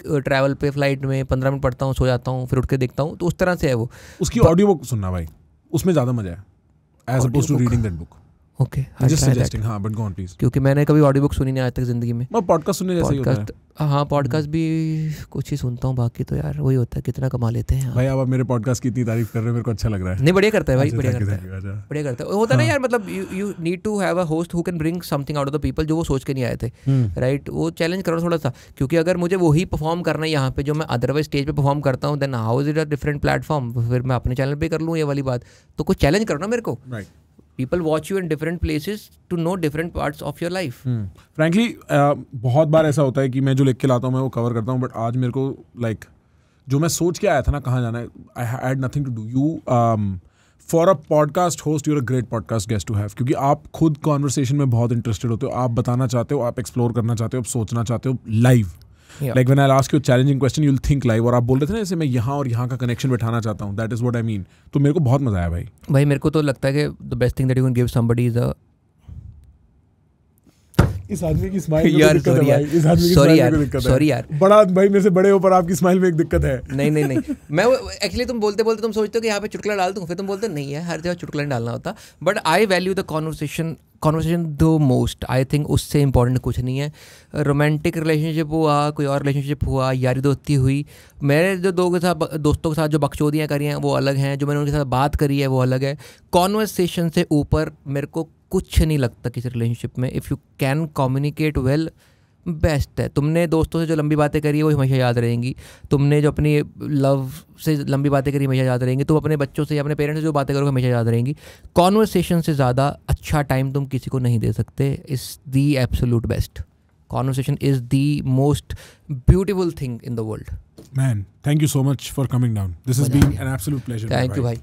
ट्रैवल पे फ्लाइट में 15 मिनट पढ़ता हूँ, सो जाता हूँ, फिर उठ के देखता हूँ, तो उस तरह से है वो। उसकी ऑडियो बुक सुनना भाई, उसमें ज़्यादा मजा है as opposed to reading that book. Okay, just suggesting. हाँ बट गो ऑन प्लीज। क्योंकि मैंने कभी ऑडियो बुक सुनी नहीं आज तक जिंदगी में। मैं पॉडकास्ट सुनने जैसा ही होता है। हाँ पॉडकास्ट भी कुछ ही सुनता हूँ, बाकी तो यार वही होता है कितना कमा लेते हैं भाई। आप मेरे पॉडकास्ट की इतनी तारीफ कर रहे हो, मेरे को अच्छा लग रहा है। नहीं बढ़िया करता है भाई, अच्छा, बढ़िया thank you, करता thank है, you, अच्छा। बढ़िया करता है। होता है ना यार, मतलब you need to have a host who can bring something out of the people, जो वो सोच के नहीं आए थे, राइट। वो चैलेंज करो थोड़ा सा, क्योंकि अगर मुझे वही परफॉर्म करना है यहाँ पे जो मैं अदरवाइज स्टेज पे परफॉर्म करता हूँ, then how is it a different platform, फिर मैं अपने चैनल पे कर लूँ ये वाली बात। तो कुछ चैलेंज करो ना मेरे को। People watch you in different places to know different parts of your life. Frankly, बहुत बार ऐसा होता है कि मैं जो लिख के लाता हूँ मैं वो कवर करता हूँ, बट आज मेरे को like जो मैं सोच के आया था ना कहाँ जाना है, I had nothing to do. You for a podcast host, you're a great podcast guest to have, क्योंकि आप खुद conversation में बहुत interested होते हो, आप बताना चाहते हो, आप explore करना चाहते हो, आप सोचना चाहते हो live. Like when I'll ask you a challenging question, you'll think live. और आप बोल रहे थे ना जैसे मैं यहाँ और यहाँ का कनेक्शन बैठाना चाहता हूँ, that is what I mean. तो मेरे को बहुत मजा आया भाई। भाई मेरे को तो लगता है कि the best thing that you can give somebody is a इस आदमी की स्माइल में दिक्कत है भाई, इस आदमी की स्माइल में दिक्कत है। सॉरी यार, बड़ा भाई मेरे से बड़े हो पर आपकी स्माइल में एक दिक्कत है। नहीं मैं एक्चुअली तुम बोलते बोलते तुम सोचते हो कि यहाँ पे चुटकुला डाल दूँ, फिर तुम बोलते नहीं है हर जगह चुटकुला नहीं डालना होता। But I value the conversation the most. I think उससे इंपॉर्टेंट कुछ नहीं है। रोमांटिक रिलेशनशिप हुआ, कोई और रिलेशनशिप हुआ, यारी दोस्ती हुई, मेरे जो दोस्तों के साथ जो बकचोदियाँ करी हैं वो अलग हैं, जो मैंने उनके साथ बात करी है वो अलग है। कॉन्वर्सेशन से ऊपर मेरे को कुछ नहीं लगता किसी रिलेशनशिप में। If you can communicate well, best है। तुमने दोस्तों से जो लंबी बातें करी है वो हमेशा याद रहेंगी, तुमने जो अपनी लव से लंबी बातें करी हमेशा याद रहेंगी, तुम अपने बच्चों से या अपने पेरेंट्स से जो बातें करोगे हमेशा याद रहेंगी। कॉन्वर्सेशन से ज़्यादा अच्छा टाइम तुम किसी को नहीं दे सकते। Is the absolute best. Conversation is the most beautiful thing in the world. Man, thank you so much for coming down. This has been an absolute pleasure. Thank you, bhai.